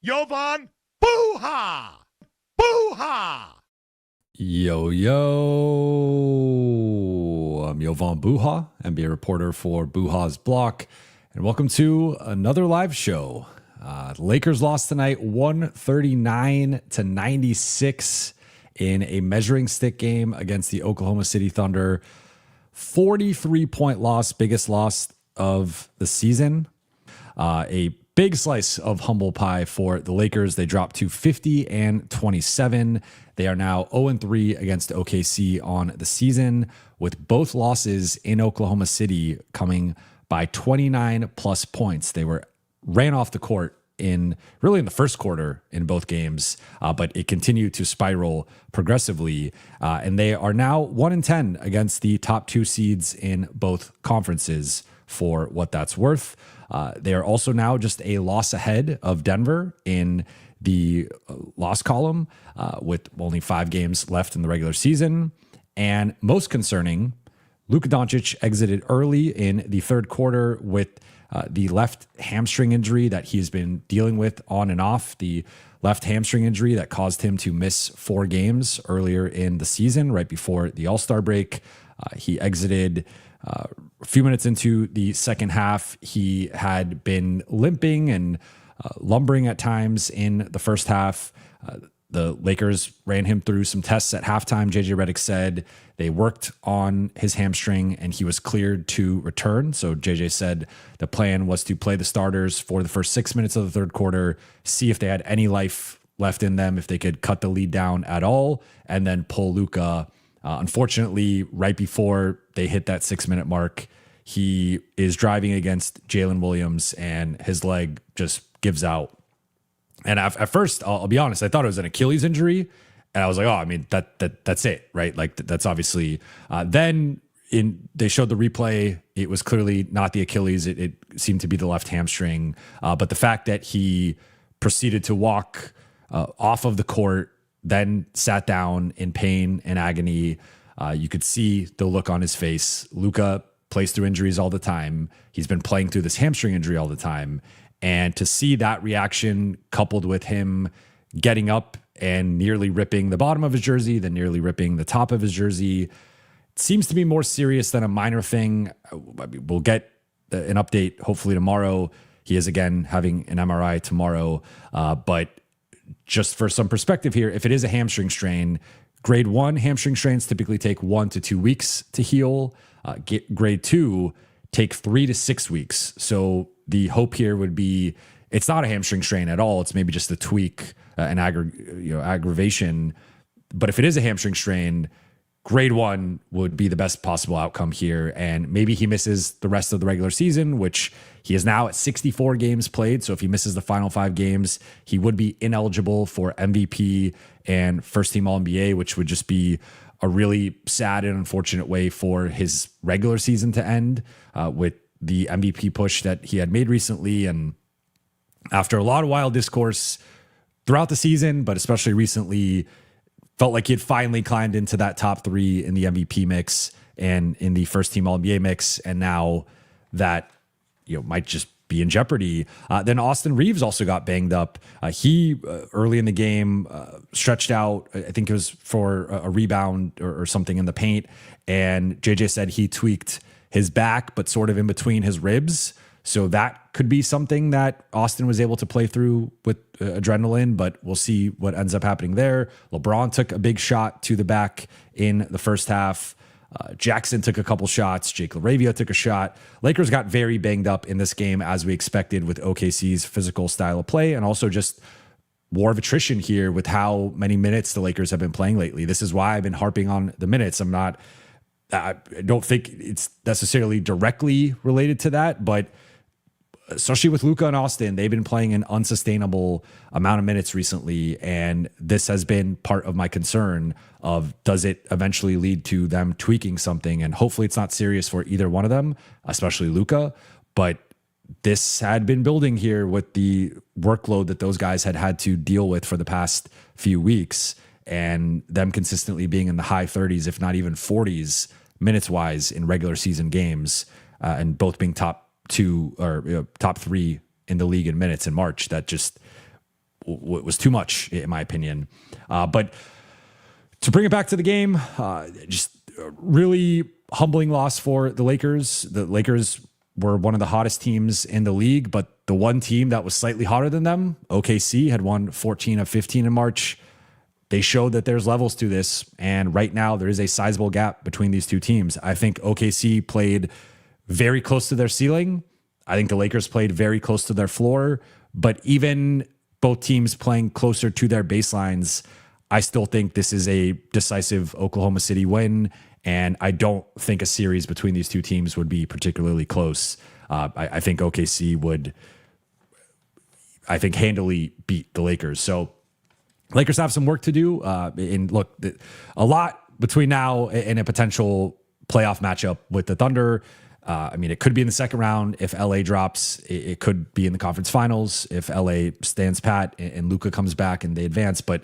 Jovan, Buha! Buha! Yo, I'm Jovan Buha, NBA reporter for Buha's Block, and welcome to another live show. The Lakers lost tonight 139-96 in a measuring stick game against the Oklahoma City Thunder. 43-point loss, biggest loss of the season. A big slice of humble pie for the Lakers. They dropped to 50-27. They are now 0-3 against OKC on the season, with both losses in Oklahoma City coming by 29 plus points. They ran off the court in the first quarter in both games, but it continued to spiral progressively. And they are now 1-10 against the top two seeds in both conferences, for what that's worth. They are also now just a loss ahead of Denver in the loss column, with only 5 games left in the regular season. And most concerning, Luka Doncic exited early in the third quarter with the left hamstring injury that he's been dealing with on and off. The left hamstring injury that caused him to miss 4 games earlier in the season, right before the All-Star break. He exited a few minutes into the second half. He had been limping and lumbering at times in the first half. The Lakers ran him through some tests at halftime. JJ Redick said they worked on his hamstring and he was cleared to return. So JJ said the plan was to play the starters for the first 6 minutes of the third quarter, see if they had any life left in them, if they could cut the lead down at all, and then pull Luka. Unfortunately, right before they hit that 6-minute mark, he is driving against Jalen Williams and his leg just gives out. And at first, I'll be honest, I thought it was an Achilles injury. And I was like, oh, I mean, that's it, right? Like, that's obviously. Then they showed the replay. It was clearly not the Achilles. It seemed to be the left hamstring. But the fact that he proceeded to walk off of the court, then sat down in pain and agony, you could see the look on his face. Luka plays through injuries all the time. He's been playing through this hamstring injury all the time. And to see that reaction coupled with him getting up and nearly ripping the bottom of his jersey, then nearly ripping the top of his jersey, it seems to be more serious than a minor thing. I mean, we'll get an update hopefully tomorrow. He is again having an MRI tomorrow. But just for some perspective here, if it is a hamstring strain, grade 1 hamstring strains typically take 1 to 2 weeks to heal. Grade 2 take 3 to 6 weeks. So the hope here would be it's not a hamstring strain at all. It's maybe just a tweak, an aggravation. But if it is a hamstring strain, grade 1 would be the best possible outcome here. And maybe he misses the rest of the regular season, which he is now at 64 games played. So if he misses the final 5 games, he would be ineligible for MVP and first team All-NBA, which would just be a really sad and unfortunate way for his regular season to end, with the MVP push that he had made recently. And after a lot of wild discourse throughout the season, but especially recently, felt like he had finally climbed into that top 3 in the MVP mix and in the first team All-NBA mix. And now that, might just be in jeopardy. Then Austin Reeves also got banged up. He early in the game stretched out, I think it was for a rebound or something in the paint. And JJ said he tweaked his back, but sort of in between his ribs. So that could be something that Austin was able to play through with adrenaline, but we'll see what ends up happening there. LeBron took a big shot to the back in the first half. Jackson took a couple shots. Jake LaRavia took a shot. Lakers got very banged up in this game, as we expected, with OKC's physical style of play, and also just war of attrition here with how many minutes the Lakers have been playing lately. This is why I've been harping on the minutes. I don't think it's necessarily directly related to that, but especially with Luka and Austin, they've been playing an unsustainable amount of minutes recently. And this has been part of my concern of, does it eventually lead to them tweaking something? And hopefully it's not serious for either one of them, especially Luka. But this had been building here with the workload that those guys had to deal with for the past few weeks, and them consistently being in the high 30s, if not even 40s minutes wise in regular season games, and both being top 2 or top 3 in the league in minutes in March. That just was too much, in my opinion. But to bring it back to the game, just a really humbling loss for the Lakers. The Lakers were one of the hottest teams in the league, but the one team that was slightly hotter than them, OKC, had won 14 of 15 in March. They showed that there's levels to this, and right now there is a sizable gap between these two teams. I think OKC played very close to their ceiling. I think the Lakers played very close to their floor, but even both teams playing closer to their baselines, I still think this is a decisive Oklahoma City win, and I don't think a series between these two teams would be particularly close. I think OKC would, handily beat the Lakers. So Lakers have some work to do. And look, a lot between now and a potential playoff matchup with the Thunder. It could be in the second round if LA drops. It could be in the conference finals if LA stands pat and Luka comes back and they advance. But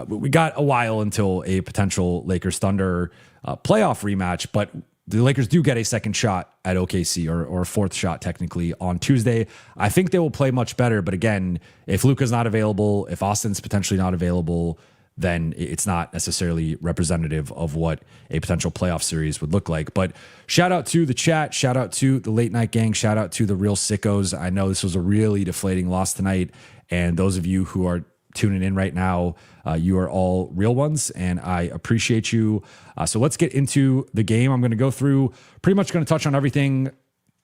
we got a while until a potential Lakers Thunder playoff rematch. But the Lakers do get a second shot at OKC, or a fourth shot technically, on Tuesday. I think they will play much better. But again, if Luka's not available, if Austin's potentially not available, then it's not necessarily representative of what a potential playoff series would look like. But shout out to the chat, shout out to the late night gang, shout out to the real sickos. I know this was a really deflating loss tonight, and those of you who are tuning in right now, you are all real ones, and I appreciate you. So let's get into the game. I'm going to go through, pretty much going to touch on everything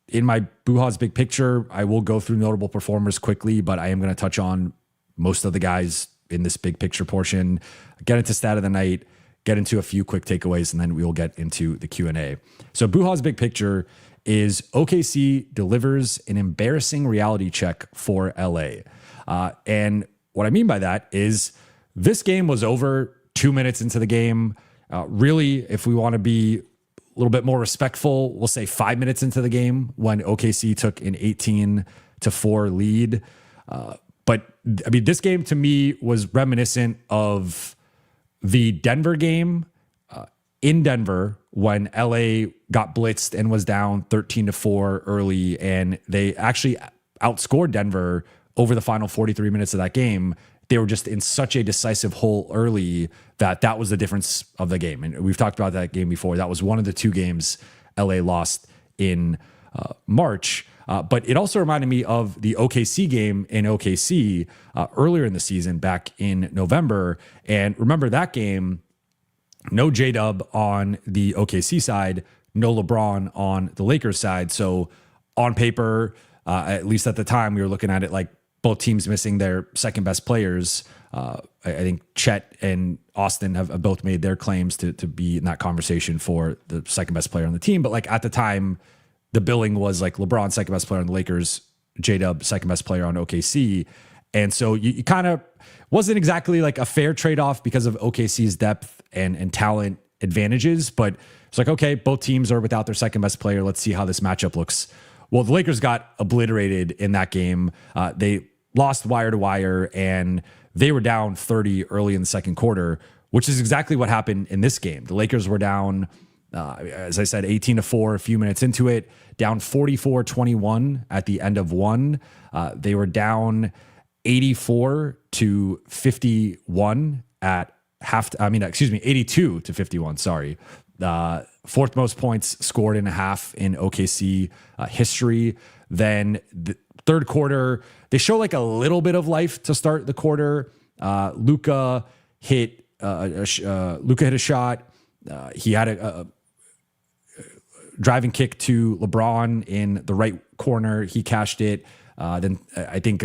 in my Buha's big picture. I will go through notable performers quickly, but I am going to touch on most of the guys in this big picture portion, get into stat of the night, get into a few quick takeaways, and then we will get into the Q&A. So Buha's big picture is OKC delivers an embarrassing reality check for LA. And what I mean by that is this game was over 2 minutes into the game. Really, if we want to be a little bit more respectful, we'll say 5 minutes into the game when OKC took an 18-4 lead. But I mean, this game to me was reminiscent of the Denver game in Denver when LA got blitzed and was down 13-4 early, and they actually outscored Denver over the final 43 minutes of that game. They were just in such a decisive hole early that was the difference of the game. And we've talked about that game before. That was one of the two games LA lost in March. But it also reminded me of the OKC game in OKC earlier in the season, back in November. And remember that game, no J-Dub on the OKC side, no LeBron on the Lakers side. So on paper, at least at the time, we were looking at it like both teams missing their second best players. I think Chet and Austin have both made their claims to be in that conversation for the second best player on the team. But like at the time, the billing was like LeBron, second best player on the Lakers, J-Dub, second best player on OKC. And so you kind of wasn't exactly like a fair trade-off because of OKC's depth and talent advantages. But it's like, okay, both teams are without their second best player. Let's see how this matchup looks. Well, the Lakers got obliterated in that game. They lost wire to wire, and they were down 30 early in the second quarter, which is exactly what happened in this game. The Lakers were down, as I said, 18-4 a few minutes into it, down 44-21 at the end of one. They were down 84-51 at half. 82-51. Sorry. Fourth most points scored in a half in OKC history. Then the third quarter, they show like a little bit of life to start the quarter. Luka hit a shot. He had a driving kick to LeBron in the right corner. He cashed it. Then I think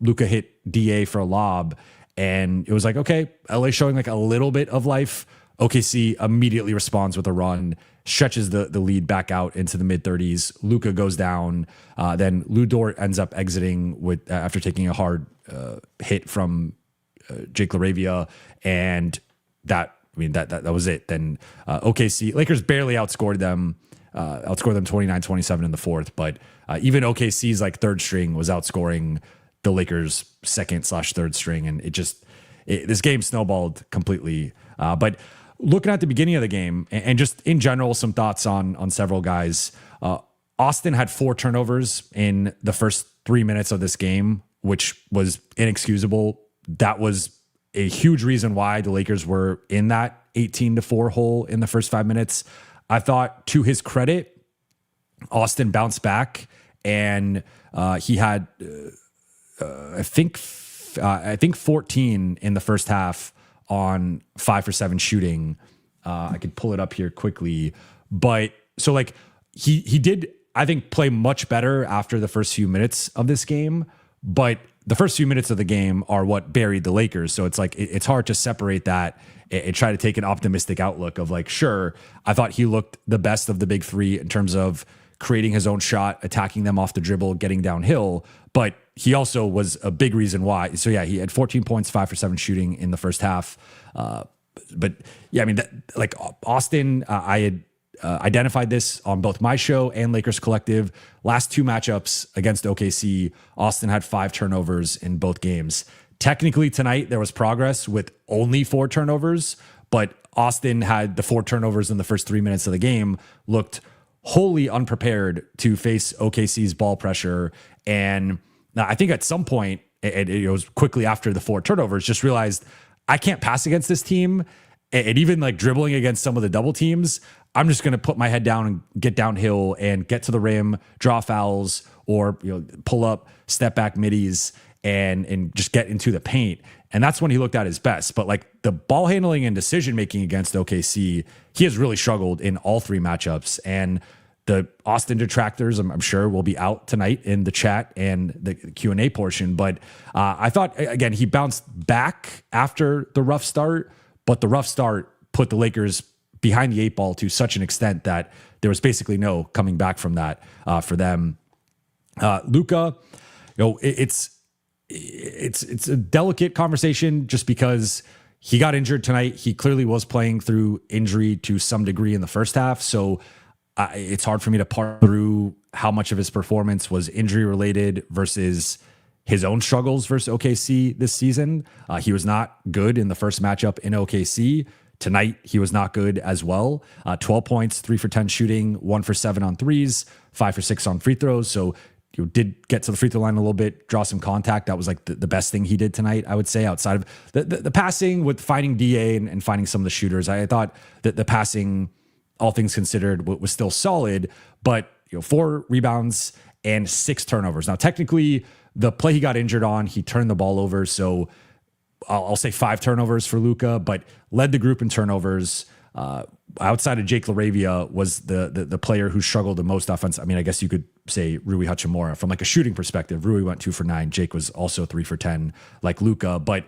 Luka hit DA for a lob, and it was like, okay, LA showing like a little bit of life. OKC immediately responds with a run, stretches the lead back out into the mid-30s. Luka goes down. Then Lou Dort ends up exiting with after taking a hard hit from Jake LaRavia, and that was it. Then OKC, Lakers barely outscored them 29-27 in the fourth, but even OKC's like third string was outscoring the Lakers' second/third string, and this game snowballed completely. But looking at the beginning of the game and just in general, some thoughts on several guys. Austin had 4 turnovers in the first 3 minutes of this game, which was inexcusable. That was a huge reason why the Lakers were in that 18-4 hole in the first 5 minutes. I thought, to his credit, Austin bounced back, and he had, I think 14 in the first half on 5 for 7 shooting. I could pull it up here quickly, but so like he did, I think, play much better after the first few minutes of this game, but the first few minutes of the game are what buried the Lakers. So it's like, it's hard to separate that and try to take an optimistic outlook of like, sure, I thought he looked the best of the big three in terms of creating his own shot, attacking them off the dribble, getting downhill, but he also was a big reason why. So yeah, he had 14 points, 5 for 7 shooting in the first half. But yeah, I mean, like Austin, I had identified this on both my show and Lakers Collective. Last 2 matchups against OKC, Austin had 5 turnovers in both games. Technically tonight there was progress with only 4 turnovers, but Austin had the 4 turnovers in the first 3 minutes of the game, looked wholly unprepared to face OKC's ball pressure. And I think at some point, it was quickly after the 4 turnovers, just realized I can't pass against this team. And even like dribbling against some of the double teams, I'm just going to put my head down and get downhill and get to the rim, draw fouls, or pull up step back middies and just get into the paint. And that's when he looked at his best. But like the ball handling and decision making against OKC, he has really struggled in all 3 matchups. And the Austin detractors, I'm sure, will be out tonight in the chat and the Q&A portion. But I thought, again, he bounced back after the rough start, but the rough start put the Lakers behind the 8 ball to such an extent that there was basically no coming back from that for them. Luka, it's a delicate conversation just because he got injured tonight. He clearly was playing through injury to some degree in the first half. So it's hard for me to parse through how much of his performance was injury related versus his own struggles versus OKC this season. He was not good in the first matchup in OKC. Tonight, he was not good as well. 12 points, 3 for 10 shooting, 1 for 7 on threes, 5 for 6 on free throws. So you did get to the free throw line a little bit, draw some contact. That was like the best thing he did tonight, I would say, outside of the passing with finding DA and finding some of the shooters. I thought that the passing, all things considered, was still solid, but 4 rebounds and 6 turnovers. Now, technically, the play he got injured on, he turned the ball over. So I'll say 5 turnovers for Luka, but led the group in turnovers. Outside of Jake LaRavia was the player who struggled the most offense. I mean, I guess you could say Rui Hachimura from like a shooting perspective. Rui went 2 for 9. Jake was also 3 for 10 like Luka. But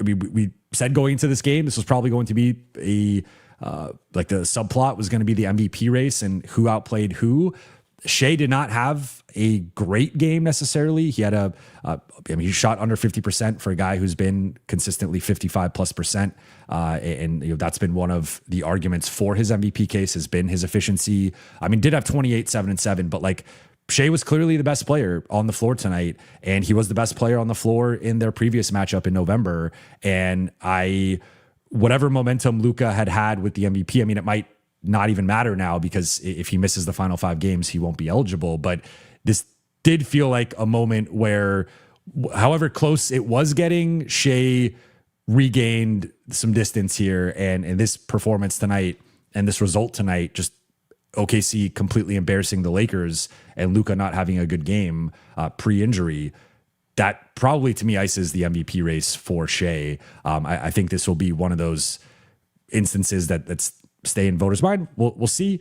we said going into this game, this was probably going to be like the subplot was going to be the MVP race and who outplayed who. Shea did not have a great game necessarily. He had he shot under 50% for a guy who's been consistently 55+%. And that's been one of the arguments for his MVP case has been his efficiency. I mean, did have 28, 7 and 7, but like Shea was clearly the best player on the floor tonight. And he was the best player on the floor in their previous matchup in November. And whatever momentum Luka had with the MVP, I mean, it might not even matter now because if he misses the final 5 games, he won't be eligible. But this did feel like a moment where, however close it was getting, Shea regained some distance here. And this performance tonight and this result tonight, just OKC completely embarrassing the Lakers and Luka not having a good game pre-injury, that probably to me ices the MVP race for Shea. I think this will be one of those instances that's stay in voters' mind. We'll see.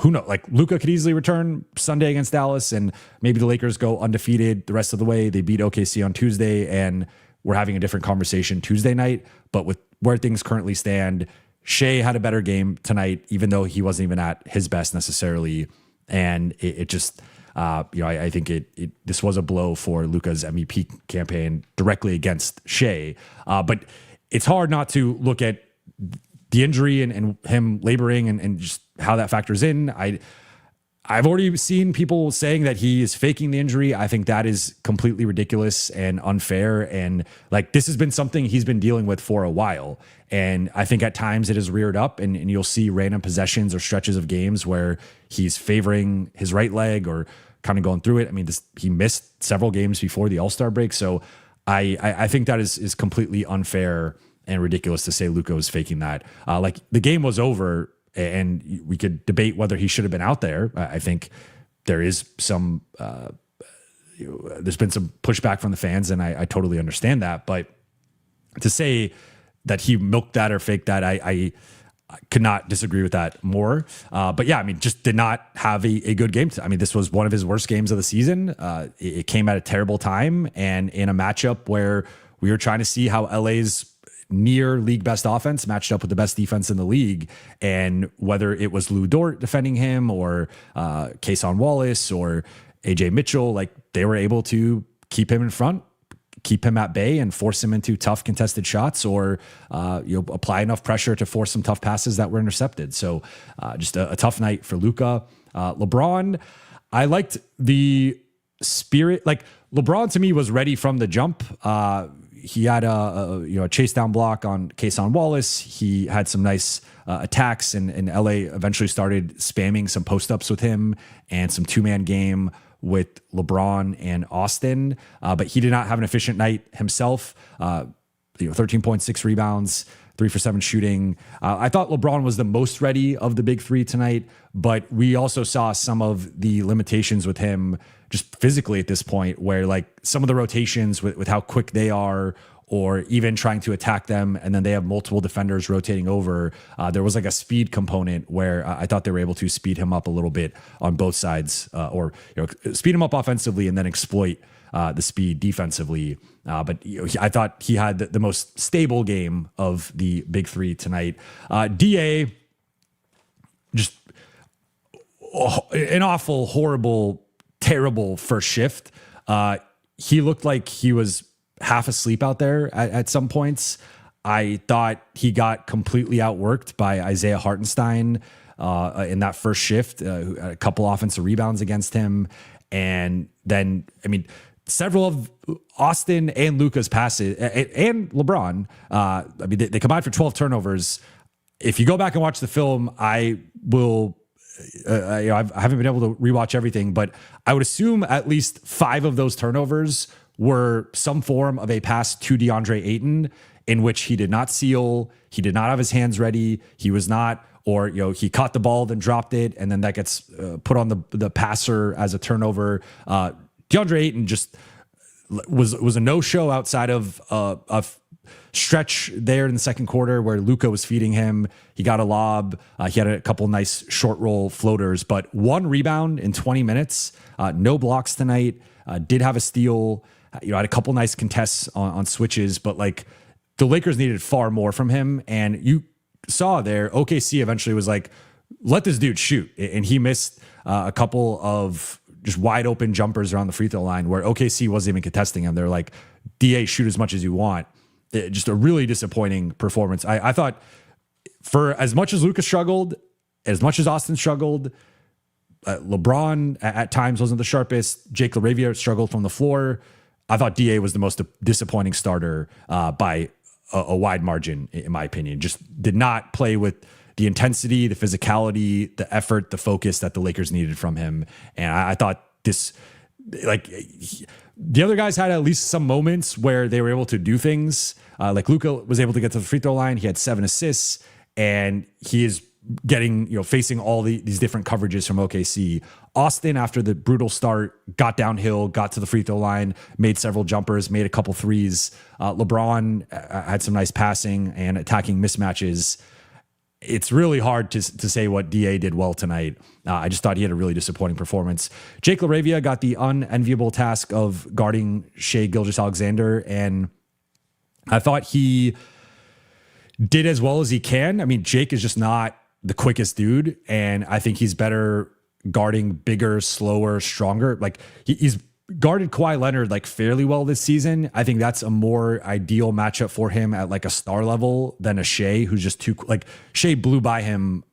Who knows? Like Luka could easily return Sunday against Dallas, and maybe the Lakers go undefeated the rest of the way. They beat OKC on Tuesday, and we're having a different conversation Tuesday night. But with where things currently stand, Shea had a better game tonight, even though he wasn't even at his best necessarily. And it just, I think this was a blow for Luka's MVP campaign directly against Shea. But it's hard not to look at the injury and him laboring and just how that factors in. I've already seen people saying that he is faking the injury. I think that is completely ridiculous and unfair. And like, this has been something he's been dealing with for a while. And I think at times it has reared up and you'll see random possessions or stretches of games where he's favoring his right leg or kind of going through it. I mean, he missed several games before the All-Star break. So I think that is completely unfair and ridiculous to say Luka was faking that. Like the game was over and we could debate whether he should have been out there. I think there is some, there's been some pushback from the fans, and I totally understand that. But to say that he milked that or faked that, I could not disagree with that more. But yeah, I mean, just did not have a good game. I mean, this was one of his worst games of the season. It came at a terrible time and in a matchup where we were trying to see how LA's near league best offense matched up with the best defense in the league, and whether it was Lou Dort defending him or Kason Wallace or AJ Mitchell, like they were able to keep him in front, keep him at bay, and force him into tough contested shots, or apply enough pressure to force some tough passes that were intercepted. So just a tough night for Luka. LeBron, I liked the spirit. Like LeBron to me was ready from the jump. He had a chase down block on Kason Wallace. He had some nice attacks, and LA eventually started spamming some post ups with him and some 2-man game with LeBron and Austin. But he did not have an efficient night himself. 13.6 rebounds, 3 for 7 shooting. I thought LeBron was the most ready of the big three tonight, but we also saw some of the limitations with him just physically at this point, where like some of the rotations with how quick they are, or even trying to attack them, and then they have multiple defenders rotating over. There was like a speed component where I thought they were able to speed him up a little bit on both sides, or speed him up offensively and then exploit the speed defensively. But I thought he had the most stable game of the big three tonight. DA, just an awful, horrible, terrible first shift. He looked like he was half asleep out there at some points. I thought he got completely outworked by Isaiah Hartenstein in that first shift, who had a couple offensive rebounds against him. And then, I mean, several of Austin and Luka's passes, and LeBron, I mean, they combined for 12 turnovers. If you go back and watch the film, I will, I haven't been able to rewatch everything, but I would assume at least 5 of those turnovers were some form of a pass to DeAndre Ayton in which he did not seal, he did not have his hands ready, he was not, or he caught the ball, then dropped it, and then that gets put on the passer as a turnover. DeAndre Ayton just was a no-show outside of a stretch there in the second quarter where Luka was feeding him. He got a lob. He had a couple nice short roll floaters, but 1 rebound in 20 minutes. No blocks tonight. Did have a steal. Had a couple nice contests on switches, but like the Lakers needed far more from him. And you saw there, OKC eventually was like, let this dude shoot. And he missed a couple of just wide open jumpers around the free throw line where OKC wasn't even contesting him. They're like, DA, shoot as much as you want. Just a really disappointing performance. I thought for as much as Luka struggled, as much as Austin struggled, LeBron at times wasn't the sharpest. Jake LaRavia struggled from the floor. I thought DA was the most disappointing starter by a wide margin, in my opinion. Just did not play with the intensity, the physicality, the effort, the focus that the Lakers needed from him. And I thought this, like, the other guys had at least some moments where they were able to do things. Like Luka was able to get to the free throw line. He had 7 assists, and he is getting, facing all these different coverages from OKC. Austin, after the brutal start, got downhill, got to the free throw line, made several jumpers, made a couple threes. LeBron had some nice passing and attacking mismatches. It's really hard to say what DA did well tonight. I just thought he had a really disappointing performance. Jake LaRavia got the unenviable task of guarding Shai Gilgeous-Alexander, and I thought he did as well as he can. I mean, Jake is just not the quickest dude, and I think he's better guarding bigger, slower, stronger. Like he's guarded Kawhi Leonard like fairly well this season. I think that's a more ideal matchup for him at like a star level than a Shai, who's just too, like, Shai blew by him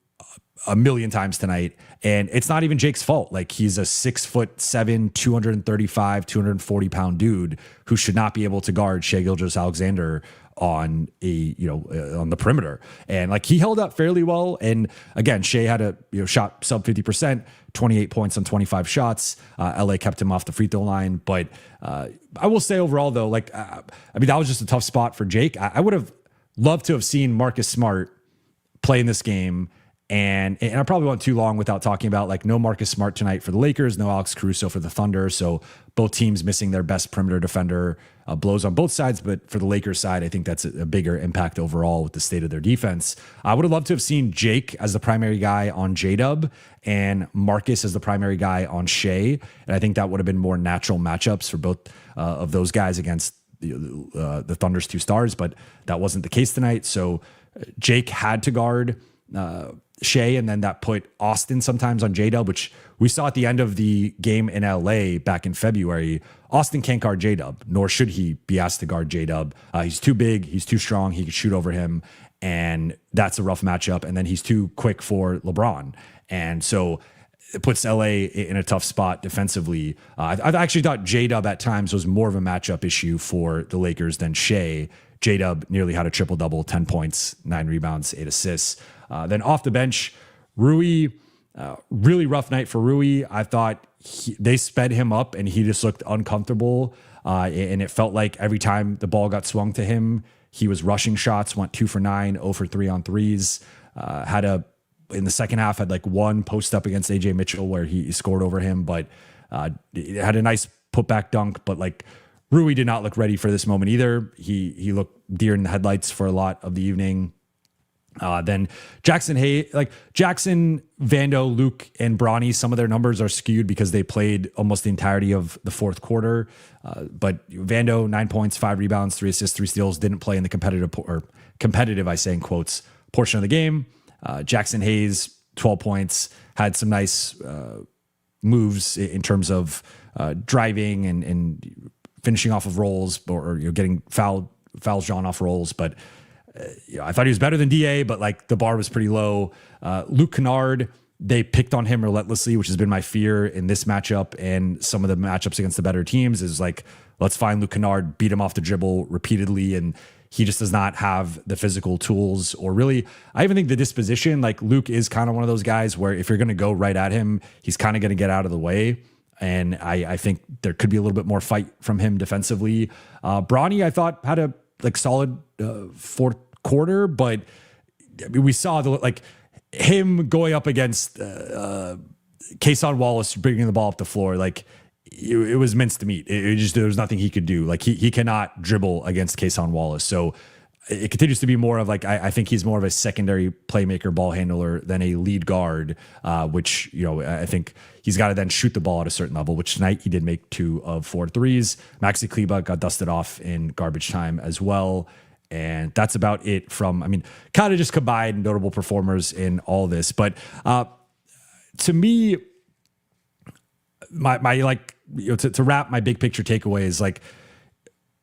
a million times tonight. And it's not even Jake's fault. Like, he's a 6'7", 235, 240 pound dude who should not be able to guard Shai Gilgeous-Alexander on on the perimeter. And like, he held up fairly well. And again, Shai had a shot sub 50%, 28 points on 25 shots. LA kept him off the free throw line. But I will say overall though, like, that was just a tough spot for Jake. I would have loved to have seen Marcus Smart play in this game. And I probably went too long without talking about, like, no Marcus Smart tonight for the Lakers, no Alex Caruso for the Thunder. So both teams missing their best perimeter defender, blows on both sides. But for the Lakers side, I think that's a bigger impact overall with the state of their defense. I would have loved to have seen Jake as the primary guy on J-Dub and Marcus as the primary guy on Shai. And I think that would have been more natural matchups for both of those guys against the Thunder's two stars. But that wasn't the case tonight. So Jake had to guard Shai, and then that put Austin sometimes on J-Dub, which we saw at the end of the game in LA back in February. Austin can't guard J-Dub, nor should he be asked to guard J-Dub. He's too big, he's too strong, he could shoot over him, and that's a rough matchup. And then he's too quick for LeBron. And so it puts LA in a tough spot defensively. I've actually thought J-Dub at times was more of a matchup issue for the Lakers than Shai. J-Dub nearly had a triple-double, 10 points, 9 rebounds, 8 assists. Then off the bench, Rui, really rough night for Rui. I thought they sped him up and he just looked uncomfortable. And it felt like every time the ball got swung to him, he was rushing shots, went 2 for 9, 0 for 3 on threes. In the second half, had like one post up against AJ Mitchell where he scored over him, but had a nice putback dunk. But like, Rui did not look ready for this moment either. He looked deer in the headlights for a lot of the evening. Then Jackson, Vando, Luke, and Bronny, some of their numbers are skewed because they played almost the entirety of the fourth quarter. But Vando, 9 points, 5 rebounds, 3 assists, 3 steals, didn't play in the competitive, I say in quotes, portion of the game. Jackson Hayes, 12 points, had some nice moves in terms of driving and finishing off of rolls or getting fouls drawn off rolls. But I thought he was better than DA, but like, the bar was pretty low. Luke Kennard, they picked on him relentlessly, which has been my fear in this matchup and some of the matchups against the better teams, is like, let's find Luke Kennard, beat him off the dribble repeatedly. And he just does not have the physical tools, or really, I even think the disposition. Like, Luke is kind of one of those guys where if you're going to go right at him, he's kind of going to get out of the way. And I think there could be a little bit more fight from him defensively. Bronny, I thought, had a solid fourth quarter, but we saw him going up against Kason Wallace, bringing the ball up the floor. Like, it was minced meat. There was nothing he could do. Like, he cannot dribble against Kason Wallace. So it continues to be more of like, I think he's more of a secondary playmaker, ball handler than a lead guard, which, I think he's got to then shoot the ball at a certain level, which tonight he did make 2 of 4 threes. Maxi Kleba got dusted off in garbage time as well. And that's about it from, kind of just combined notable performers in all this. But to me, to wrap my big picture takeaways, like,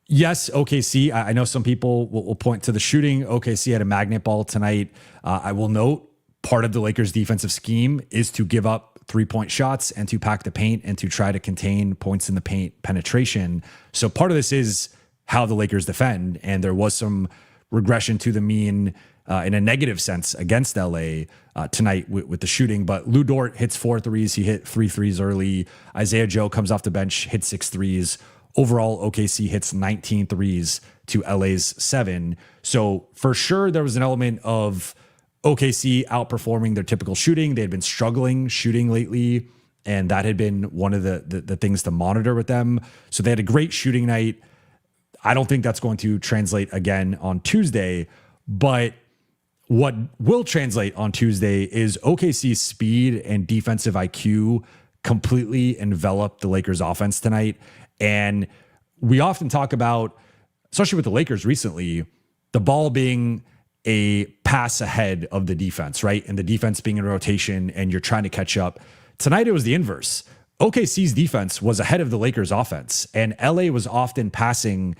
yes, OKC, I know some people will point to the shooting. OKC had a magnet ball tonight. I will note part of the Lakers defensive scheme is to give up 3-point shots and to pack the paint and to try to contain points in the paint penetration. So part of this is how the Lakers defend. And there was some regression to the mean in a negative sense against LA tonight with the shooting. But Lou Dort hits 4 threes. He hit 3 threes early. Isaiah Joe comes off the bench, hits 6 threes. Overall, OKC hits 19 threes to LA's 7. So for sure, there was an element of OKC outperforming their typical shooting. They had been struggling shooting lately, and that had been one of the things to monitor with them. So they had a great shooting night. I don't think that's going to translate again on Tuesday, but what will translate on Tuesday is OKC's speed and defensive IQ completely enveloped the Lakers offense tonight. And we often talk about, especially with the Lakers recently, the ball being a pass ahead of the defense, right? And the defense being in rotation and you're trying to catch up. Tonight, it was the inverse. OKC's defense was ahead of the Lakers offense, and LA was often passing.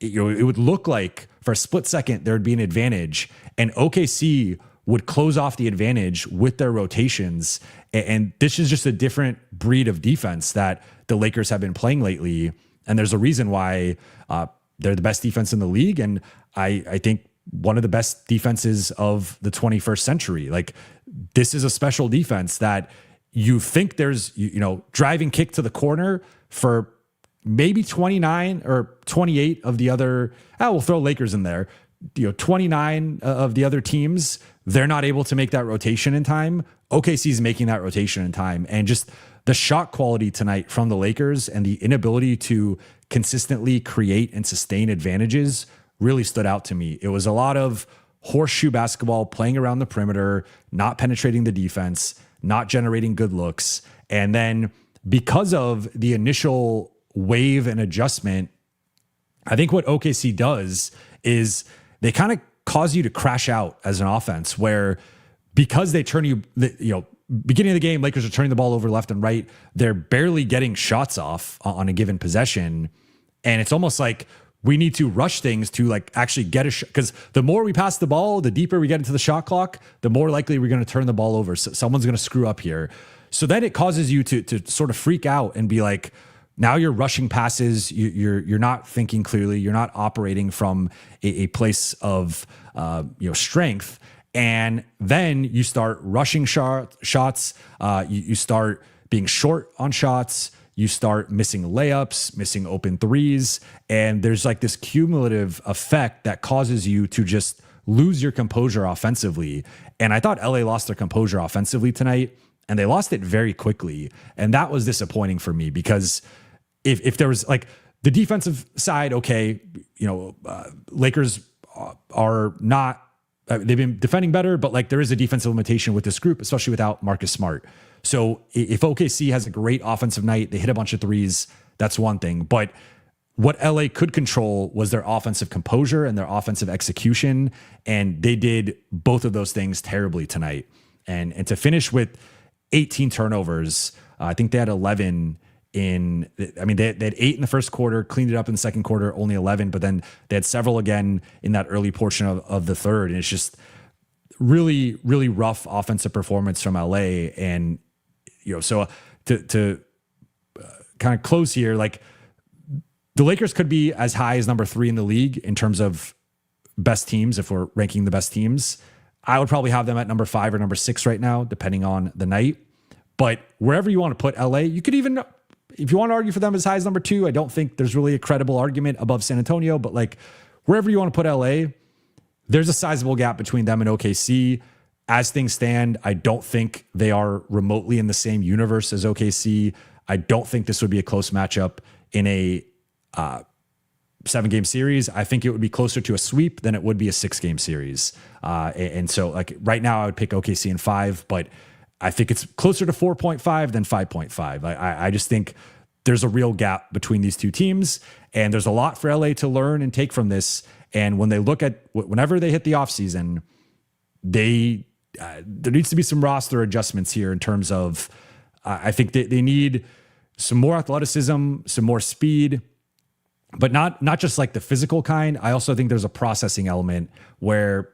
It would look like for a split second there would be an advantage, and OKC would close off the advantage with their rotations. And this is just a different breed of defense that the Lakers have been playing lately. And there's a reason why they're the best defense in the league. And I think one of the best defenses of the 21st century. Like, this is a special defense that you think there's, driving kick to the corner for maybe 29 or 28 of the other, we'll throw Lakers in there, 29 of the other teams, they're not able to make that rotation in time. OKC's making that rotation in time. And just the shot quality tonight from the Lakers and the inability to consistently create and sustain advantages really stood out to me. It was a lot of horseshoe basketball, playing around the perimeter, not penetrating the defense, not generating good looks. And then because of the initial wave and adjustment, I think what OKC does is they kind of cause you to crash out as an offense, where because they turn you, beginning of the game, Lakers are turning the ball over left and right. They're barely getting shots off on a given possession. And it's almost like we need to rush things to like actually get a shot, because the more we pass the ball, the deeper we get into the shot clock, the more likely we're going to turn the ball over. So someone's going to screw up here. So then it causes you to sort of freak out and be like, now you're rushing passes. You're not thinking clearly. You're not operating from a place of strength. And then you start rushing shots. You start being short on shots. You start missing layups, missing open threes. And there's like this cumulative effect that causes you to just lose your composure offensively. And I thought LA lost their composure offensively tonight, and they lost it very quickly. And that was disappointing for me, because if there was like the defensive side, okay, Lakers are not, they've been defending better, but like there is a defensive limitation with this group, especially without Marcus Smart. So if OKC has a great offensive night, they hit a bunch of threes, that's one thing. But what LA could control was their offensive composure and their offensive execution. And they did both of those things terribly tonight. And to finish with 18 turnovers, I think they had 11 they had 8 in the first quarter, cleaned it up in the second quarter, only 11, but then they had several again in that early portion of the third. And it's just really, really rough offensive performance from LA. And, so to kind of close here, like the Lakers could be as high as number 3 in the league in terms of best teams. If we're ranking the best teams, I would probably have them at number 5 or number 6 right now, depending on the night. But wherever you want to put LA, you could even, if you want to argue for them as high as number 2, I don't think there's really a credible argument above San Antonio, but like wherever you want to put LA, there's a sizable gap between them and OKC. As things stand, I don't think they are remotely in the same universe as OKC. I don't think this would be a close matchup in a 7-game series. I think it would be closer to a sweep than it would be a 6-game series. And so like right now I would pick OKC in 5, but I think it's closer to 4.5 than 5.5. I just think there's a real gap between these two teams, and there's a lot for LA to learn and take from this. And when they look at whenever they hit the offseason, there needs to be some roster adjustments here in terms of I think they need some more athleticism, some more speed, but not just like the physical kind. I also think there's a processing element where,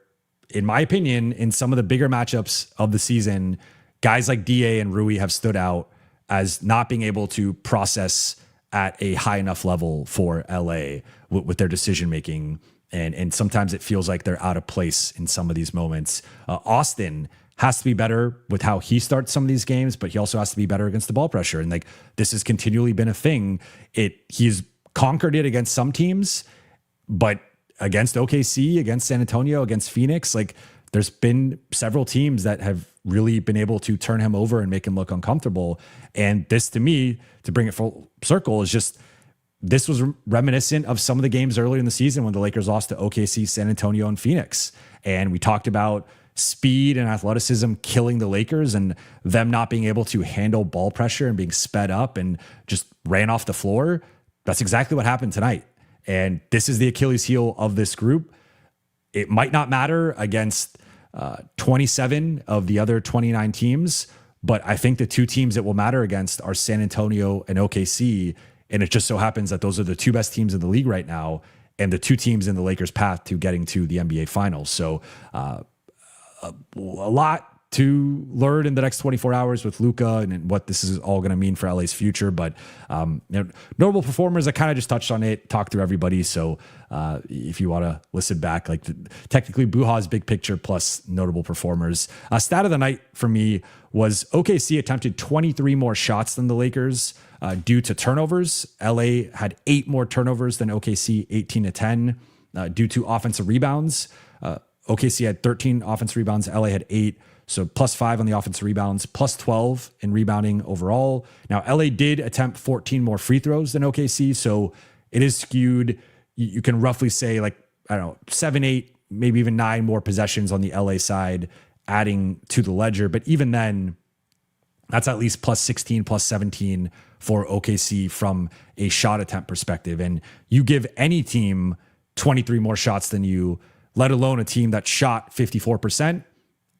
in my opinion, in some of the bigger matchups of the season, guys like DA and Rui have stood out as not being able to process at a high enough level for LA with their decision making. And sometimes it feels like they're out of place in some of these moments. Austin has to be better with how he starts some of these games, but he also has to be better against the ball pressure. And like this has continually been a thing. He's conquered it against some teams, but against OKC, against San Antonio, against Phoenix, like there's been several teams that have really been able to turn him over and make him look uncomfortable. And this, to me, to bring it full circle, is just, this was reminiscent of some of the games earlier in the season when the Lakers lost to OKC, San Antonio, and Phoenix. And we talked about speed and athleticism killing the Lakers and them not being able to handle ball pressure and being sped up and just ran off the floor. That's exactly what happened tonight. And this is the Achilles heel of this group. It might not matter against 27 of the other 29 teams, but I think the two teams that will matter against are San Antonio and OKC. And it just so happens that those are the two best teams in the league right now, and the two teams in the Lakers' path to getting to the NBA Finals. So a a lot to learn in the next 24 hours with Luka and what this is all going to mean for LA's future. But notable performers, I kind of just touched on it, talked through everybody. So if you want to listen back, like technically Buha's big picture plus notable performers. Stat of the night for me was OKC attempted 23 more shots than the Lakers due to turnovers. LA had 8 more turnovers than OKC, 18-10 due to offensive rebounds. OKC had 13 offensive rebounds. LA had 8. So +5 on the offensive rebounds, +12 in rebounding overall. Now, LA did attempt 14 more free throws than OKC. So it is skewed. You can roughly say, like, I don't know, 7, 8, maybe even 9 more possessions on the LA side, adding to the ledger. But even then, that's at least +16, +17 for OKC from a shot attempt perspective. And you give any team 23 more shots than you, let alone a team that shot 54%,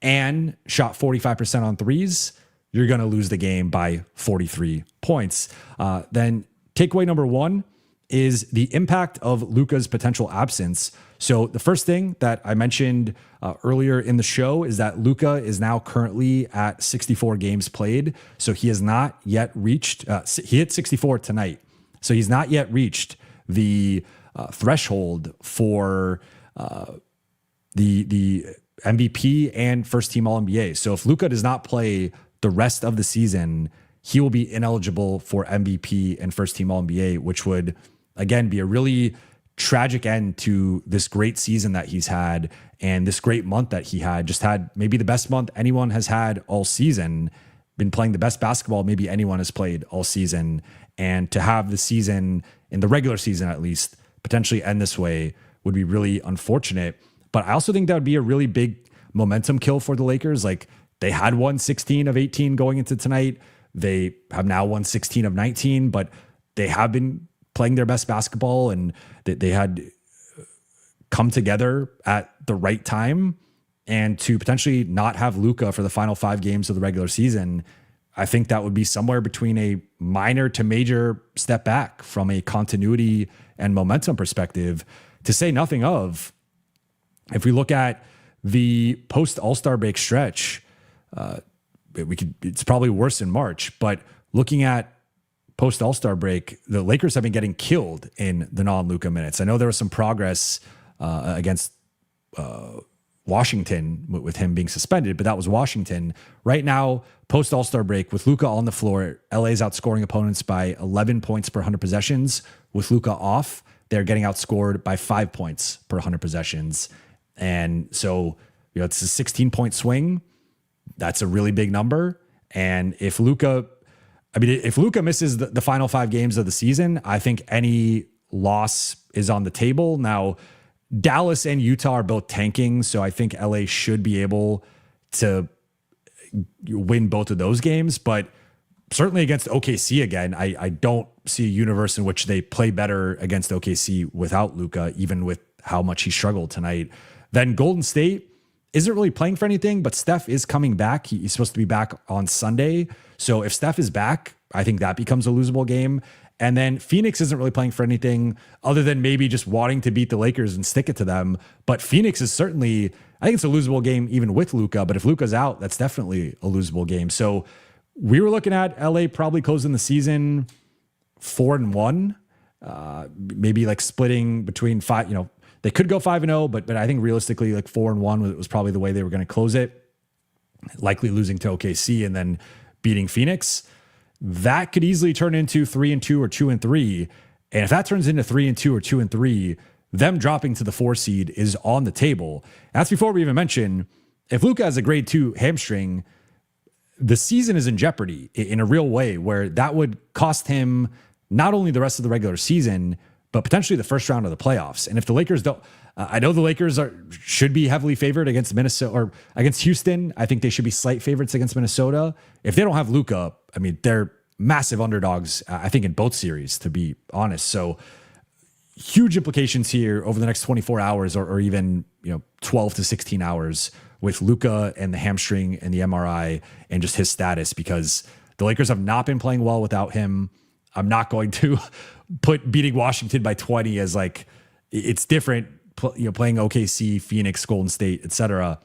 and shot 45% on threes, you're going to lose the game by 43 points. Then takeaway number 1 is the impact of Luka's potential absence. So the first thing that I mentioned earlier in the show is that Luka is now currently at 64 games played. So he has not yet reached, he hit 64 tonight. So he's not yet reached the threshold for the MVP and first team All-NBA. So if Luka does not play the rest of the season, he will be ineligible for MVP and first team All-NBA, which would, again, be a really tragic end to this great season that he's had and this great month that he had. Just had maybe the best month anyone has had all season, been playing the best basketball maybe anyone has played all season. And to have the season, in the regular season at least, potentially end this way would be really unfortunate. But I also think that would be a really big momentum kill for the Lakers. Like, they had won 16 of 18 going into tonight. They have now won 16 of 19, but they have been playing their best basketball, and they had come together at the right time. And to potentially not have Luka for the final 5 games of the regular season, I think that would be somewhere between a minor to major step back from a continuity and momentum perspective, to say nothing of, if we look at the post All-Star break stretch, it's probably worse in March, but looking at post All-Star break, the Lakers have been getting killed in the non-Luka minutes. I know there was some progress against Washington with him being suspended, but that was Washington. Right now, post All-Star break, with Luka on the floor, LA's outscoring opponents by 11 points per 100 possessions. With Luka off, they're getting outscored by 5 points per 100 possessions. And so, it's a 16-point swing. That's a really big number. And if Luka misses the final 5 games of the season, I think any loss is on the table. Now, Dallas and Utah are both tanking, so I think LA should be able to win both of those games. But certainly against OKC again, I don't see a universe in which they play better against OKC without Luka, even with how much he struggled tonight. Then Golden State isn't really playing for anything, but Steph is coming back. He's supposed to be back on Sunday. So if Steph is back, I think that becomes a losable game. And then Phoenix isn't really playing for anything other than maybe just wanting to beat the Lakers and stick it to them. But Phoenix is certainly, I think it's a losable game even with Luka. But if Luka's out, that's definitely a losable game. So we were looking at LA probably closing the season 4-1, maybe like splitting between 5, they could go 5-0, but I think realistically, like 4-1 was probably the way they were going to close it. Likely losing to OKC and then beating Phoenix. That could easily turn into 3-2 or 2-3. And if that turns into 3-2 or 2-3, them dropping to the 4 seed is on the table. That's before we even mention, if Luka has a grade 2 hamstring, the season is in jeopardy in a real way, where that would cost him not only the rest of the regular season, but potentially the first round of the playoffs. And if the Lakers don't, I know the Lakers should be heavily favored against Minnesota or against Houston. I think they should be slight favorites against Minnesota. If they don't have Luka, they're massive underdogs, I think, in both series, to be honest. So huge implications here over the next 24 hours or even 12 to 16 hours with Luka and the hamstring and the MRI and just his status, because the Lakers have not been playing well without him. I'm not going to put beating Washington by 20 as like, it's different, playing OKC, Phoenix, Golden State, etc.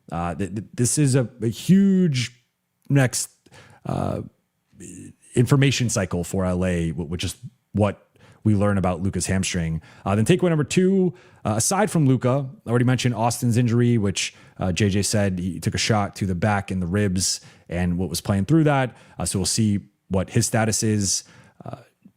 This is a huge next information cycle for LA, which is what we learn about Luka's hamstring. Then takeaway number 2, aside from Luka, I already mentioned Austin's injury, which JJ said he took a shot to the back and the ribs and what was playing through that. So we'll see what his status is.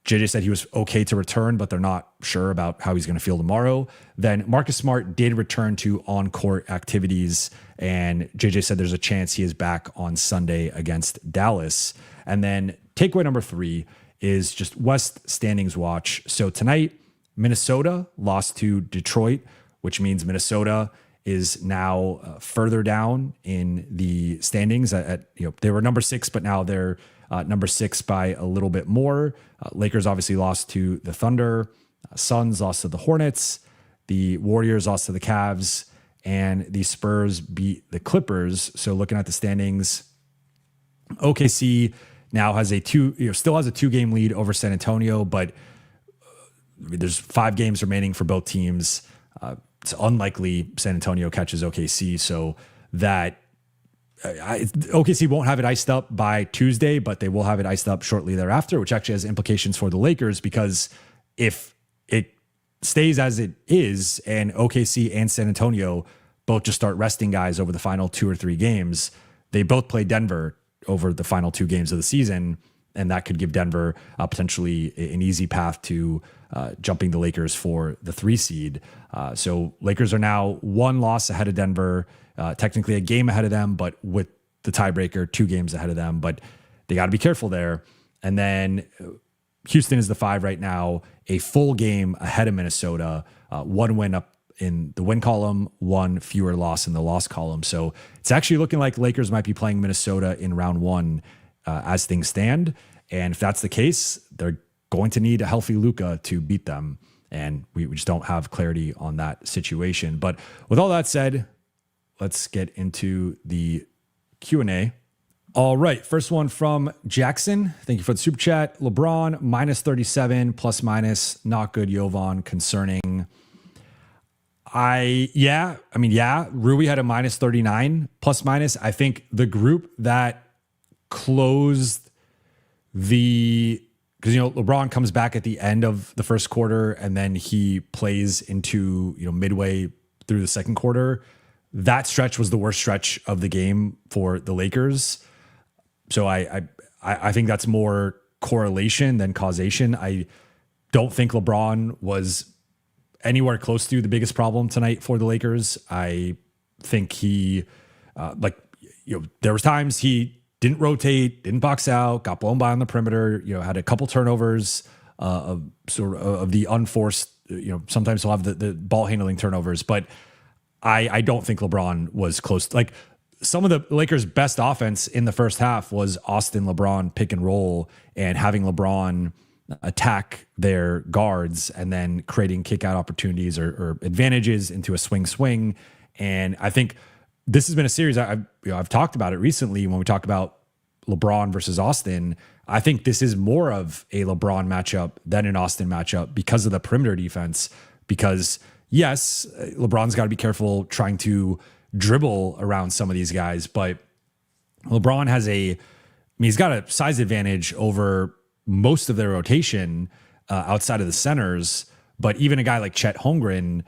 JJ said he was okay to return, but they're not sure about how he's going to feel tomorrow. Then Marcus Smart did return to on-court activities, and JJ said there's a chance he is back on Sunday against Dallas. And then takeaway number 3 is just West standings watch. So tonight, Minnesota lost to Detroit, which means Minnesota is now further down in the standings. They were number 6, but now they're number 6 by a little bit more. Lakers obviously lost to the Thunder. Suns lost to the Hornets. The Warriors lost to the Cavs, and the Spurs beat the Clippers. So looking at the standings, OKC now has still has a 2-game lead over San Antonio, but there's 5 games remaining for both teams. It's unlikely San Antonio catches OKC, so that OKC won't have it iced up by Tuesday, but they will have it iced up shortly thereafter, which actually has implications for the Lakers, because if it stays as it is and OKC and San Antonio both just start resting guys over the final 2 or 3 games, they both play Denver over the final 2 games of the season, and that could give Denver potentially an easy path to jumping the Lakers for the 3 seed. So Lakers are now 1 loss ahead of Denver, technically a game ahead of them, but with the tiebreaker, 2 games ahead of them. But they got to be careful there. And then Houston is the 5 right now, a full game ahead of Minnesota, 1 win up in the win column, 1 fewer loss in the loss column. So it's actually looking like Lakers might be playing Minnesota in round 1 as things stand. And if that's the case, they're going to need a healthy Luka to beat them. And we just don't have clarity on that situation. But with all that said, let's get into the Q&A. All right, first one from Jackson. Thank you for the super chat. LeBron, minus 37, plus minus, not good. Jovan, concerning. Rui had a minus 39, plus minus. I think the group that closed because LeBron comes back at the end of the first quarter and then he plays into midway through the second quarter. That stretch was the worst stretch of the game for the Lakers. So I think that's more correlation than causation. I don't think LeBron was anywhere close to the biggest problem tonight for the Lakers. I think he, there was times he didn't rotate, didn't box out, got blown by on the perimeter, had a couple turnovers of the unforced, sometimes he'll have the ball handling turnovers, but I don't think LeBron was close. Like some of the Lakers' best offense in the first half was Austin LeBron pick and roll and having LeBron attack their guards and then creating kick out opportunities or advantages into a swing. And I think this has been a series I've talked about it recently when we talk about LeBron versus Austin. I think this is more of a LeBron matchup than an Austin matchup because of the perimeter defense. Because yes, LeBron's got to be careful trying to dribble around some of these guys, but LeBron has he's got a size advantage over most of their rotation outside of the centers. But even a guy like Chet Holmgren,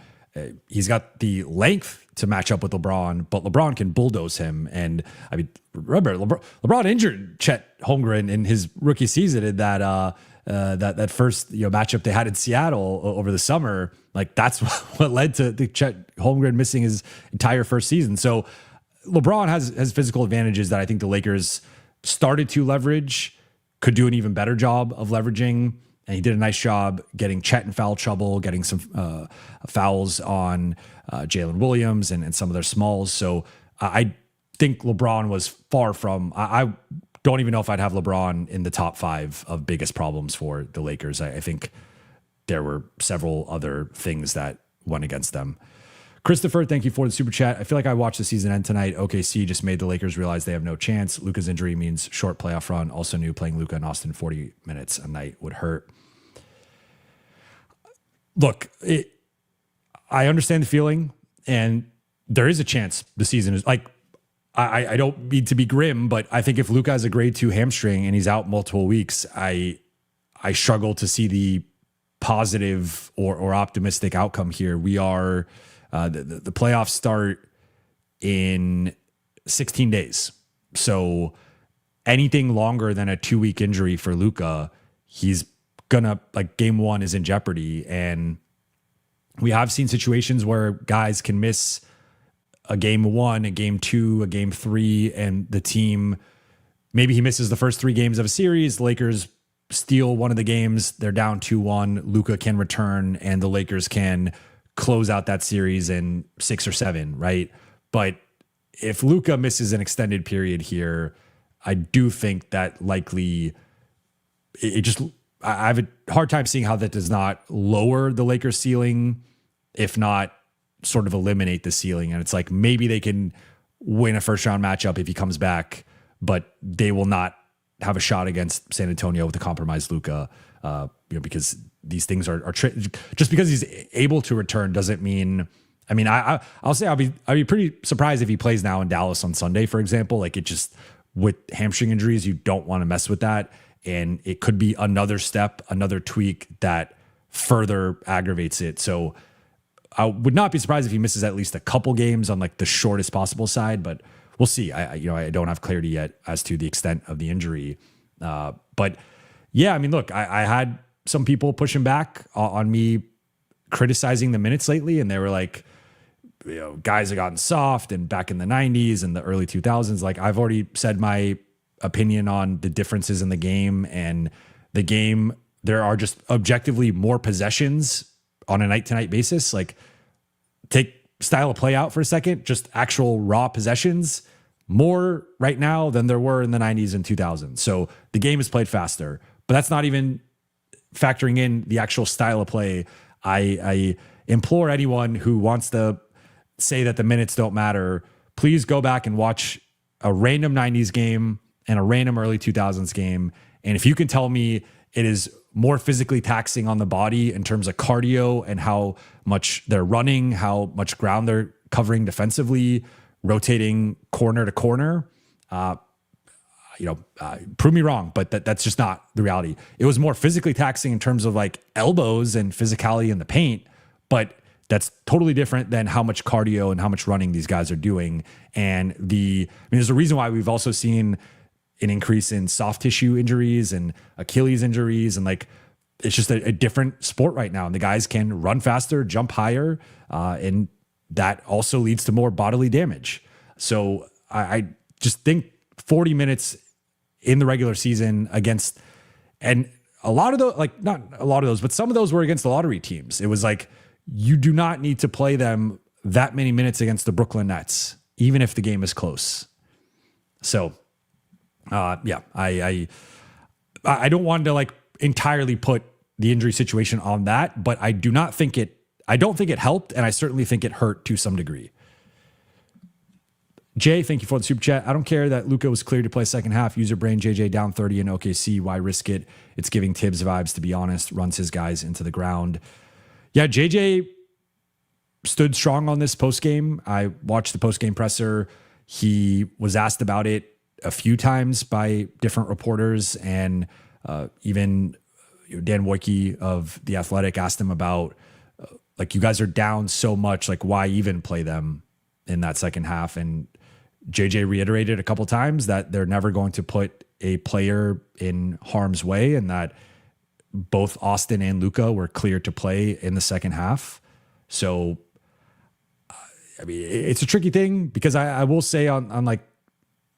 he's got the length to match up with LeBron, but LeBron can bulldoze him. And I mean, remember, LeBron injured Chet Holmgren in his rookie season in that first matchup they had in Seattle over the summer. Like that's what led to Chet Holmgren missing his entire first season. So LeBron has physical advantages that I think the Lakers started to leverage, could do an even better job of leveraging. And he did a nice job getting Chet in foul trouble, getting some fouls on Jalen Williams and some of their smalls. So I think LeBron was far from, I don't even know if I'd have LeBron in the top 5 of biggest problems for the Lakers. I think there were several other things that went against them. Christopher, thank you for the super chat. I feel like I watched the season end tonight. OKC just made the Lakers realize they have no chance. Luka's injury means short playoff run. Also knew playing Luka and Austin 40 minutes a night would hurt. Look, I understand the feeling, and there is a chance the season is like, I don't mean to be grim, but I think if Luka has a grade 2 hamstring and he's out multiple weeks, I struggle to see the positive or optimistic outcome here. We are the playoffs start in 16 days. So anything longer than a 2-week injury for Luka, he's gonna, like, game 1 is in jeopardy. And we have seen situations where guys can miss a game 1, a game 2, a game 3, and the team, maybe he misses the first 3 games of a series. The Lakers steal one of the games. They're down 2-1. Luka can return and the Lakers can close out that series in 6 or 7, right? But if Luka misses an extended period here, I do think that likely I have a hard time seeing how that does not lower the Lakers ceiling, if not sort of eliminate the ceiling. And it's like, maybe they can win a first round matchup if he comes back, but they will not have a shot against San Antonio with a compromised Luka, because these things are just because he's able to return doesn't mean. I mean, I'll say I'd be pretty surprised if he plays now in Dallas on Sunday, for example. Like, it just, with hamstring injuries, you don't want to mess with that, and it could be another step, another tweak that further aggravates it. So I would not be surprised if he misses at least a couple games on, like, the shortest possible side, but we'll see. I don't have clarity yet as to the extent of the injury. But yeah, I mean, look, I had some people pushing back on me criticizing the minutes lately, and they were like, guys have gotten soft, and back in the 90s and the early 2000s, like, I've already said my opinion on the differences in the game, and the game, there are just objectively more possessions on a night-to-night basis. Like, take style of play out for a second, just actual raw possessions, more right now than there were in the 90s and 2000s. So the game is played faster, but that's not even factoring in the actual style of play. I implore anyone who wants to say that the minutes don't matter, please go back and watch a random 90s game and a random early 2000s game. And if you can tell me it is more physically taxing on the body in terms of cardio and how much they're running, how much ground they're covering defensively, rotating corner to corner, prove me wrong, but that's just not the reality. It was more physically taxing in terms of, like, elbows and physicality in the paint, but that's totally different than how much cardio and how much running these guys are doing. And there's a reason why we've also seen an increase in soft tissue injuries and Achilles injuries. And, like, it's just a different sport right now. And the guys can run faster, jump higher, and that also leads to more bodily damage. So I just think 40 minutes in the regular season against, and a lot of those, like, not a lot of those, but some of those were against the lottery teams. It was like, you do not need to play them that many minutes against the Brooklyn Nets, even if the game is close. So, I don't want to, like, entirely put the injury situation on that, but I don't think it helped, and I certainly think it hurt to some degree. Jay, thank you for the super chat. I don't care that Luka was cleared to play second half. User brain JJ down 30 in OKC. Why risk it? It's giving Tibbs vibes, to be honest. Runs his guys into the ground. Yeah, JJ stood strong on this postgame. I watched the postgame presser. He was asked about it a few times by different reporters, and even Dan Wojcicki of The Athletic asked him about, like, you guys are down so much, like, why even play them in that second half? And JJ reiterated a couple times that they're never going to put a player in harm's way, and that both Austin and Luka were cleared to play in the second half. So, I mean, it's a tricky thing, because I will say on like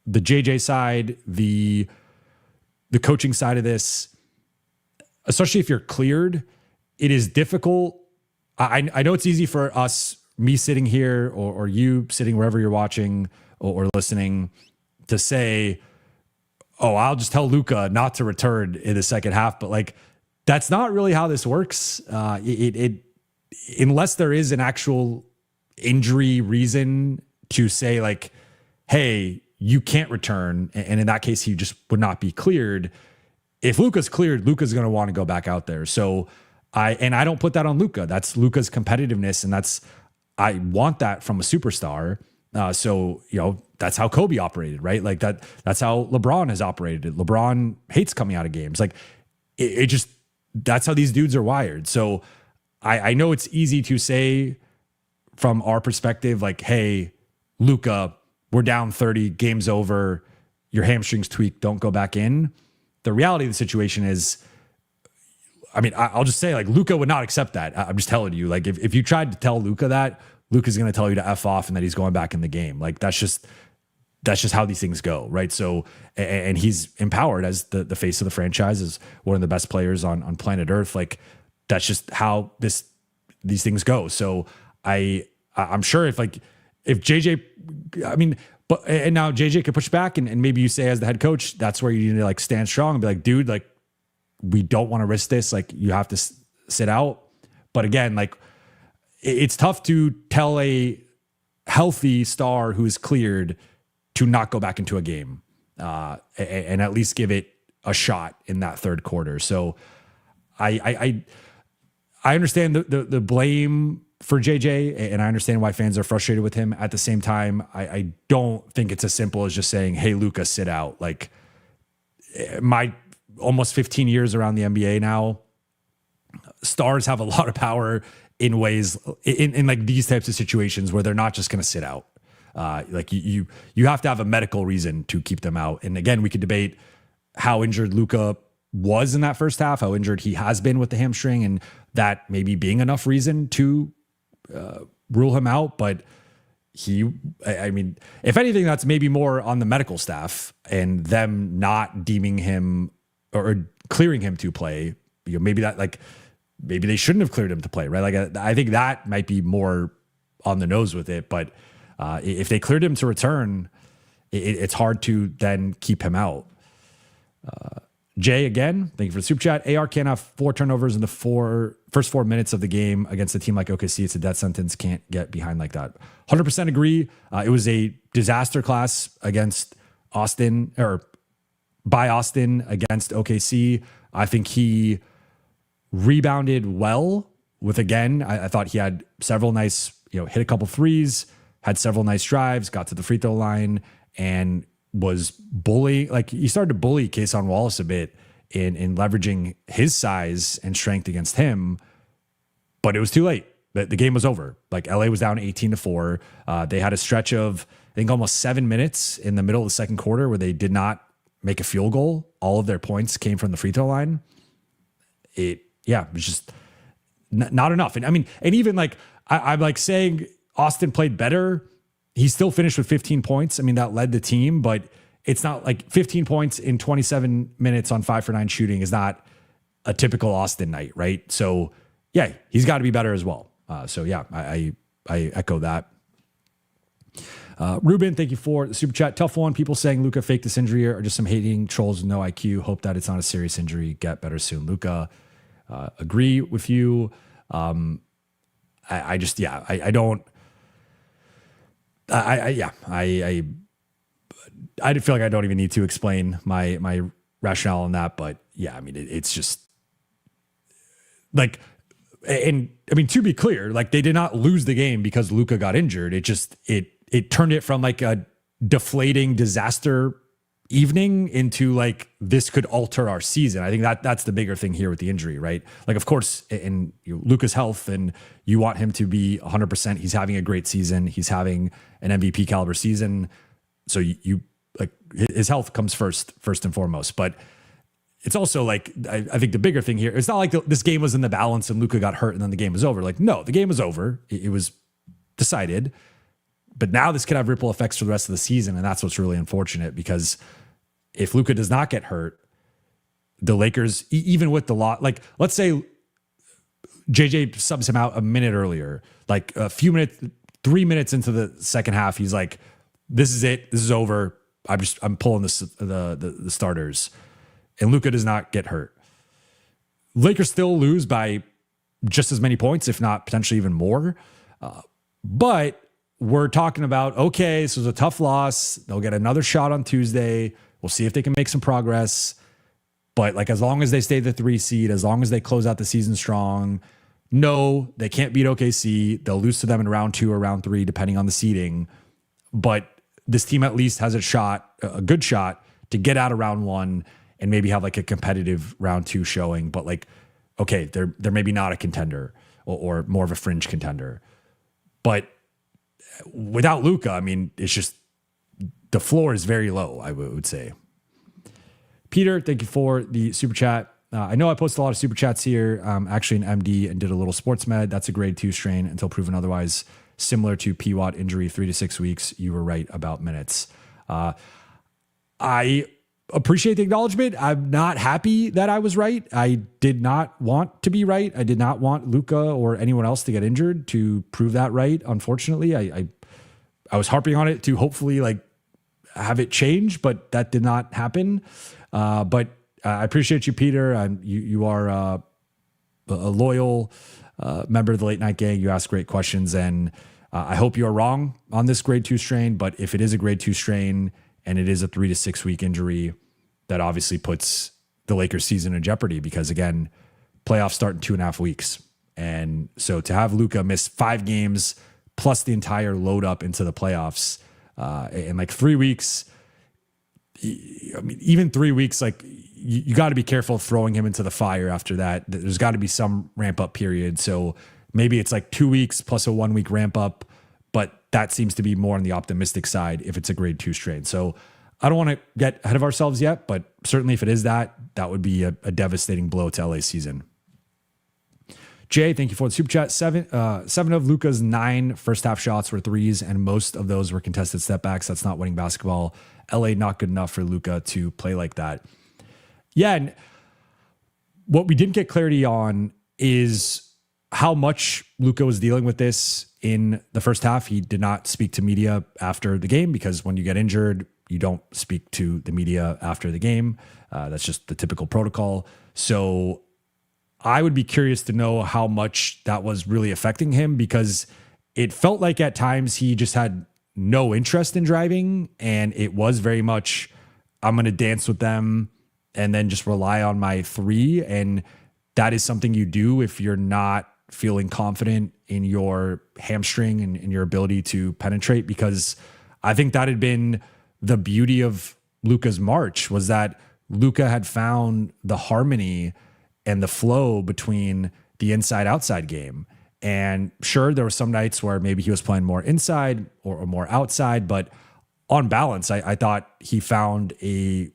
the JJ side, the coaching side of this, especially if you're cleared, it is difficult. I know it's easy for us, me sitting here or you sitting wherever you're watching or listening, to say, oh, I'll just tell Luka not to return in the second half. But, like, that's not really how this works. Unless there is an actual injury reason to say, like, hey, you can't return. And in that case, he just would not be cleared. If Luka's cleared, Luka's going to want to go back out there. So I don't put that on Luka. That's Luka's competitiveness. And that's, I want that from a superstar. So, that's how Kobe operated, right? Like that's how LeBron has operated. LeBron hates coming out of games. Like it just, that's how these dudes are wired. So I know it's easy to say from our perspective, like, hey, Luka, we're down 30, game's over, your hamstrings tweaked, don't go back in. The reality of the situation is, I mean, I'll just say, like, Luka would not accept that. I'm just telling you, like, if you tried to tell Luka that, Luka's going to tell you to F off and that he's going back in the game. Like, that's just how these things go, right? So, and he's empowered as the face of the franchise, as one of the best players on planet Earth. Like, that's just how these things go. So I'm sure if JJ, I mean, and now JJ could push back and maybe you say as the head coach, that's where you need to like stand strong and be like, dude, like, we don't want to risk this. Like, you have to sit out. But again, like, it's tough to tell a healthy star who is cleared to not go back into a game and at least give it a shot in that third quarter. So I understand the blame for JJ, and I understand why fans are frustrated with him. At the same time, I don't think it's as simple as just saying, hey, Luka, sit out. Like, my almost 15 years around the NBA now, stars have a lot of power in ways in like these types of situations where they're not just going to sit out. Like you have to have a medical reason to keep them out. And again, we could debate how injured Luka was in that first half, how injured he has been with the hamstring, and that maybe being enough reason to rule him out. But I mean, if anything, that's maybe more on the medical staff and them not deeming him or clearing him to play. Maybe they shouldn't have cleared him to play, right? Like, I think that might be more on the nose with it. But if they cleared him to return, it's hard to then keep him out. Jay, again, thank you for the super chat. AR can't have 4 turnovers in the first 4 minutes of the game against a team like OKC. It's a death sentence. Can't get behind like that. 100% agree. It was a disaster class against Austin, or by Austin against OKC. I think he rebounded well with, again, I thought he had several nice, hit a couple threes, had several nice drives, got to the free throw line, and was bullying. Like, he started to bully Kayson Wallace a bit in leveraging his size and strength against him, but it was too late. The game was over. Like, LA was down 18-4. They had a stretch of, I think, almost 7 minutes in the middle of the second quarter where they did not make a field goal. All of their points came from the free throw line. It was just not enough. And I mean, and even like, I'm like saying Austin played better. He still finished with 15 points. I mean, that led the team, but it's not like 15 points in 27 minutes on 5 for 9 shooting is not a typical Austin night, right? So yeah, he's got to be better as well. So yeah, I echo that. Ruben, thank you for the super chat. Tough one. People saying Luka faked this injury are just some hating trolls with no IQ. Hope that it's not a serious injury. Get better soon, Luka. Agree with you. I just, yeah, I don't. I feel like I don't even need to explain my rationale on that, but yeah, I mean, it's just like, and I mean, to be clear, like, they did not lose the game because Luka got injured. It just, it turned it from like a deflating disaster evening into like, this could alter our season. I think that's the bigger thing here with the injury, right? Like, of course, in Luka's health, and you want him to be 100%. He's having a great season. He's having an MVP caliber season. So you like, his health comes first and foremost. But it's also like, I think the bigger thing here, it's not like this game was in the balance and Luka got hurt and then the game was over. Like, no, the game was over. It was decided. But now this could have ripple effects for the rest of the season. And that's what's really unfortunate, because if Luka does not get hurt, the Lakers, even with the lot, like, let's say JJ subs him out a minute earlier, like a few minutes, 3 minutes into the second half, he's like, this is it. This is over. I'm pulling the starters, and Luka does not get hurt. Lakers still lose by just as many points, if not potentially even more. But we're talking about, okay, this was a tough loss. They'll get another shot on Tuesday. We'll see if they can make some progress. But like, as long as they stay the 3 seed, as long as they close out the season strong, no, they can't beat OKC. They'll lose to them in round 2 or round 3, depending on the seeding. But this team at least has a good shot to get out of round 1 and maybe have like a competitive round 2 showing. But like, okay, they're maybe not a contender or more of a fringe contender. But without Luka, I mean, it's just the floor is very low, I would say. Peter, thank you for the super chat. I know I posted a lot of super chats here. Actually, an MD and did a little sports med. That's a grade 2 strain until proven otherwise. Similar to PWAT injury, 3 to 6 weeks. You were right about minutes. I appreciate the acknowledgement. I'm not happy that I was right. I did not want to be right. I did not want Luka or anyone else to get injured to prove that right. Unfortunately, I was harping on it to hopefully like have it change, but that did not happen. But I appreciate you, Peter. You are a loyal member of the Late Night Gang. You ask great questions, and I hope you are wrong on this grade 2 strain. But if it is a grade 2 strain and it is a 3 to 6 week injury, that obviously puts the Lakers season in jeopardy because, again, playoffs start in 2.5 weeks. And so to have Luka miss 5 games plus the entire load up into the playoffs in like 3 weeks, I mean, even 3 weeks, like you got to be careful throwing him into the fire after that. There's got to be some ramp up period. So maybe it's like 2 weeks plus a 1 week ramp up, but that seems to be more on the optimistic side if it's a grade 2 strain. So I don't want to get ahead of ourselves yet, but certainly if it is that would be a devastating blow to LA season. Jay, thank you for the super chat. 7 of Luka's 9 first half shots were threes, and most of those were contested step backs. That's not winning basketball. LA not good enough for Luka to play like that. Yeah, and what we didn't get clarity on is how much Luka was dealing with this in the first half. He did not speak to media after the game because when you get injured, you don't speak to the media after the game. That's just the typical protocol. So I would be curious to know how much that was really affecting him because it felt like at times he just had no interest in driving, and it was very much, I'm going to dance with them and then just rely on my 3. And that is something you do if you're not feeling confident in your hamstring and in your ability to penetrate, because I think that had been the beauty of Luka's March, was that Luka had found the harmony and the flow between the inside-outside game. And sure, there were some nights where maybe he was playing more inside or more outside, but on balance, I thought he found a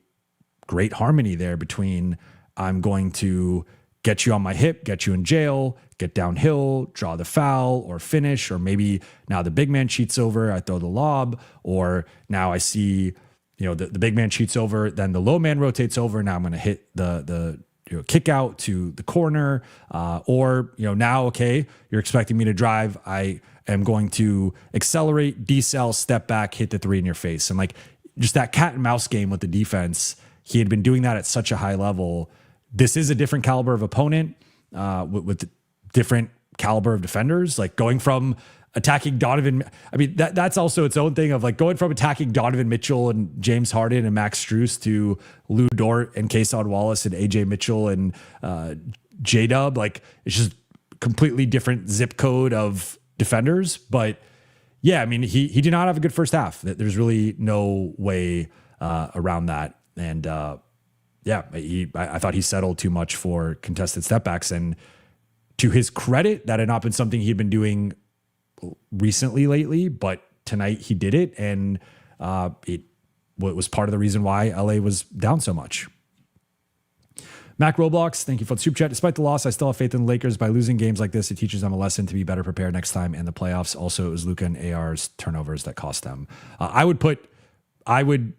great harmony there between I'm going to get you on my hip, get you in jail, get downhill, draw the foul or finish, or maybe now the big man cheats over, I throw the lob, or now I see, the big man cheats over, then the low man rotates over, now I'm going to hit the kick out to the corner, or now, okay, you're expecting me to drive, I am going to accelerate, decel, step back, hit the 3 in your face. And like just that cat and mouse game with the defense, he had been doing that at such a high level. This is a different caliber of opponent with different caliber of defenders, like going from attacking Donovan. I mean, that's also its own thing of like going from attacking Donovan Mitchell and James Harden and Max Strus to Lou Dort and Kason Wallace and AJ Mitchell and J-Dub. Like it's just completely different zip code of defenders. But yeah, I mean, he did not have a good first half. There's really no way around that. And I thought he settled too much for contested stepbacks. And to his credit, that had not been something he'd been doing recently lately, but tonight he did it. And it was part of the reason why LA was down so much. Mac Roblox, thank you for the super chat. Despite the loss, I still have faith in the Lakers. By losing games like this, it teaches them a lesson to be better prepared next time in the playoffs. Also, it was Luka and AR's turnovers that cost them. I would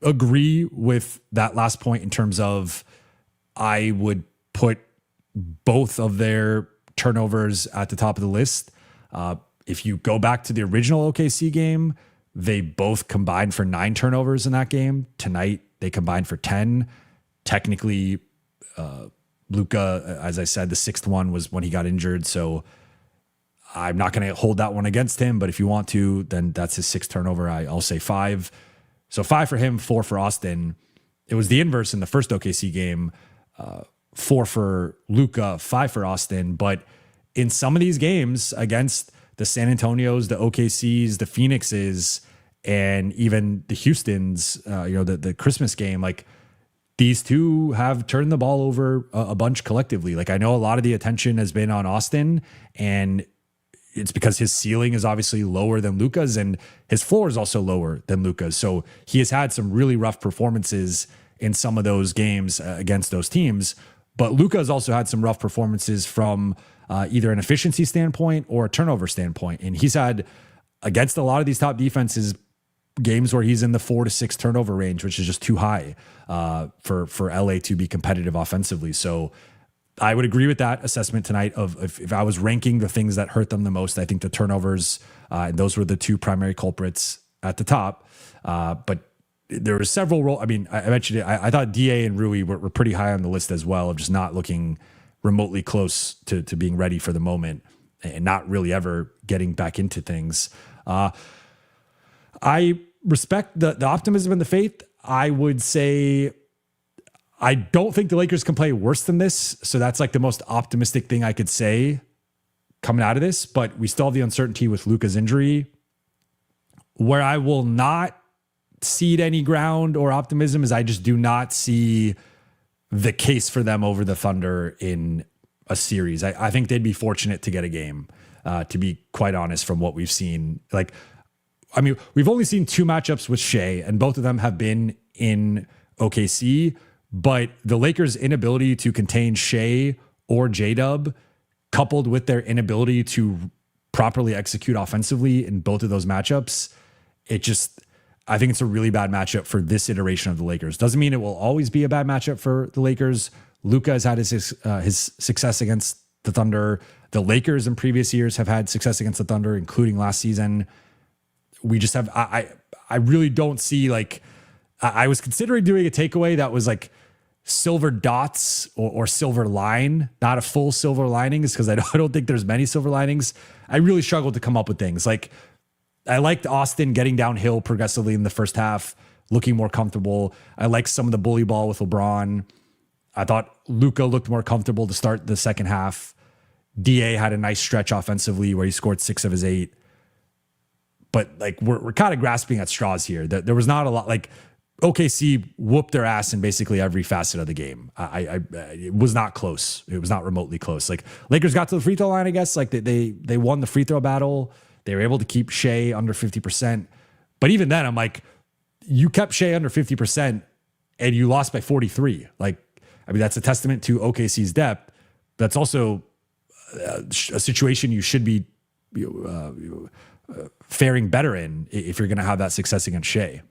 agree with that last point in terms of I would put both of their turnovers at the top of the list. If you go back to the original OKC game, they both combined for 9 turnovers in that game. Tonight, they combined for 10. Technically, Luka, as I said, the 6th one was when he got injured. So I'm not going to hold that one against him. But if you want to, then that's his 6th turnover. I'll say 5. So 5 for him, 4 for Austin. It was the inverse in the first OKC game. 4 for Luka, 5 for Austin. But in some of these games against the San Antonios, the OKCs, the Phoenixes, and even the Houstons, the Christmas game, like these two have turned the ball over a bunch collectively. Like I know a lot of the attention has been on Austin, and it's because his ceiling is obviously lower than Luka's and his floor is also lower than Luka's. So he has had some really rough performances in some of those games against those teams. But Luka has also had some rough performances from either an efficiency standpoint or a turnover standpoint. And he's had, against a lot of these top defenses, games where he's in the 4 to 6 turnover range, which is just too high for LA to be competitive offensively. So I would agree with that assessment tonight of if I was ranking the things that hurt them the most, I think the turnovers, and those were the two primary culprits at the top. But there were several I mentioned it. I thought DA and Rui were pretty high on the list as well, of just not looking remotely close to being ready for the moment and not really ever getting back into things. I respect the optimism and the faith. I would say I don't think the Lakers can play worse than this. So that's like the most optimistic thing I could say coming out of this. But we still have the uncertainty with Luka's injury. Where I will not cede any ground or optimism is I just do not see the case for them over the Thunder in a series. I think they'd be fortunate to get a game, to be quite honest, from what we've seen. We've only seen 2 matchups with Shea, and both of them have been in OKC, but the Lakers' inability to contain Shea or J-Dub, coupled with their inability to properly execute offensively in both of those matchups, I think it's a really bad matchup for this iteration of the Lakers. Doesn't mean it will always be a bad matchup for the Lakers. Luka has had his success against the Thunder. The Lakers in previous years have had success against the Thunder, including last season. We just have, I really don't see, like, I was considering doing a takeaway that was like silver dots or silver line, not a full silver linings, because I don't think there's many silver linings. I really struggled to come up with things. Like, I liked Austin getting downhill progressively in the first half, looking more comfortable. I liked some of the bully ball with LeBron. I thought Luka looked more comfortable to start the second half. DA had a nice stretch offensively where he scored 6 of his 8. But like we're kind of grasping at straws here. There was not a lot. Like OKC whooped their ass in basically every facet of the game. It was not close. It was not remotely close. Like Lakers got to the free throw line, I guess. Like they won the free throw battle. They were able to keep Shea under 50%. But even then, I'm like, you kept Shea under 50% and you lost by 43. Like, that's a testament to OKC's depth. That's also a situation you should be faring better in if you're going to have that success against Shea.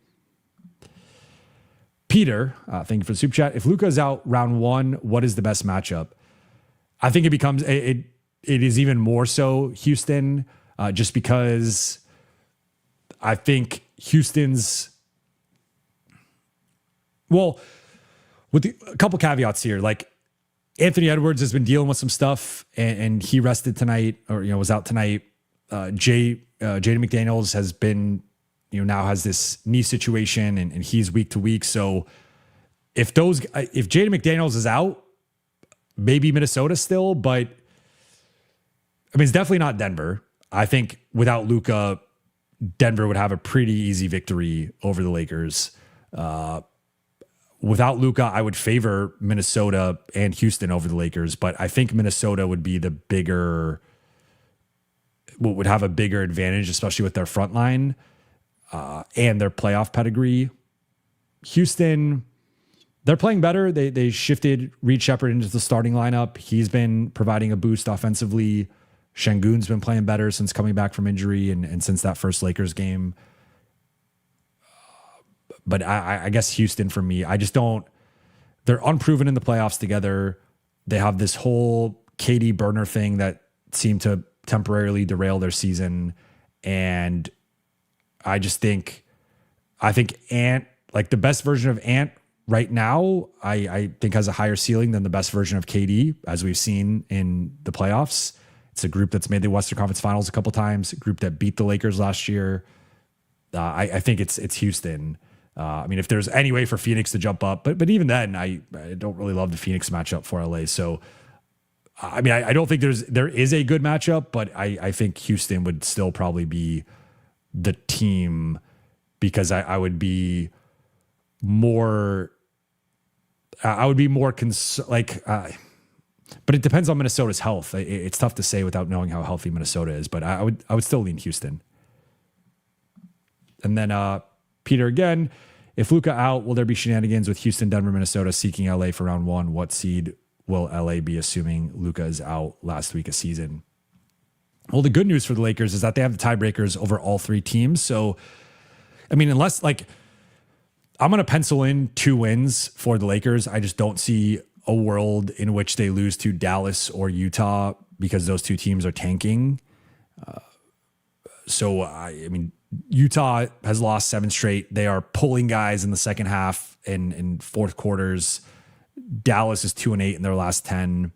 Peter, thank you for the super chat. If Luka is out round 1, what is the best matchup? I think it is even more so Houston, just because I think Houston's, well, with a couple caveats here, like Anthony Edwards has been dealing with some stuff and he rested tonight, or was out tonight. Jaden McDaniels has been, now has this knee situation and he's week to week. So if Jaden McDaniels is out, maybe Minnesota still, but it's definitely not Denver. I think without Luka, Denver would have a pretty easy victory over the Lakers. Without Luka, I would favor Minnesota and Houston over the Lakers, but I think Minnesota would be would have a bigger advantage, especially with their front line and their playoff pedigree. Houston, they're playing better. They shifted Reed Shepherd into the starting lineup. He's been providing a boost offensively. Şengün's been playing better since coming back from injury and since that first Lakers game. But I guess Houston for me, they're unproven in the playoffs together. They have this whole KD burner thing that seemed to temporarily derail their season. And I think Ant, like the best version of Ant right now, I think has a higher ceiling than the best version of KD, as we've seen in the playoffs. It's a group that's made the Western Conference Finals a couple times, a group that beat the Lakers last year. I think it's Houston. If there's any way for Phoenix to jump up, but even then, I don't really love the Phoenix matchup for LA. So I mean, I don't think there is a good matchup, but I think Houston would still probably be the team because I would be more but it depends on Minnesota's health. It's tough to say without knowing how healthy Minnesota is, but I would still lean Houston. And then Peter again, if Luka out, will there be shenanigans with Houston, Denver, Minnesota seeking LA for round one? What seed will LA be assuming Luka is out last week of season? Well, the good news for the Lakers is that they have the tiebreakers over all three teams. So, I mean, unless I'm going to pencil in 2 wins for the Lakers. I just don't see a world in which they lose to Dallas or Utah because those 2 teams are tanking. So, I mean, Utah has lost 7 straight. They are pulling guys in the second half and in fourth quarters. Dallas is 2-8 in their last 10.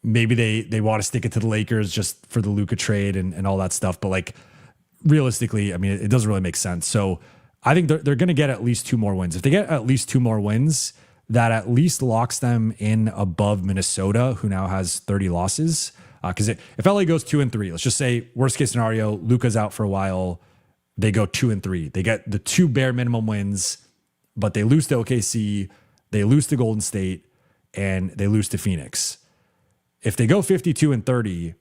Maybe they want to stick it to the Lakers just for the Luka trade and all that stuff. But realistically, I mean, it doesn't really make sense. So I think they're going to get at least 2 more wins. If they get at least 2 more wins, that at least locks them in above Minnesota, who now has 30 losses. Because if LA goes 2-3, let's just say worst case scenario, Luka's out for a while. They go 2-3. They get the 2 bare minimum wins, but they lose to OKC, they lose to Golden State, and they lose to Phoenix. If they go 52-30,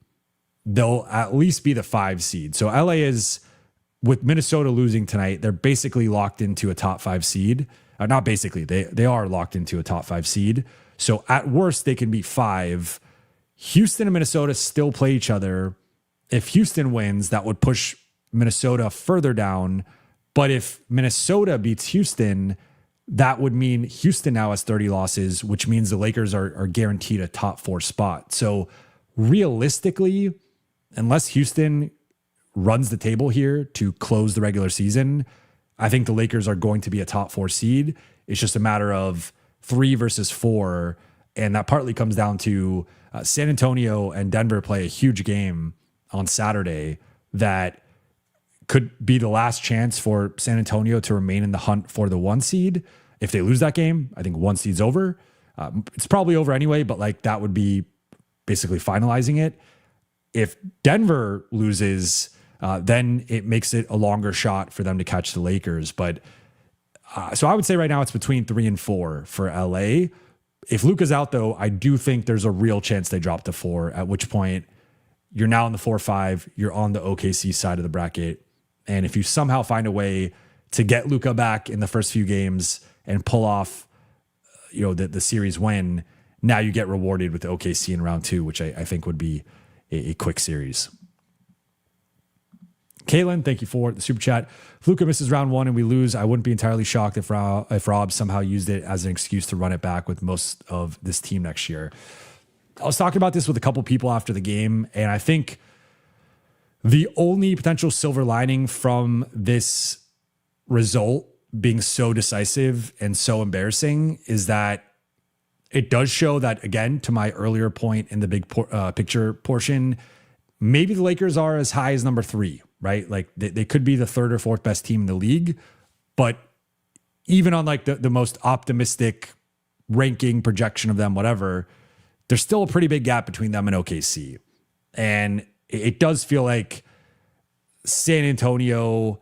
they'll at least be the 5 seed. So LA is, with Minnesota losing tonight, they're basically locked into a top 5 seed. Not basically, they are locked into a top 5 seed. So at worst, they can be 5. Houston and Minnesota still play each other. If Houston wins, that would push Minnesota further down. But if Minnesota beats Houston, that would mean Houston now has 30 losses, which means the Lakers are guaranteed a top 4 spot. So realistically, unless Houston runs the table here to close the regular season, I think the Lakers are going to be a top 4 seed. It's just a matter of 3 versus 4. And that partly comes down to San Antonio and Denver play a huge game on Saturday that could be the last chance for San Antonio to remain in the hunt for the 1 seed. If they lose that game, I think 1 seed's over. It's probably over anyway, but that would be basically finalizing it. If Denver loses, then it makes it a longer shot for them to catch the Lakers. But so I would say right now it's between 3 and 4 for LA. If Luka's out, though, I do think there's a real chance they drop to 4, at which point you're now in the 4-5. You're on the OKC side of the bracket. And if you somehow find a way to get Luka back in the first few games and pull off, the series win, now you get rewarded with OKC in round 2, which I think would be a quick series. Caitlin, thank you for the super chat. If Luka misses round 1 and we lose, I wouldn't be entirely shocked if Rob somehow used it as an excuse to run it back with most of this team next year. I was talking about this with a couple people after the game, and I think the only potential silver lining from this result being so decisive and so embarrassing is that it does show that, again, to my earlier point in the big picture portion, maybe the Lakers are as high as number 3, right? They could be the 3rd or 4th best team in the league, but even on the most optimistic ranking projection of them, whatever, there's still a pretty big gap between them and OKC. And it does feel like San Antonio,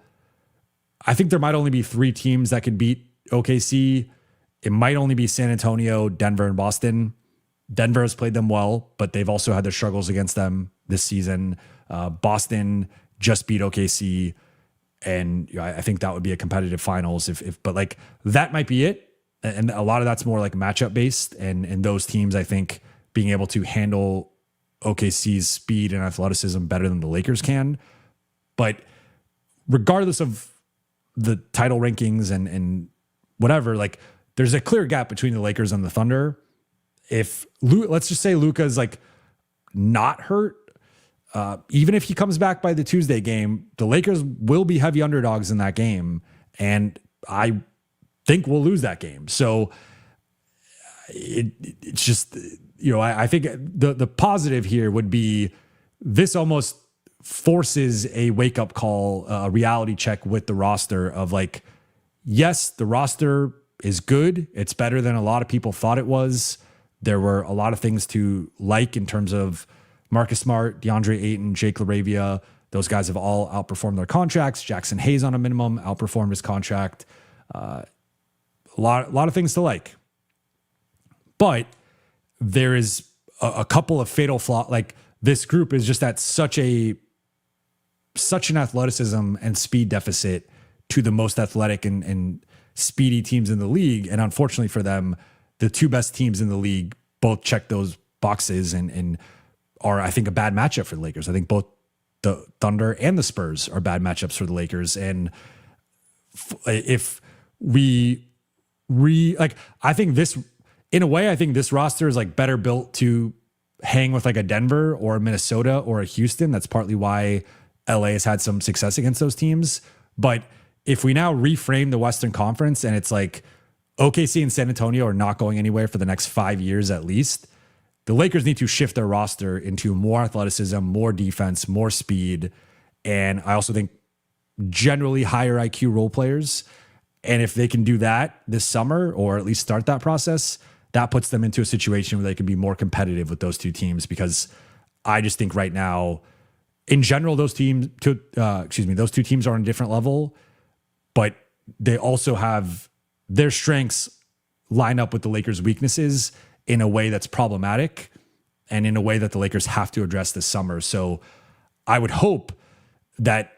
I think there might only be 3 teams that could beat OKC. It might only be San Antonio, Denver, and Boston. Denver has played them well, but they've also had their struggles against them this season. Boston just beat OKC, and I think that would be a competitive finals. But that might be it. And a lot of that's more matchup based, and those teams, I think, being able to handle OKC's speed and athleticism better than the Lakers can. But regardless of the title rankings and whatever, there's a clear gap between the Lakers and the Thunder. Let's just say Luka is not hurt, even if he comes back by the Tuesday game, the Lakers will be heavy underdogs in that game, and I think we'll lose that game. So it's just, I think the positive here would be this almost forces a wake-up call, a reality check with the roster of yes, the roster is good. It's better than a lot of people thought it was. There were a lot of things to like in terms of Marcus Smart, DeAndre Ayton, Jake LaRavia. Those guys have all outperformed their contracts. Jackson Hayes on a minimum outperformed his contract. A lot of things to like. But there is a couple of fatal flaws. Like, this group is just at such an athleticism and speed deficit to the most athletic and speedy teams in the league. And unfortunately for them, the two best teams in the league both check those boxes and are, I think, a bad matchup for the Lakers. I think both the Thunder and the Spurs are bad matchups for the Lakers. And if we I think this, in a way, I think this roster is like better built to hang with like a Denver or a Minnesota or a Houston. That's partly why LA has had some success against those teams. But if we now reframe the Western Conference and it's like OKC and San Antonio are not going anywhere for the next 5 years at least, the Lakers need to shift their roster into more athleticism, more defense, more speed. And I also think generally higher IQ role players. And if they can do that this summer, or at least start that process, that puts them into a situation where they can be more competitive with those two teams. Because I just think right now, in general, those two teams are on a different level, but they also have their strengths line up with the Lakers' weaknesses in a way that's problematic and in a way that the Lakers have to address this summer. So I would hope that,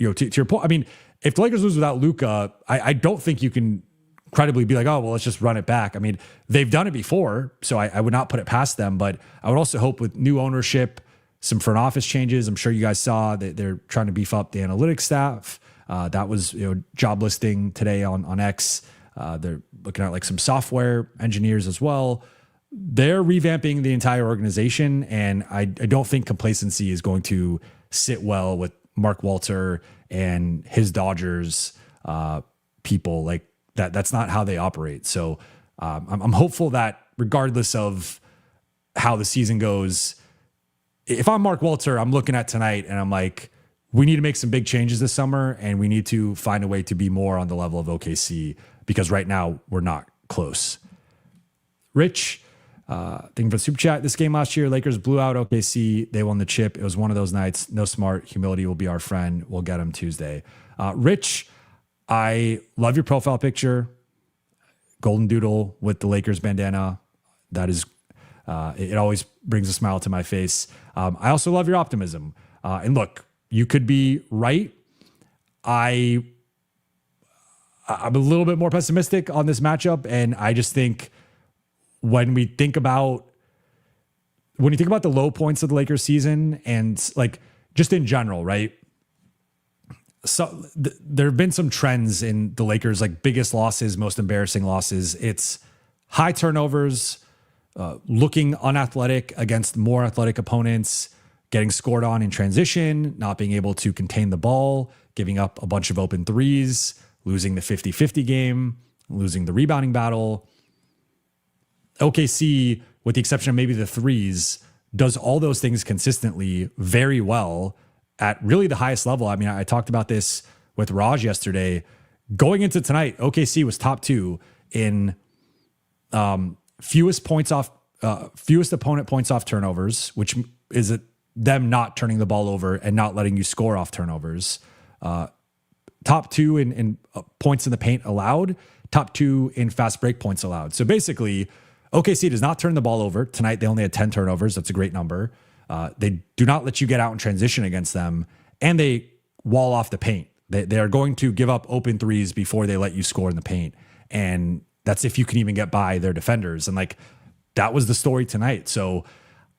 to your point, I mean, if the Lakers lose without Luka, I don't think you can credibly be like, oh, well, let's just run it back. I mean, they've done it before, so I would not put it past them. But I would also hope with new ownership, some front office changes. I'm sure you guys saw that they're trying to beef up the analytics staff. That was job listing today on X. They're looking at like some software engineers as well. They're revamping the entire organization, and I don't think complacency is going to sit well with Mark Walter and his Dodgers people. Like that's not how they operate. So I'm hopeful that regardless of how the season goes, if I'm Mark Walter, I'm looking at tonight and I'm like, we need to make some big changes this summer, and we need to find a way to be more on the level of OKC, because right now we're not close. Rich, thank you for the super chat. This game last year, Lakers blew out OKC. They won the chip. It was one of those nights. No Smart. Humility will be our friend. We'll get him Tuesday. Rich, I love your profile picture. Golden doodle with the Lakers bandana. That is, it always brings a smile to my face. I also love your optimism. And look, you could be right. I'm a little bit more pessimistic on this matchup, and I just think when you think about the low points of the Lakers season and like just in general, right? So there have been some trends in the Lakers, like biggest losses, most embarrassing losses. It's high turnovers, looking unathletic against more athletic opponents, getting scored on in transition, not being able to contain the ball, giving up a bunch of open threes, losing the 50-50 game, losing the rebounding battle. OKC, with the exception of maybe the threes, does all those things consistently very well at really the highest level. I mean, I talked about this with Raj yesterday. Going into tonight, OKC was top 2 in fewest opponent points off turnovers, which is them not turning the ball over and not letting you score off turnovers. Top 2 in points in the paint allowed, top 2 in fast break points allowed. So basically, OKC does not turn the ball over. Tonight, they only had 10 turnovers. That's a great number. They do not let you get out in transition against them, and they wall off the paint. They are going to give up open threes before they let you score in the paint. And that's if you can even get by their defenders. And like, that was the story tonight. So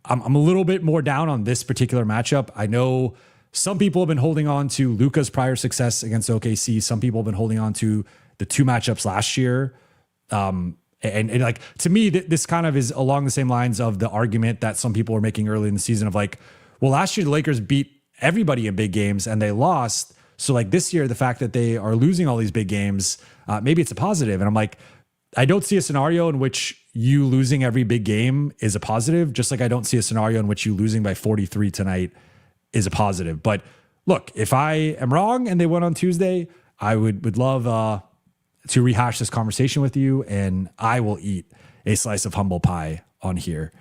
I'm a little bit more down on this particular matchup. I know some people have been holding on to Luka's prior success against OKC. Some people have been holding on to the 2 matchups last year. And like, to me, this kind of is along the same lines of the argument that some people were making early in the season of like, well, last year the Lakers beat everybody in big games and they lost. So like this year, the fact that they are losing all these big games, maybe it's a positive. And I'm like, I don't see a scenario in which you losing every big game is a positive, just like I don't see a scenario in which you losing by 43 tonight is a positive. But look, if I am wrong and they won on Tuesday, I would love to rehash this conversation with you, and I will eat a slice of humble pie on here.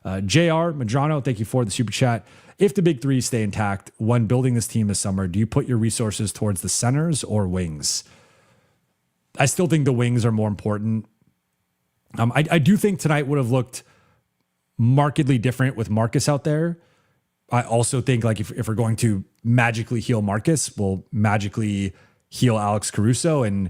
JR Madrano, thank you for the super chat. If the big three stay intact when building this team this summer, do you put your resources towards the centers or wings? I still think the wings are more important. I do think tonight would have looked markedly different with Marcus out there. I also think like if we're going to magically heal Marcus, we'll magically heal Alex Caruso, and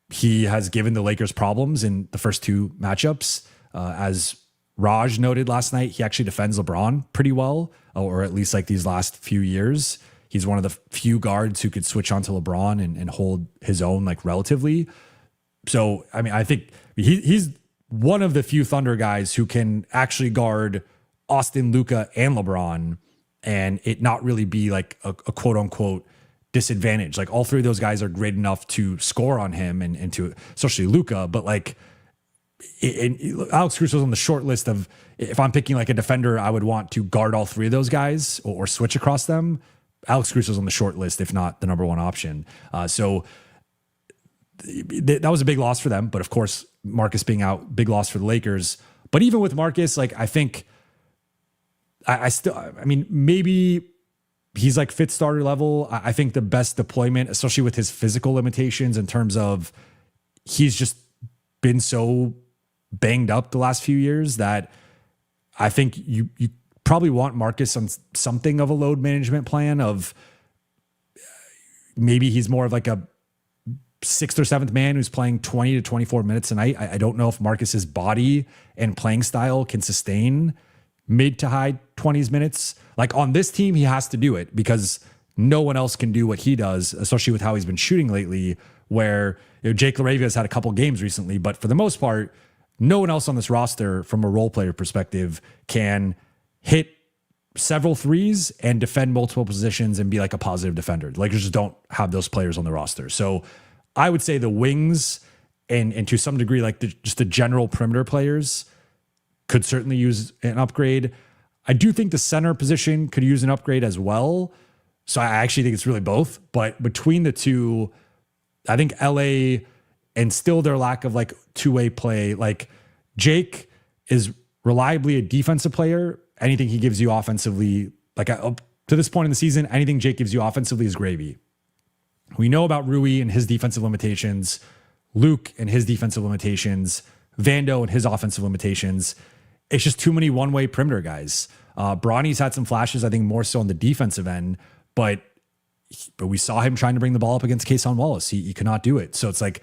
he has given the Lakers problems in the first two matchups. As Raj noted last night, he actually defends LeBron pretty well, or at least like these last few years. He's one of the few guards who could switch onto LeBron and hold his own like relatively. So, I mean, I think he's one of the few Thunder guys who can actually guard Austin, Luka, and LeBron and it not really be like a quote unquote disadvantage. Like all three of those guys are great enough to score on him and to, especially Luka, but like Alex Caruso's on the short list of, if I'm picking like a defender, I would want to guard all three of those guys or switch across them. Alex Caruso's on the short list, if not the number one option. So that was a big loss for them. But of course, Marcus being out, big loss for the Lakers. But even with Marcus, like I think I mean, maybe he's like fifth starter level. I think the best deployment, especially with his physical limitations in terms of he's just been so banged up the last few years that I think you probably want Marcus on something of a load management plan of maybe he's more of like a sixth or seventh man who's playing 20 to 24 minutes a night. I don't know if Marcus's body and playing style can sustain mid to high 20s minutes. Like on this team, he has to do it because no one else can do what he does, especially with how he's been shooting lately, where Jake LaRavia has had a couple games recently, but for the most part, no one else on this roster from a role player perspective can hit several threes and defend multiple positions and be like a positive defender. The Lakers just don't have those players on the roster. So I would say the wings and to some degree, like just the general perimeter players could certainly use an upgrade. I do think the center position could use an upgrade as well. So I actually think it's really both. But between the two, I think LA and still their lack of like two-way play, like Jake is reliably a defensive player. Anything he gives you offensively, like up to this point in the season, anything Jake gives you offensively is gravy. We know about Rui and his defensive limitations, Luke and his defensive limitations, Vando and his offensive limitations. It's just too many one-way perimeter guys. Bronny's had some flashes, I think more so on the defensive end, but we saw him trying to bring the ball up against Cason Wallace. He could not do it. So it's like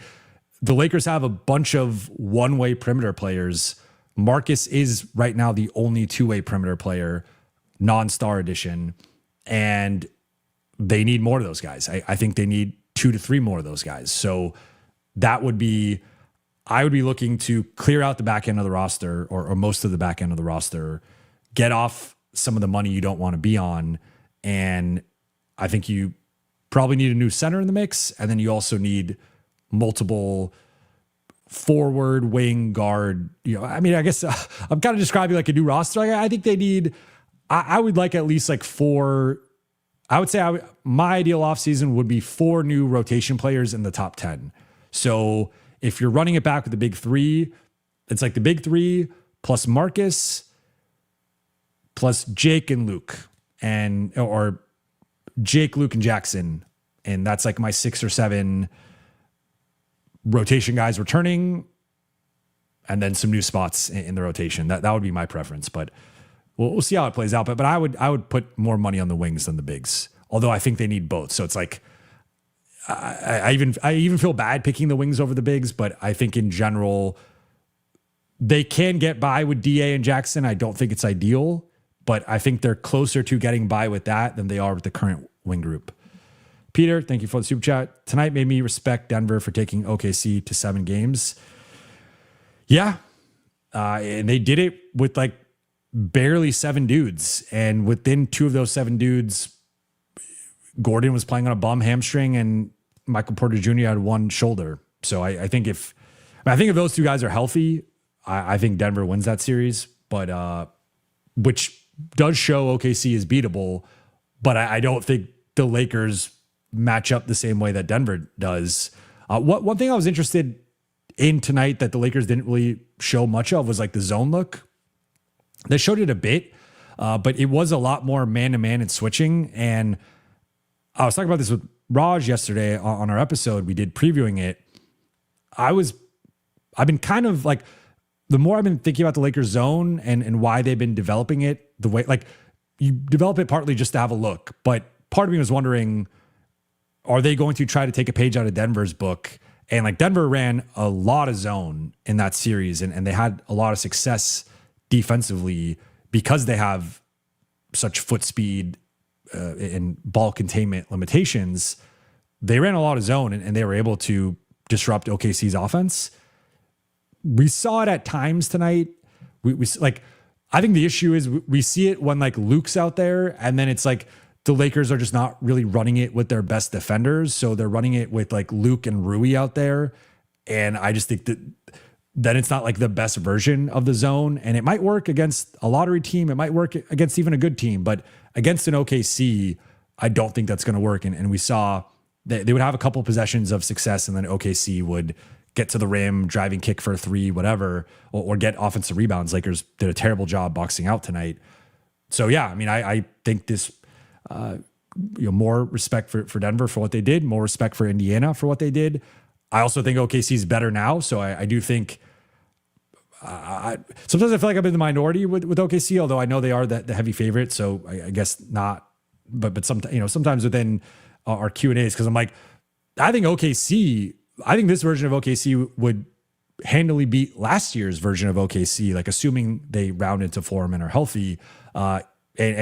the Lakers have a bunch of one-way perimeter players. Marcus is right now the only two-way perimeter player, non-star edition, and they need more of those guys. I think they need 2 to 3 more of those guys. So that would be, I would be looking to clear out the back end of the roster or most of the back end of the roster, get off some of the money you don't want to be on. And I think you probably need a new center in the mix. And then you also need multiple forward, wing, guard. I mean, I guess I'm kind of describing like a new roster. I think they need, I would like at least like 4. I would say my ideal offseason would be 4 new rotation players in the top 10. So if you're running it back with the big 3, it's like the big 3 plus Marcus plus Jake and Luke or Jake, Luke, and Jackson. And that's like my 6 or 7 rotation guys returning and then some new spots in the rotation. That would be my preference, but we'll see how it plays out. But I would put more money on the wings than the bigs, although I think they need both. So it's like, I even feel bad picking the wings over the bigs, but I think in general, they can get by with DA and Jackson. I don't think it's ideal, but I think they're closer to getting by with that than they are with the current wing group. Peter, thank you for the super chat. Tonight made me respect Denver for taking OKC to 7 games. Yeah. And they did it with like barely 7 dudes. And within 2 of those 7 dudes, Gordon was playing on a bum hamstring and Michael Porter Jr. had one shoulder. So I think if those 2 guys are healthy, I think Denver wins that series, but which does show OKC is beatable, but I don't think the Lakers match up the same way that Denver does. One thing I was interested in tonight that the Lakers didn't really show much of was like the zone look. They showed it a bit, but it was a lot more man-to-man and switching. And I was talking about this with Raj yesterday on our episode. We did previewing it. I've been kind of like, the more I've been thinking about the Lakers zone and why they've been developing it, the way, like, you develop it partly just to have a look, but part of me was wondering, are they going to try to take a page out of Denver's book? And like, Denver ran a lot of zone in that series, and they had a lot of success defensively because they have such foot speed and ball containment limitations. They ran a lot of zone, and they were able to disrupt OKC's offense. We saw it at times tonight. We like, I think the issue is we see it when like Luke's out there, and then it's like the Lakers are just not really running it with their best defenders. So they're running it with like Luke and Rui out there. And I just think that then it's not like the best version of the zone. And it might work against a lottery team. It might work against even a good team, but against an OKC, I don't think that's going to work. And we saw that they would have a couple possessions of success, and then OKC would get to the rim, driving kick for a three, whatever, or get offensive rebounds. Lakers did a terrible job boxing out tonight. So yeah, I mean, I think this, more respect for Denver for what they did, more respect for Indiana for what they did. I also think OKC is better now. So I do think, sometimes I feel like I'm in the minority with OKC, although I know they are the heavy favorite. So I guess not, but sometimes within our Q&As, because I'm like, I think this version of OKC would handily beat last year's version of OKC, like assuming they round into form and are healthy. And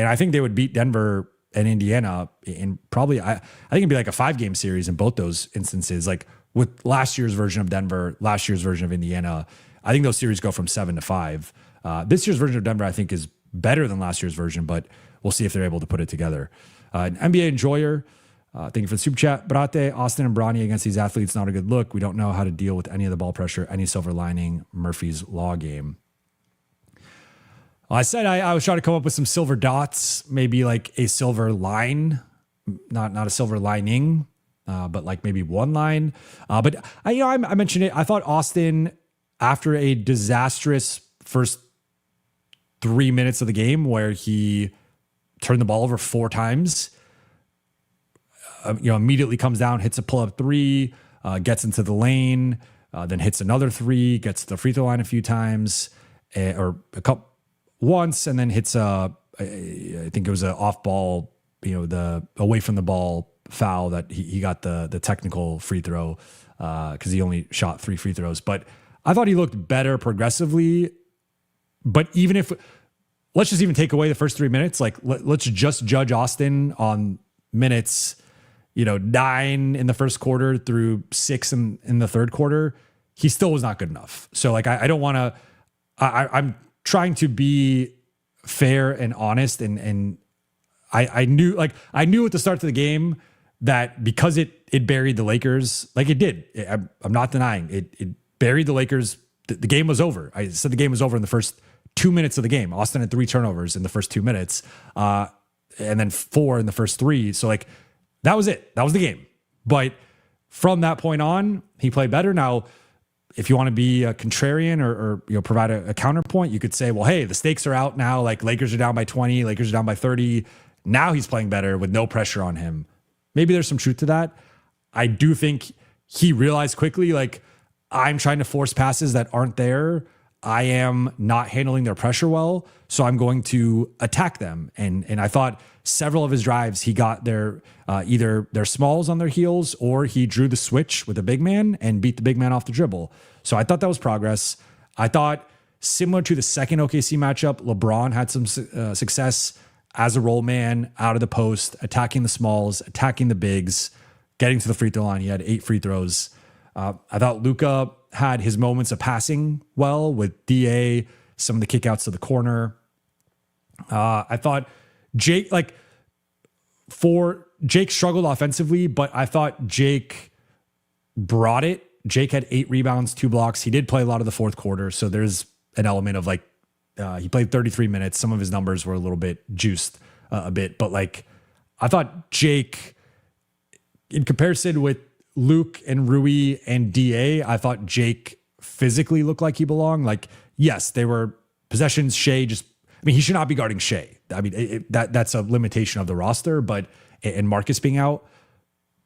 I think they would beat Denver and Indiana in probably, I think it'd be like a 5-game series in both those instances. Like with last year's version of Denver, last year's version of Indiana, I think those series go from 7-5. This year's version of Denver, I think, is better than last year's version, but we'll see if they're able to put it together. An NBA enjoyer, thank you for the super chat. Brate, Austin and Bronny against these athletes, not a good look. We don't know how to deal with any of the ball pressure, any silver lining, Murphy's Law game. Well, I said I was trying to come up with some silver dots, maybe like a silver line, not a silver lining, but like maybe one line. But I mentioned it. I thought Austin, after a disastrous first 3 minutes of the game where he turned the ball over 4 times, immediately comes down, hits a pull-up 3, gets into the lane, then hits another 3, gets to the free throw line a few times, once, and then hits I think it was an off ball, the away from the ball foul that he got the technical free throw because he only shot 3 free throws. But I thought he looked better progressively. But even if, let's just even take away the first 3 minutes, like let's just judge Austin on minutes, 9 in the first quarter through 6 in the third quarter, he still was not good enough. So like, I don't want to, I'm trying to be fair and honest. And I knew at the start of the game that because it buried the Lakers, like it did, I'm not denying it buried the Lakers. The game was over. I said the game was over in the first 2 minutes of the game. Austin had 3 turnovers in the first 2 minutes, and then 4 in the first 3. So like, that was it. That was the game. But from that point on, he played better. Now, if you want to be a contrarian or provide a counterpoint, you could say, well, hey, the stakes are out now. Like Lakers are down by 20, Lakers are down by 30. Now he's playing better with no pressure on him. Maybe there's some truth to that. I do think he realized quickly, like, I'm trying to force passes that aren't there. I am not handling their pressure well, so I'm going to attack them. And I thought several of his drives, he got their either their smalls on their heels, or he drew the switch with a big man and beat the big man off the dribble. So I thought that was progress. I thought similar to the second OKC matchup, LeBron had some success as a roll man out of the post, attacking the smalls, attacking the bigs, getting to the free throw line. He had 8 free throws. I thought Luka had his moments of passing well with DA, some of the kickouts to the corner. I thought Jake struggled offensively, but I thought Jake brought it. Jake had 8 rebounds, 2 blocks. He did play a lot of the fourth quarter, so there's an element of he played 33 minutes. Some of his numbers were a little bit juiced a bit, but I thought Jake, in comparison with Luke and Rui and DA, I thought Jake physically look like he belonged. Like, yes, they were possessions. Shea he should not be guarding Shea. I mean, that's a limitation of the roster, and Marcus being out.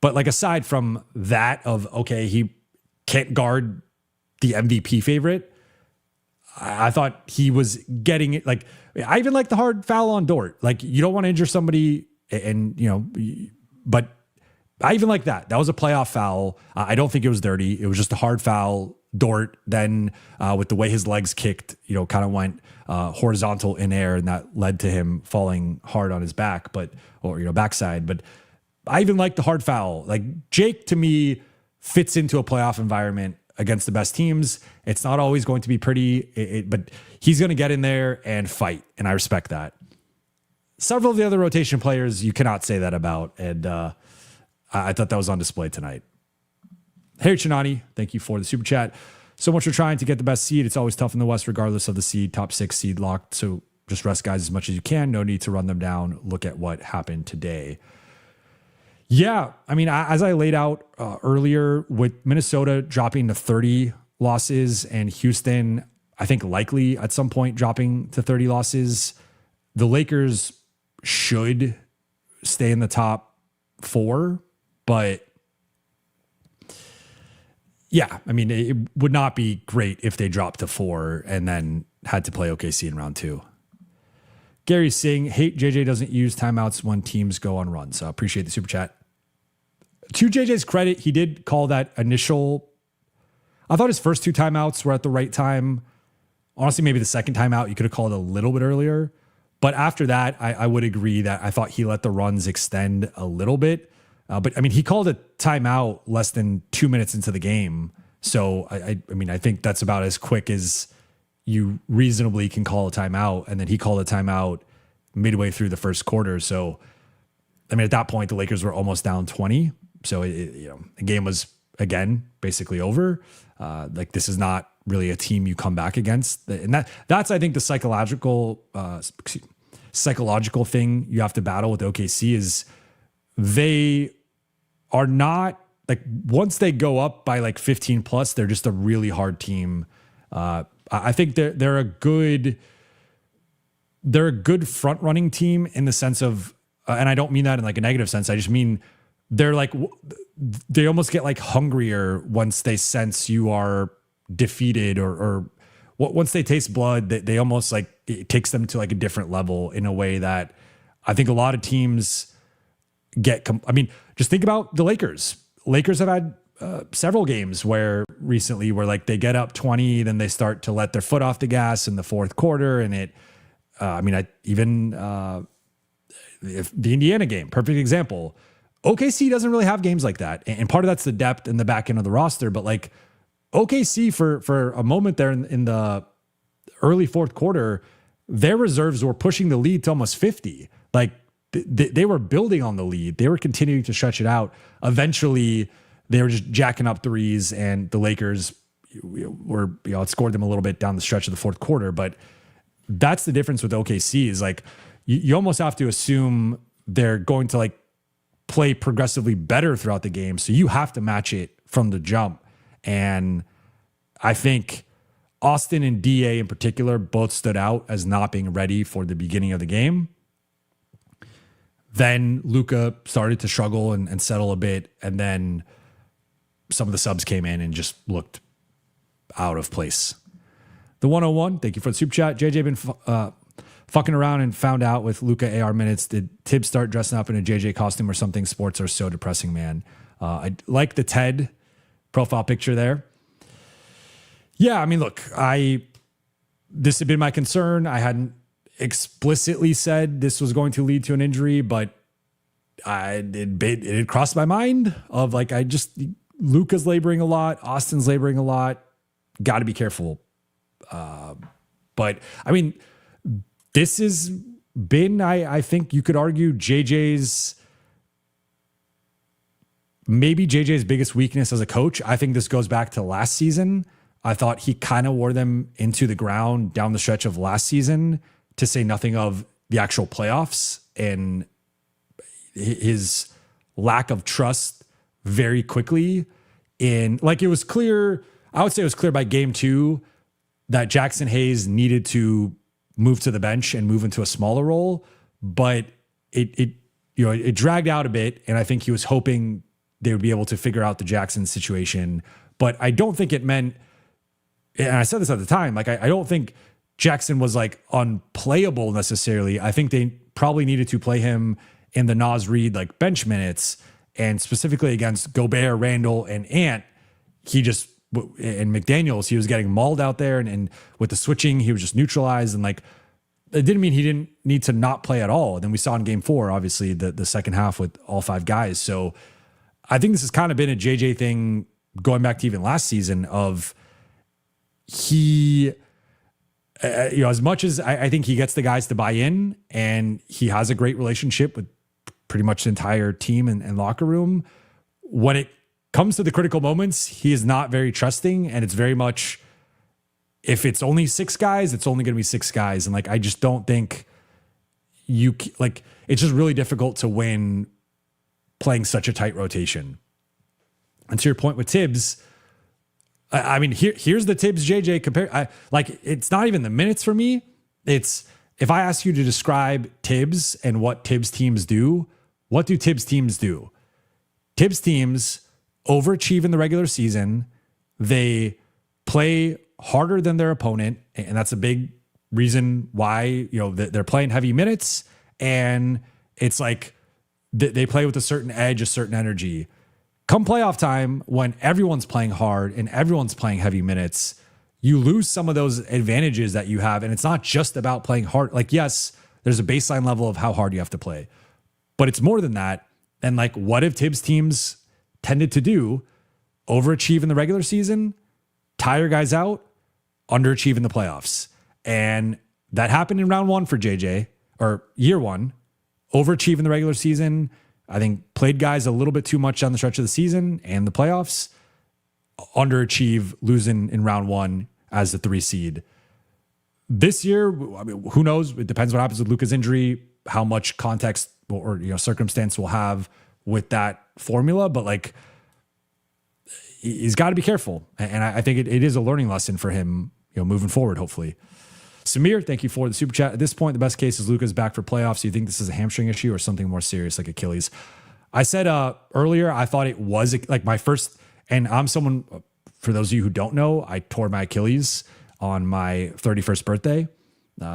But like, aside from that okay, he can't guard the MVP favorite, I thought he was getting it. Like, I even like the hard foul on Dort. Like, you don't want to injure somebody but I even like that. That was a playoff foul. I don't think it was dirty. It was just a hard foul. Dort then, with the way his legs kicked, kind of went horizontal in air, and that led to him falling hard on his back, backside. But I even like the hard foul. Like, Jake, to me, fits into a playoff environment against the best teams. It's not always going to be pretty, but he's going to get in there and fight, and I respect that. Several of the other rotation players you cannot say that about, and I thought that was on display tonight. Harry Chinani, thank you for the super chat. So much for trying to get the best seed. It's always tough in the West, regardless of the seed. Top 6 seed locked. So just rest guys as much as you can. No need to run them down. Look at what happened today. Yeah, as I laid out earlier, with Minnesota dropping to 30 losses and Houston, I think likely at some point dropping to 30 losses, the Lakers should stay in the top 4, but yeah, it would not be great if they dropped to 4 and then had to play OKC in round 2. Gary Singh, hate JJ doesn't use timeouts when teams go on runs. So I appreciate the super chat. To JJ's credit, he did call that initial. I thought his first 2 timeouts were at the right time. Honestly, maybe the second timeout, you could have called it a little bit earlier. But after that, I would agree that I thought he let the runs extend a little bit. But he called a timeout less than 2 minutes into the game. So I think that's about as quick as you reasonably can call a timeout. And then he called a timeout midway through the first quarter. So, at that point, the Lakers were almost down 20. So, the game was, again, basically over. This is not really a team you come back against. And that's, I think, the psychological thing you have to battle with OKC is they are not, once they go up by 15 plus, they're just a really hard team. I think they're a good front running team in the sense of, and I don't mean that in a negative sense. I just mean they almost get hungrier once they sense you are defeated or once they taste blood, they almost it takes them to a different level in a way that I think a lot of teams get. Just think about the Lakers. Lakers have had several games recently where they get up 20, then they start to let their foot off the gas in the fourth quarter. And if the Indiana game, perfect example. OKC doesn't really have games like that. And part of that's the depth in the back end of the roster. But OKC for a moment there in the early fourth quarter, their reserves were pushing the lead to almost 50. They were building on the lead. They were continuing to stretch it out. Eventually, they were just jacking up threes, and the Lakers outscored them a little bit down the stretch of the fourth quarter. But that's the difference with OKC is you almost have to assume they're going to play progressively better throughout the game. So you have to match it from the jump. And I think Austin and DA in particular both stood out as not being ready for the beginning of the game. Then Luka started to struggle and settle a bit. And then some of the subs came in and just looked out of place. The 101, thank you for the super chat. JJ been fucking around and found out with Luka AR minutes. Did Tibbs start dressing up in a JJ costume or something? Sports are so depressing, man. I like the Ted profile picture there. Yeah, look, this had been my concern. I hadn't explicitly said this was going to lead to an injury, but it had crossed my mind of Luka's laboring a lot, Austin's laboring a lot. Got to be careful. But this has been, I think you could argue maybe JJ's biggest weakness as a coach. I think this goes back to last season. I thought he kind of wore them into the ground down the stretch of last season, to say nothing of the actual playoffs, and his lack of trust very quickly it was clear. I would say it was clear by game 2 that Jackson Hayes needed to move to the bench and move into a smaller role, but it dragged out a bit, and I think he was hoping they would be able to figure out the Jackson situation. But I don't think it meant, and I said this at the time, like I don't think Jackson was like unplayable necessarily. I think they probably needed to play him in the Naz Reid like bench minutes, and specifically against Gobert, Randall, and Ant. And McDaniels, he was getting mauled out there, and with the switching, he was just neutralized. And like, it didn't mean he didn't need to not play at all. And then we saw in game 4, obviously the second half with all 5 guys. So I think this has kind of been a JJ thing going back to even last season of he, as much as I think he gets the guys to buy in and he has a great relationship with pretty much the entire team and locker room, when it comes to the critical moments, he is not very trusting, and it's very much, if it's only 6 guys, it's only going to be 6 guys. And like, I just don't think it's just really difficult to win playing such a tight rotation. And to your point with Tibbs, I mean, here's the Tibbs JJ compare. It's not even the minutes for me. It's, if I ask you to describe Tibbs and what Tibbs teams do, what do Tibbs teams do? Tibbs teams overachieve in the regular season. They play harder than their opponent, and that's a big reason why they're playing heavy minutes. And it's like they play with a certain edge, a certain energy. Come playoff time, when everyone's playing hard and everyone's playing heavy minutes, you lose some of those advantages that you have. And it's not just about playing hard. Like, yes, there's a baseline level of how hard you have to play, but it's more than that. And like, what if Tibbs teams tended to do? Overachieve in the regular season, tire guys out, underachieve in the playoffs. And that happened in round 1 for JJ, or year 1. Overachieve in the regular season. I think played guys a little bit too much down the stretch of the season and the playoffs. Underachieve, losing in round 1 as the 3 seed. This year, I mean, who knows? It depends what happens with Luka's injury, how much context or circumstance we'll have with that formula. But like, he's got to be careful, and I think it is a learning lesson for him, moving forward. Hopefully. Samir, thank you for the super chat. At this point, the best case is Luka's back for playoffs. Do you think this is a hamstring issue or something more serious like Achilles? I said earlier, I thought it was like my first, and I'm someone, for those of you who don't know, I tore my Achilles on my 31st birthday.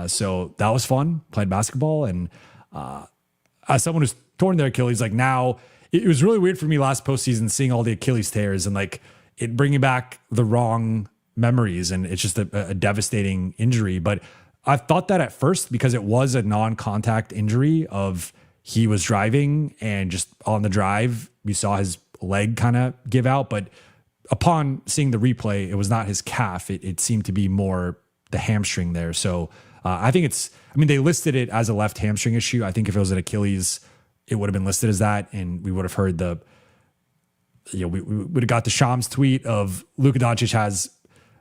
So that was fun, playing basketball. And as someone who's torn their Achilles, like now, it was really weird for me last postseason seeing all the Achilles tears and like it bringing back the wrong memories. And it's just a devastating injury. But I thought that at first because it was a non-contact injury of he was driving and just on the drive, you saw his leg kind of give out. But upon seeing the replay, it was not his calf. It seemed to be more the hamstring there. So I think they listed it as a left hamstring issue. I think if it was an Achilles, it would have been listed as that. And we would have heard we would have got the Shams tweet of Luka Doncic has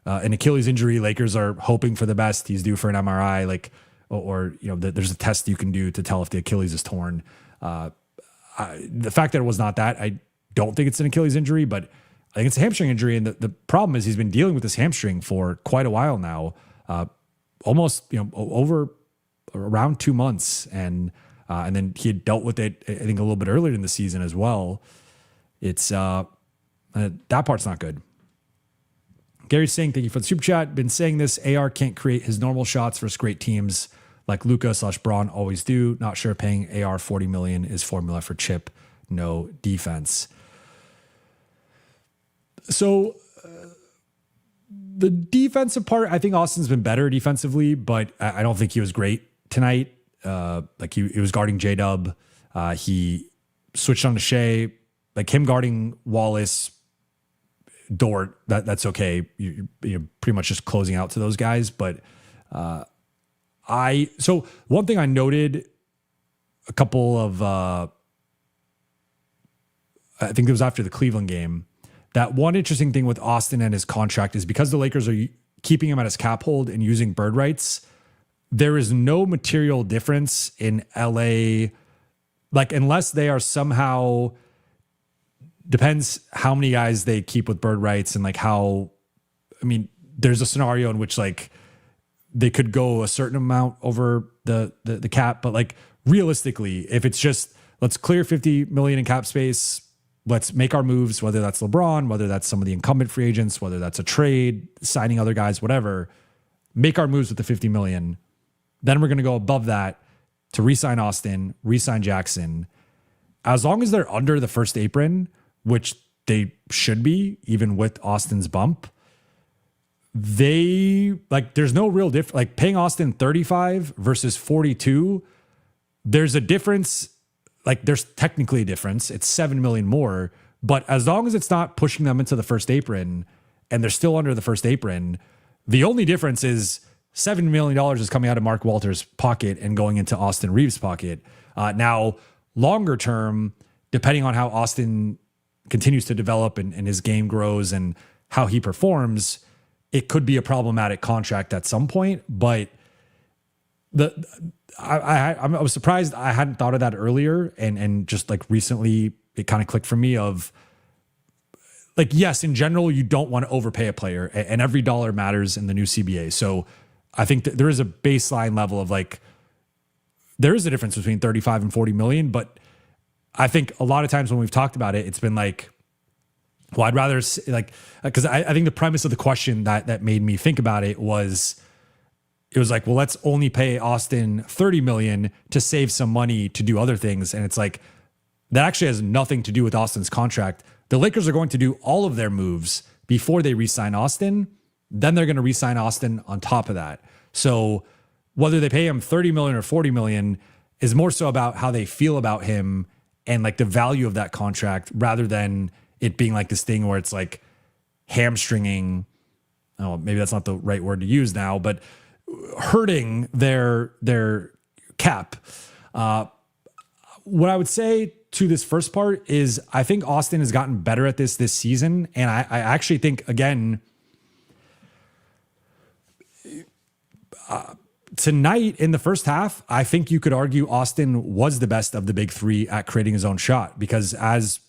an Achilles injury. Lakers are hoping for the best. He's due for an MRI, there's a test you can do to tell if the Achilles is torn. The fact that it was not that, I don't think it's an Achilles injury, but I think it's a hamstring injury. And the problem is he's been dealing with this hamstring for quite a while now, almost, over around 2 months. And then he had dealt with it, I think, a little bit earlier in the season as well. It's that part's not good. Gary Singh, thank you for the super chat. Been saying this, AR can't create his normal shots versus great teams like Luka/Braun always do. Not sure paying AR $40 million is formula for chip, no defense. So the defensive part, I think Austin's been better defensively, but I don't think he was great tonight. He was guarding J-Dub. He switched on to Shea. Like him guarding Wallace, Dort, that's okay. You're pretty much just closing out to those guys. But so one thing I noted a couple of, I think it was after the Cleveland game, that one interesting thing with Austin and his contract is because the Lakers are keeping him at his cap hold and using bird rights, there is no material difference in LA. Like, unless they are somehow, depends how many guys they keep with bird rights and like how I mean, there's a scenario in which like they could go a certain amount over the cap, but like realistically, if it's just let's clear 50 million in cap space, let's make our moves, whether that's LeBron, whether that's some of the incumbent free agents, whether that's a trade, signing other guys, whatever, make our moves with the 50 million. Then we're going to go above that to re-sign Austin, re-sign Jackson. As long as they're under the first apron, which they should be, even with Austin's bump, they like, there's no real difference. Like paying Austin 35 versus 42, there's a difference. Like there's technically a difference. It's 7 million more, but as long as it's not pushing them into the first apron and they're still under the first apron, the only difference is $7 million is coming out of Mark Walters' pocket and going into Austin Reeves' pocket. Now, longer term, depending on how Austin continues to develop and his game grows and how he performs, it could be a problematic contract at some point. But I was surprised I hadn't thought of that earlier, and just like recently it kind of clicked for me of like, yes, in general, you don't want to overpay a player, and every dollar matters in the new CBA. So I think that there is a baseline level of like, there is a difference between 35 and 40 million, but I think a lot of times when we've talked about it, it's been like, well, I'd rather like, because I think the premise of the question that made me think about it was like, well, let's only pay Austin 30 million to save some money to do other things. And it's like, that actually has nothing to do with Austin's contract. The Lakers are going to do all of their moves before they re-sign Austin. Then they're going to re-sign Austin on top of that. So whether they pay him 30 million or 40 million is more so about how they feel about him and like the value of that contract, rather than it being like this thing where it's like hamstringing. Oh, maybe that's not the right word to use now, but hurting their cap. What I would say to this first part is I think Austin has gotten better at this season. And I actually think, again, tonight in the first half, I think you could argue Austin was the best of the big three at creating his own shot, because as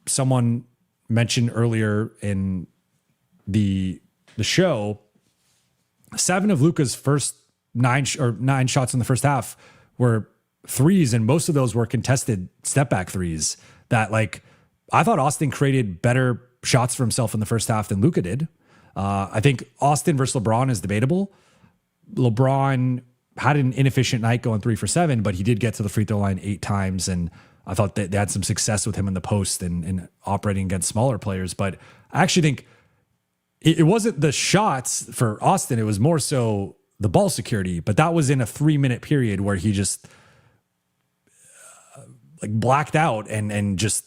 someone mentioned earlier in the show, 7 of Luka's first 9 shots in the first half were threes, and most of those were contested step back threes that, like, I thought Austin created better shots for himself in the first half than Luka did. I think Austin versus LeBron is debatable. LeBron had an inefficient night going 3 for 7, but he did get to the free throw line 8 times. And I thought that they had some success with him in the post and operating against smaller players. But I actually think it wasn't the shots for Austin. It was more so the ball security, but that was in a 3-minute period where he just like blacked out and just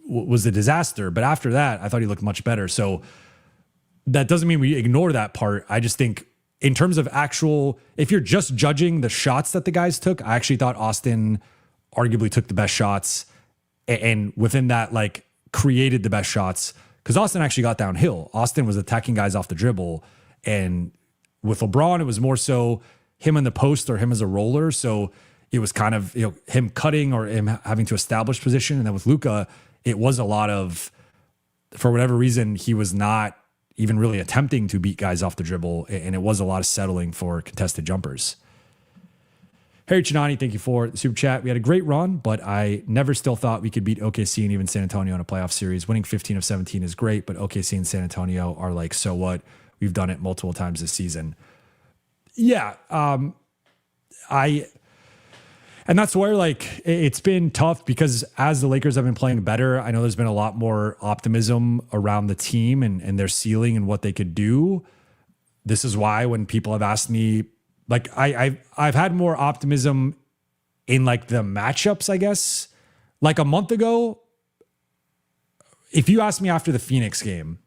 was a disaster. But after that, I thought he looked much better. So that doesn't mean we ignore that part. I just think in terms of actual, if you're just judging the shots that the guys took, I actually thought Austin arguably took the best shots, and within that, like, created the best shots, because Austin actually got downhill. Austin was attacking guys off the dribble, and with LeBron, it was more so him in the post or him as a roller. So it was kind of, you know, him cutting or him having to establish position. And then with Luka, it was a lot of, for whatever reason, he was not even really attempting to beat guys off the dribble, and it was a lot of settling for contested jumpers. Harry Chinani, thank you for the super chat. We had a great run, but I never still thought we could beat OKC and even San Antonio in a playoff series. Winning 15 of 17 is great, but OKC and San Antonio are like, so what? We've done it multiple times this season. Yeah, and that's where, like, it's been tough, because as the Lakers have been playing better, I know there's been a lot more optimism around the team and their ceiling and what they could do. This is why when people have asked me, like, I've had more optimism in like the matchups, I guess. Like a month ago, if you asked me after the Phoenix game,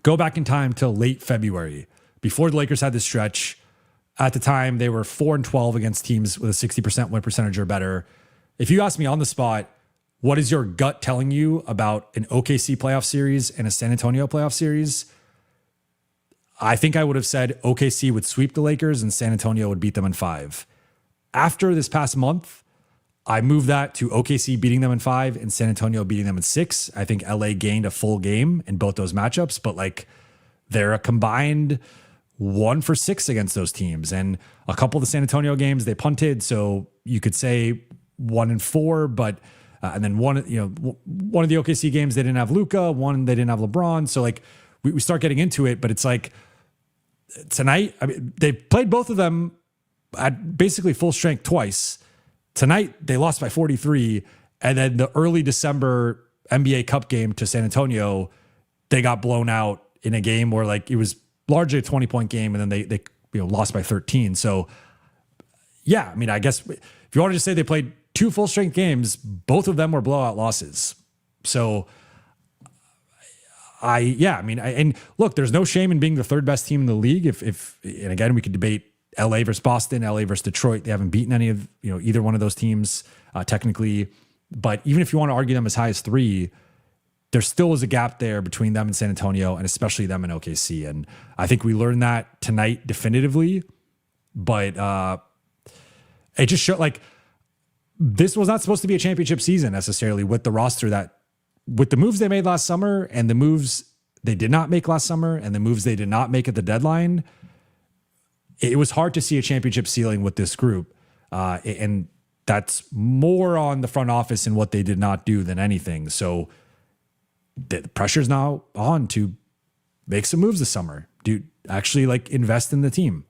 go back in time till late February, before the Lakers had this stretch. At the time, they were 4-12 against teams with a 60% win percentage or better. If you ask me on the spot, what is your gut telling you about an OKC playoff series and a San Antonio playoff series? I think I would have said OKC would sweep the Lakers and San Antonio would beat them in 5. After this past month, I moved that to OKC beating them in 5 and San Antonio beating them in 6. I think LA gained a full game in both those matchups, but like they're a combined 1-for-6 against those teams. And a couple of the San Antonio games they punted, so you could say 1-4, but and then one of the OKC games they didn't have Luka, one they didn't have LeBron. So like we start getting into it, but it's like tonight, I mean, they played both of them at basically full strength twice. Tonight they lost by 43, and then the early December NBA Cup game to San Antonio, they got blown out in a game where like it was largely a 20-point game, and then they lost by 13. So yeah, I mean, I guess if you wanted to say they played 2 full strength games, both of them were blowout losses. So and look, there's no shame in being the third best team in the league. And again, we could debate LA versus Boston, LA versus Detroit. They haven't beaten any of, either one of those teams technically. But even if you want to argue them as high as 3, there still is a gap there between them and San Antonio, and especially them and OKC. And I think we learned that tonight definitively. But it just showed like this was not supposed to be a championship season necessarily with the roster with the moves they made last summer and the moves they did not make last summer and the moves they did not make at the deadline. It was hard to see a championship ceiling with this group. And that's more on the front office and what they did not do than anything. So the pressure's now on to make some moves this summer. Actually like invest in the team.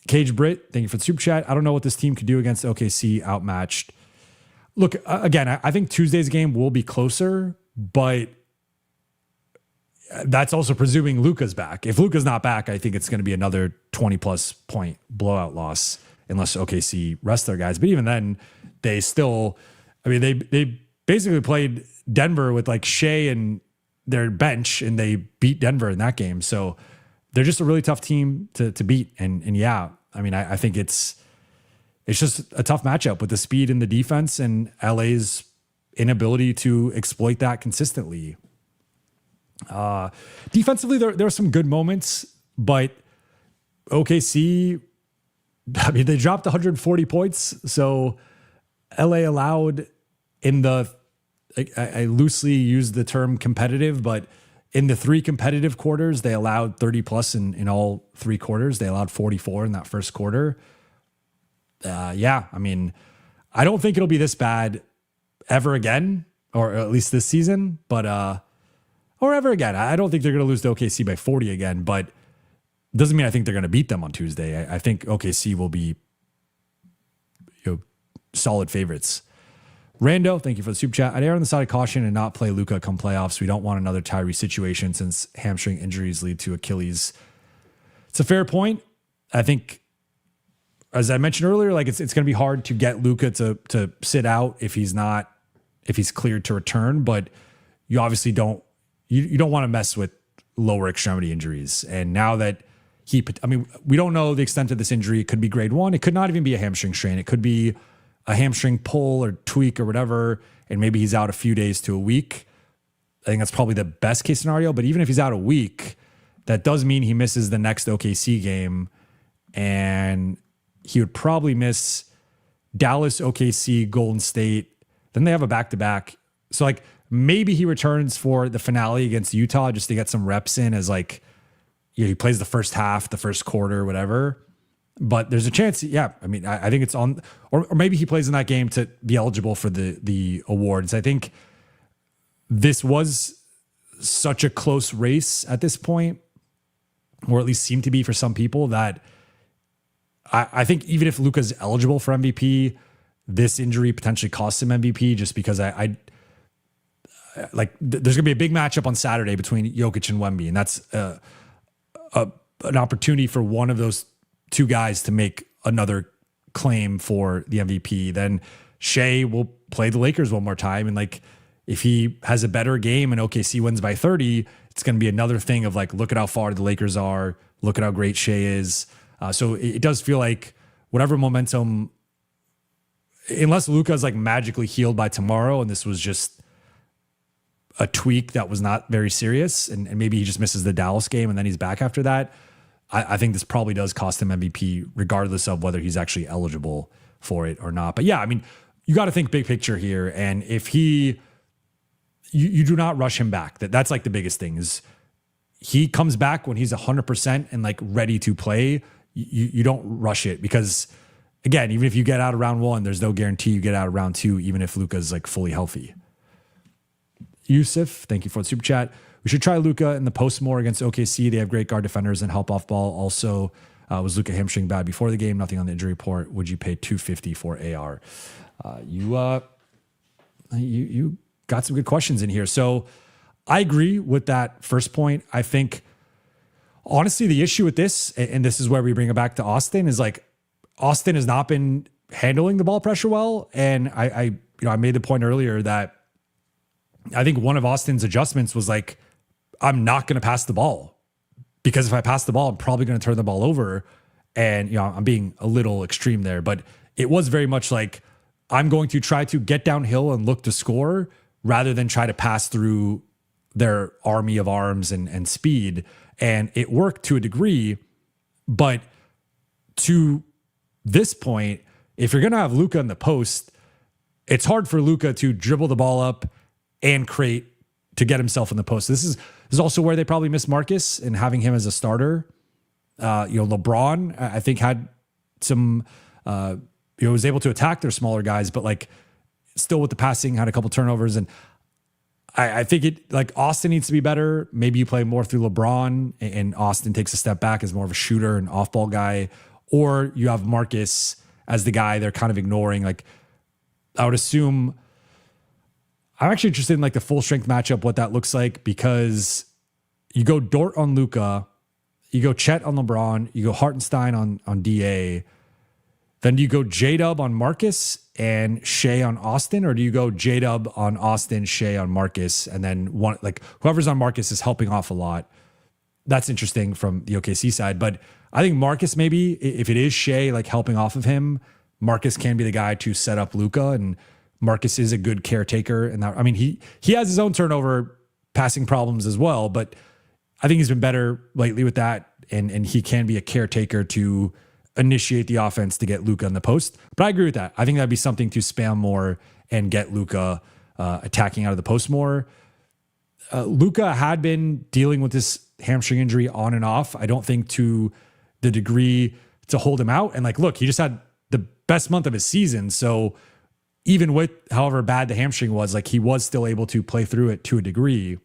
Cage Britt, thank you for the super chat. I don't know what this team could do against OKC outmatched. Look, again, I think Tuesday's game will be closer, but that's also presuming Luka's back. If Luka's not back, I think it's going to be another 20-plus point blowout loss unless OKC rests their guys. But even then, they still, I mean, they basically played Denver with like Shea and their bench, and they beat Denver in that game. So they're just a really tough team to beat. And yeah, I mean, I think it's just a tough matchup with the speed and the defense and LA's inability to exploit that consistently. Defensively, there are some good moments, but OKC, I mean, they dropped 140 points. So LA allowed I loosely use the term competitive, but in the 3 competitive quarters, they allowed 30 plus in all 3 quarters. They allowed 44 in that first quarter. I mean, I don't think it'll be this bad ever again, or at least this season, but, or ever again. I don't think they're going to lose to OKC by 40 again, but doesn't mean I think they're going to beat them on Tuesday. I think OKC will be solid favorites. Rando, thank you for the super chat. I'd err on the side of caution and not play Luka come playoffs. We don't want another Tyree situation since hamstring injuries lead to Achilles. It's a fair point. I think, as I mentioned earlier, like it's going to be hard to get Luka to sit out if he's cleared to return. But you obviously don't want to mess with lower extremity injuries. And now that we don't know the extent of this injury. It could be grade 1. It could not even be a hamstring strain. It could be a hamstring pull or tweak or whatever, and maybe he's out a few days to a week. I think that's probably the best case scenario. But even if he's out a week, that does mean he misses the next OKC game, and he would probably miss Dallas, OKC, Golden State. Then they have a back-to-back. So like maybe he returns for the finale against Utah just to get some reps in as like, he plays the first half, the first quarter, whatever. But there's a chance, yeah. I mean, I think it's on, or maybe he plays in that game to be eligible for the awards. I think this was such a close race at this point, or at least seemed to be for some people, that I think even if Luka's eligible for MVP, this injury potentially costs him MVP just because there's going to be a big matchup on Saturday between Jokic and Wemby, and that's an opportunity for one of those 2 guys to make another claim for the MVP. Then Shea will play the Lakers one more time. And like, if he has a better game and OKC wins by 30, it's going to be another thing of like, look at how far the Lakers are. Look at how great Shea is. So it does feel like whatever momentum, unless Luka is like magically healed by tomorrow, and this was just a tweak that was not very serious, and maybe he just misses the Dallas game and then he's back after that, I think this probably does cost him MVP regardless of whether he's actually eligible for it or not. But yeah, I mean, you got to think big picture here. And if you do not rush him back, that's like the biggest thing is he comes back when he's 100% and like ready to play. You don't rush it because, again, even if you get out of round 1, there's no guarantee you get out of round 2, even if Luka's like fully healthy. Yusuf, thank you for the super chat. We should try Luka in the post more against OKC. They have great guard defenders and help off ball. Also, was Luka hamstring bad before the game? Nothing on the injury report. Would you pay $250 for AR? You got some good questions in here. So I agree with that first point. I think, honestly, the issue with this, and this is where we bring it back to Austin, is like Austin has not been handling the ball pressure well. And I made the point earlier that I think one of Austin's adjustments was like, I'm not going to pass the ball because if I pass the ball, I'm probably going to turn the ball over. And, I'm being a little extreme there, but it was very much like, I'm going to try to get downhill and look to score rather than try to pass through their army of arms and speed. And it worked to a degree, but to this point, if you're going to have Luka in the post, it's hard for Luka to dribble the ball up and create to get himself in the post. This is also where they probably miss Marcus and having him as a starter. LeBron, I think, had some, was able to attack their smaller guys, but like still with the passing, had a couple turnovers. And I think it like Austin needs to be better. Maybe you play more through LeBron and Austin takes a step back as more of a shooter and off ball guy, or you have Marcus as the guy they're kind of ignoring. Like I would assume, I'm actually interested in like the full strength matchup, what that looks like, because you go Dort on Luka, you go Chet on LeBron, you go Hartenstein on DA. Then do you go J-Dub on Marcus and Shea on Austin, or do you go J-Dub on Austin, Shea on Marcus, and then one like whoever's on Marcus is helping off a lot? That's interesting from the OKC side, but I think Marcus, maybe if it is Shea like helping off of him, Marcus can be the guy to set up Luka, and Marcus is a good caretaker. And that, I mean, he has his own turnover passing problems as well, but I think he's been better lately with that, and he can be a caretaker to initiate the offense to get Luka in the post. But I agree with that. I think that'd be something to spam more and get Luka attacking out of the post more. Luka had been dealing with this hamstring injury on and off. I don't think to the degree to hold him out. And like, look, he just had the best month of his season. So even with however bad the hamstring was, like he was still able to play through it to a degree.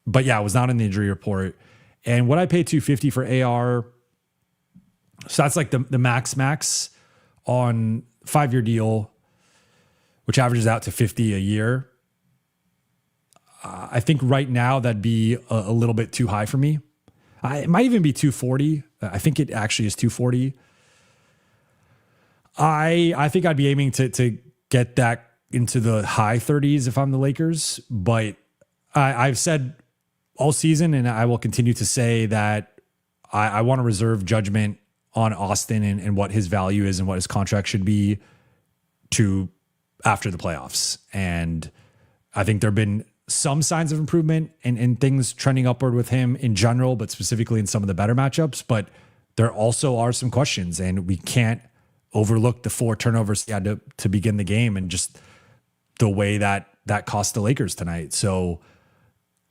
But yeah, it was not in the injury report. And what I paid $250 for AR, so that's like the max on 5-year deal, which averages out to $50 a year. I think right now that'd be a little bit too high for me. It might even be $240. I think it actually is $240. I think I'd be aiming to get that into the high 30s if I'm the Lakers. But I've said all season, and I will continue to say that I want to reserve judgment on Austin and what his value is and what his contract should be to after the playoffs. And I think there have been some signs of improvement and things trending upward with him in general, but specifically in some of the better matchups. But there also are some questions, and we can't overlook the 4 turnovers he had to begin the game and just the way that cost the Lakers tonight. So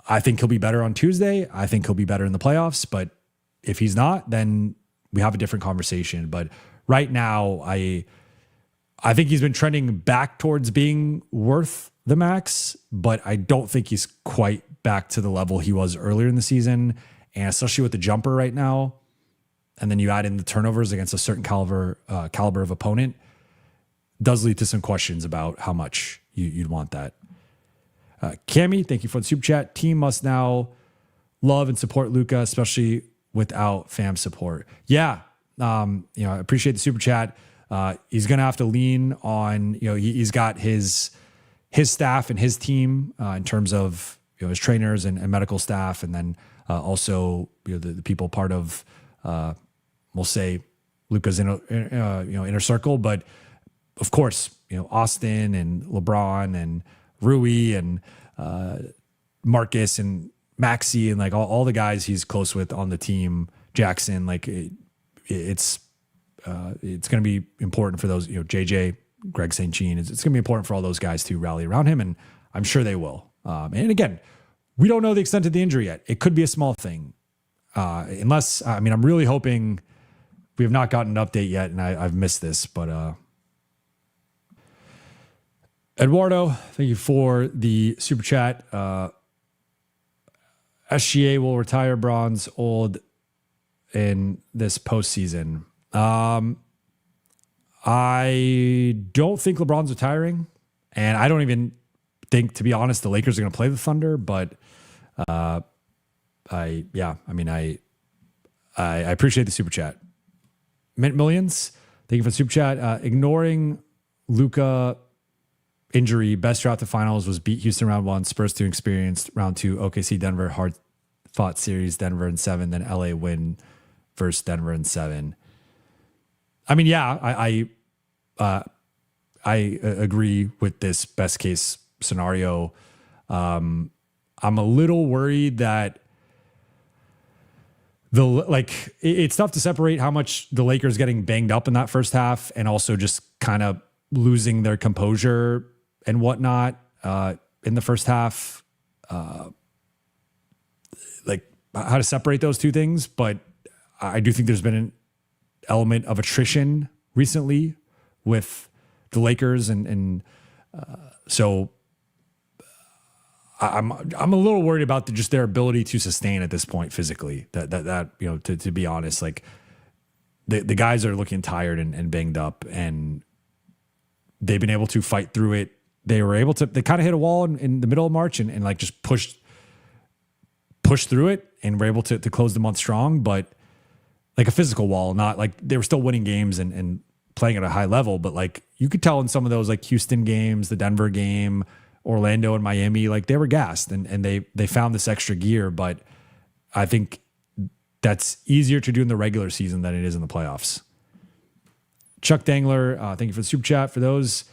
I think he'll be better on Tuesday. I think he'll be better in the playoffs. But if he's not, then we have a different conversation. But right now, I think he's been trending back towards being worth the max, but I don't think he's quite back to the level he was earlier in the season. And especially with the jumper right now, and then you add in the turnovers against a certain caliber of opponent, does lead to some questions about how much you'd want that. Cammy, thank you for the super chat. Team must now love and support Luka, especially without fam support. Yeah. I appreciate the super chat. He's going to have to lean on, he's got his staff and his team in terms of, his trainers and medical staff. And then also, the people part of, we'll say Luka's inner circle, but of course, Austin and LeBron and Rui and Marcus and Maxey and like all the guys he's close with on the team, Jackson, like it's going to be important for those, JJ, Greg St. Jean. It's going to be important for all those guys to rally around him, and I'm sure they will. And again, we don't know the extent of the injury yet. It could be a small thing. I'm really hoping we have not gotten an update yet, and I've missed this, but Eduardo, thank you for the super chat. SGA will retire bronze old in this postseason. I don't think LeBron's retiring, and I don't even think, to be honest, the Lakers are going to play the Thunder, but I appreciate the super chat. Mint Millions, thank you for the super chat. Ignoring Luka injury, best route to finals was beat Houston round 1, Spurs 2 experienced round 2, OKC Denver hard fought series, Denver in 7, then LA win versus Denver in 7. I mean, yeah, I agree with this best case scenario. I'm a little worried that it's tough to separate how much the Lakers getting banged up in that first half and also just kind of losing their composure and whatnot in the first half. How to separate those two things, but I do think there's been an element of attrition recently with the Lakers, and so I'm a little worried about just their ability to sustain at this point physically. That to be honest, like the guys are looking tired and banged up, and they've been able to fight through it. They kind of hit a wall in the middle of March and like just pushed through it, and were able to close the month strong, but like a physical wall, not like they were still winning games and playing at a high level. But like you could tell in some of those like Houston games, the Denver game, Orlando and Miami, like they were gassed and they found this extra gear. But I think that's easier to do in the regular season than it is in the playoffs. Chuck Dangler, thank you for the super chat. For those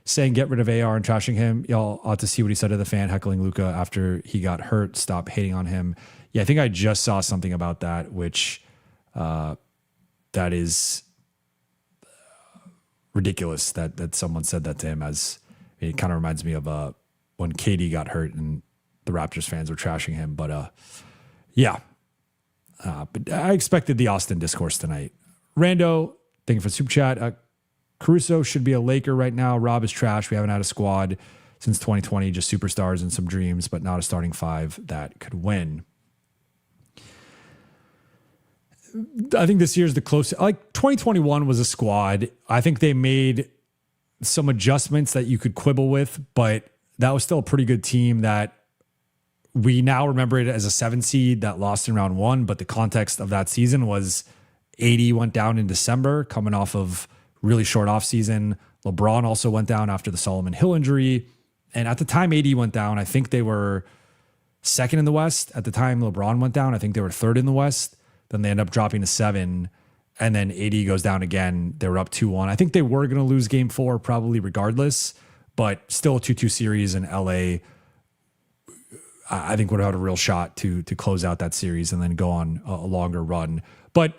saying get rid of AR and trashing him, y'all ought to see what he said to the fan heckling Luka after he got hurt. Stop hating on him. Yeah, I think I just saw something about that, which that is ridiculous that someone said that to him. As it kind of reminds me of when KD got hurt and the Raptors fans were trashing him. But but I expected the Austin discourse tonight. Rando, thank you for the super chat. Caruso should be a Laker right now. Rob is trash. We haven't had a squad since 2020, just superstars and some dreams, but not a starting five that could win. I think this year's the closest. Like 2021 was a squad. I think they made some adjustments that you could quibble with, but that was still a pretty good team that we now remember it as a 7 seed that lost in round 1. But the context of that season was AD went down in December, coming off of really short off season. LeBron also went down after the Solomon Hill injury. And at the time AD went down, I think they were second in the West. At the time LeBron went down, I think they were third in the West. Then they end up dropping to 7. And then AD goes down again. They were up 2-1. I think they were going to lose game 4 probably regardless, but still a 2-2 series in LA. I think would have had a real shot to close out that series and then go on a longer run. But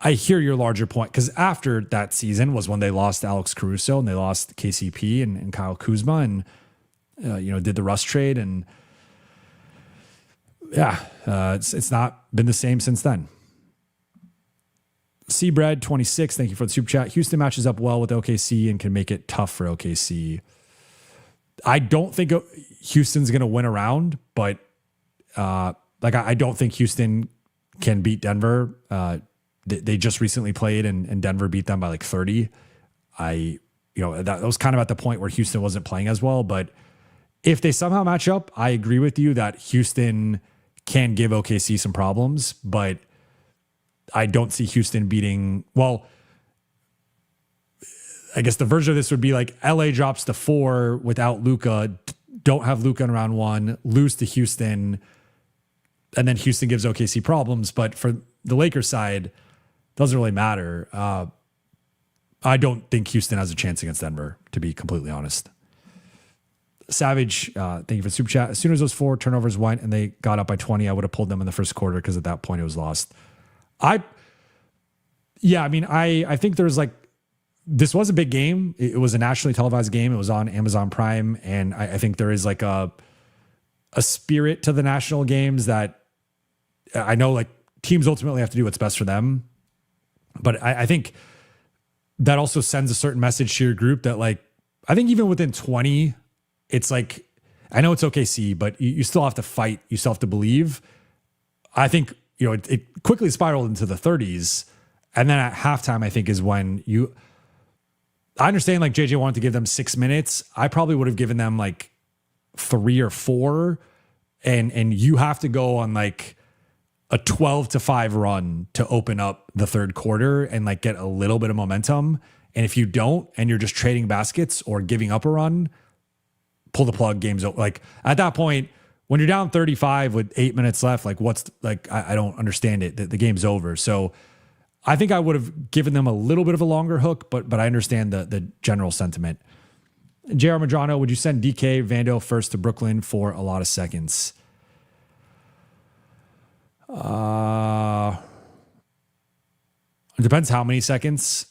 I hear your larger point, because after that season was when they lost Alex Caruso and they lost KCP and Kyle Kuzma and did the Russ trade, and it's not been the same since then. Seabread 26, thank you for the super chat. Houston matches up well with OKC and can make it tough for OKC. I don't think Houston's going to win a round, but I don't think Houston can beat Denver. They just recently played and Denver beat them by like 30. That was kind of at the point where Houston wasn't playing as well. But if they somehow match up, I agree with you that Houston can give OKC some problems, but I don't see Houston beating. Well, I guess the version of this would be like LA drops to 4 without Luka, don't have Luka in round 1, lose to Houston, and then Houston gives OKC problems. But for the Lakers side, doesn't really matter. I don't think Houston has a chance against Denver, to be completely honest. Savage, thank you for the super chat. As soon as those 4 turnovers went and they got up by 20, I would have pulled them in the first quarter because at that point it was lost. I think there's this was a big game. It was a nationally televised game. It was on Amazon Prime. And I think there is like a a spirit to the national games that I know like teams ultimately have to do what's best for them. But I think that also sends a certain message to your group that like, I think even within 20, it's like, I know it's OKC, but you still have to fight. You still have to believe. I think, it quickly spiraled into the 30s. And then at halftime, I think is when I understand like JJ wanted to give them 6 minutes. I probably would have given them like 3 or 4. And you have to go on like a 12-5 run to open up the third quarter and like get a little bit of momentum. And if you don't, and you're just trading baskets or giving up a run, pull the plug, game's over. Like at that point, when you're down 35 with 8 minutes left, like I don't understand it. The game's over. So I think I would have given them a little bit of a longer hook, but I understand the general sentiment. JR Madrano, would you send DK Vando first to Brooklyn for a lot of seconds? It depends how many seconds,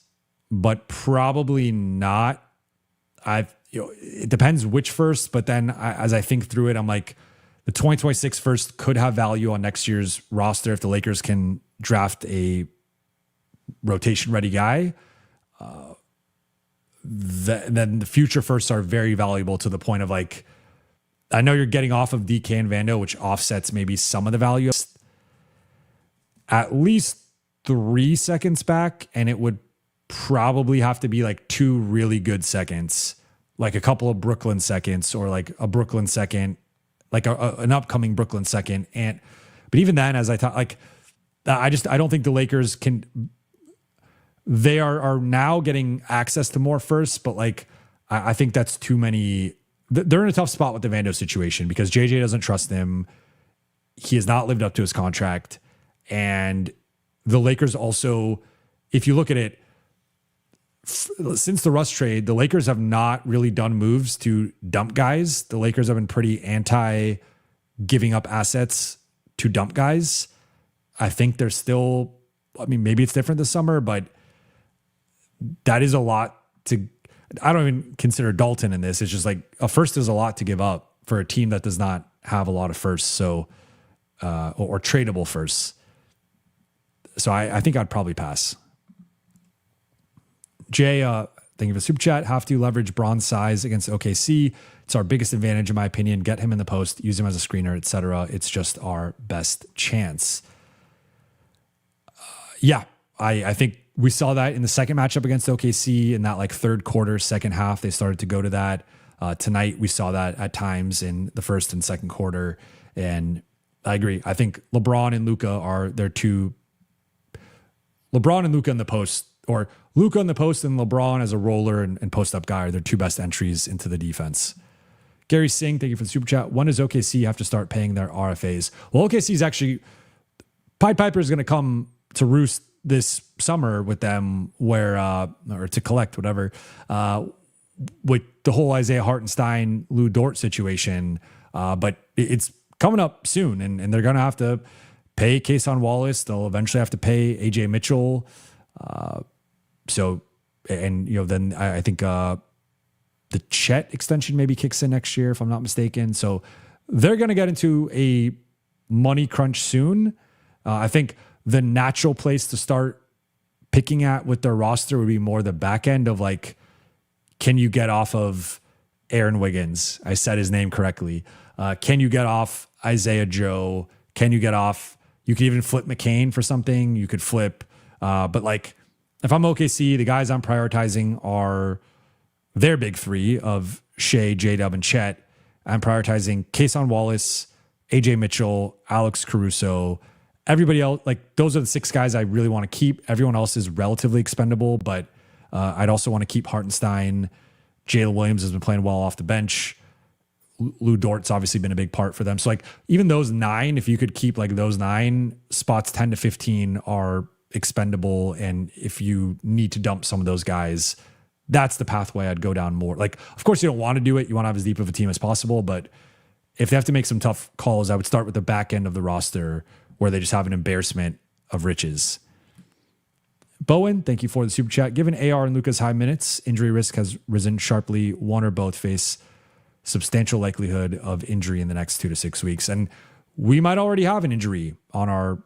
but probably not. It depends which first, but then as I think through it, I'm like, the 2026 first could have value on next year's roster if the Lakers can draft a rotation ready guy. Then the future firsts are very valuable to the point of like, I know you're getting off of DK and Vando, which offsets maybe some of the value. At least 3 seconds back, and it would probably have to be like 2 really good seconds, like a couple of Brooklyn seconds or like a Brooklyn second, like an upcoming Brooklyn second. But even then, as I thought, like, I don't think the Lakers can. They are now getting access to more firsts, but like I think that's too many. They're in a tough spot with the Vando situation because JJ doesn't trust him. He has not lived up to his contract. And the Lakers also, if you look at it, since the Russ trade, the Lakers have not really done moves to dump guys. The Lakers have been pretty anti giving up assets to dump guys. I think they're still, maybe it's different this summer, but that is a lot to, I don't even consider Dalton in this. It's just like a first is a lot to give up for a team that does not have a lot of firsts. So, or tradable firsts. So I think I'd probably pass. Jay, thank you for the super chat. Have to leverage Braun's size against OKC. It's our biggest advantage, in my opinion. Get him in the post, use him as a screener, etc. It's just our best chance. I think we saw that in the second matchup against OKC in that like third quarter, second half. They started to go to that. Tonight, we saw that at times in the first and second quarter. And I agree. I think LeBron and Luka are their two. LeBron and Luka in the post, or Luka in the post and LeBron as a roller and post-up guy are their two best entries into the defense. Gary Singh, thank you for the super chat. When does OKC have to start paying their RFAs? Well, OKC is actually, Pied Piper is going to come to roost this summer with them where, or to collect whatever, with the whole Isaiah Hartenstein, Lou Dort situation. But it's coming up soon and they're going to have to pay Kason Wallace. They'll eventually have to pay AJ Mitchell. Then I think the Chet extension maybe kicks in next year, if I'm not mistaken. So they're going to get into a money crunch soon. I think the natural place to start picking at with their roster would be more the back end of like, can you get off of Aaron Wiggins? I said his name correctly. Can you get off Isaiah Joe? Can you get off? You could even flip McCain for something. You could flip. But like, if I'm OKC, the guys I'm prioritizing are their big three of Shea, J-Dub, and Chet. I'm prioritizing Kason Wallace, AJ Mitchell, Alex Caruso. Everybody else, like those are the 6 guys I really want to keep. Everyone else is relatively expendable, but I'd also want to keep Hartenstein. Jalen Williams has been playing well off the bench. Lou Dort's obviously been a big part for them. So like even those 9, if you could keep like those 9 spots, 10 to 15 are expendable. And if you need to dump some of those guys, that's the pathway I'd go down more. Like, of course you don't want to do it. You want to have as deep of a team as possible, but if they have to make some tough calls, I would start with the back end of the roster where they just have an embarrassment of riches. Bowen, thank you for the super chat. Given AR and Luka's high minutes, injury risk has risen sharply. One or both face substantial likelihood of injury in the next 2 to 6 weeks. And we might already have an injury on our,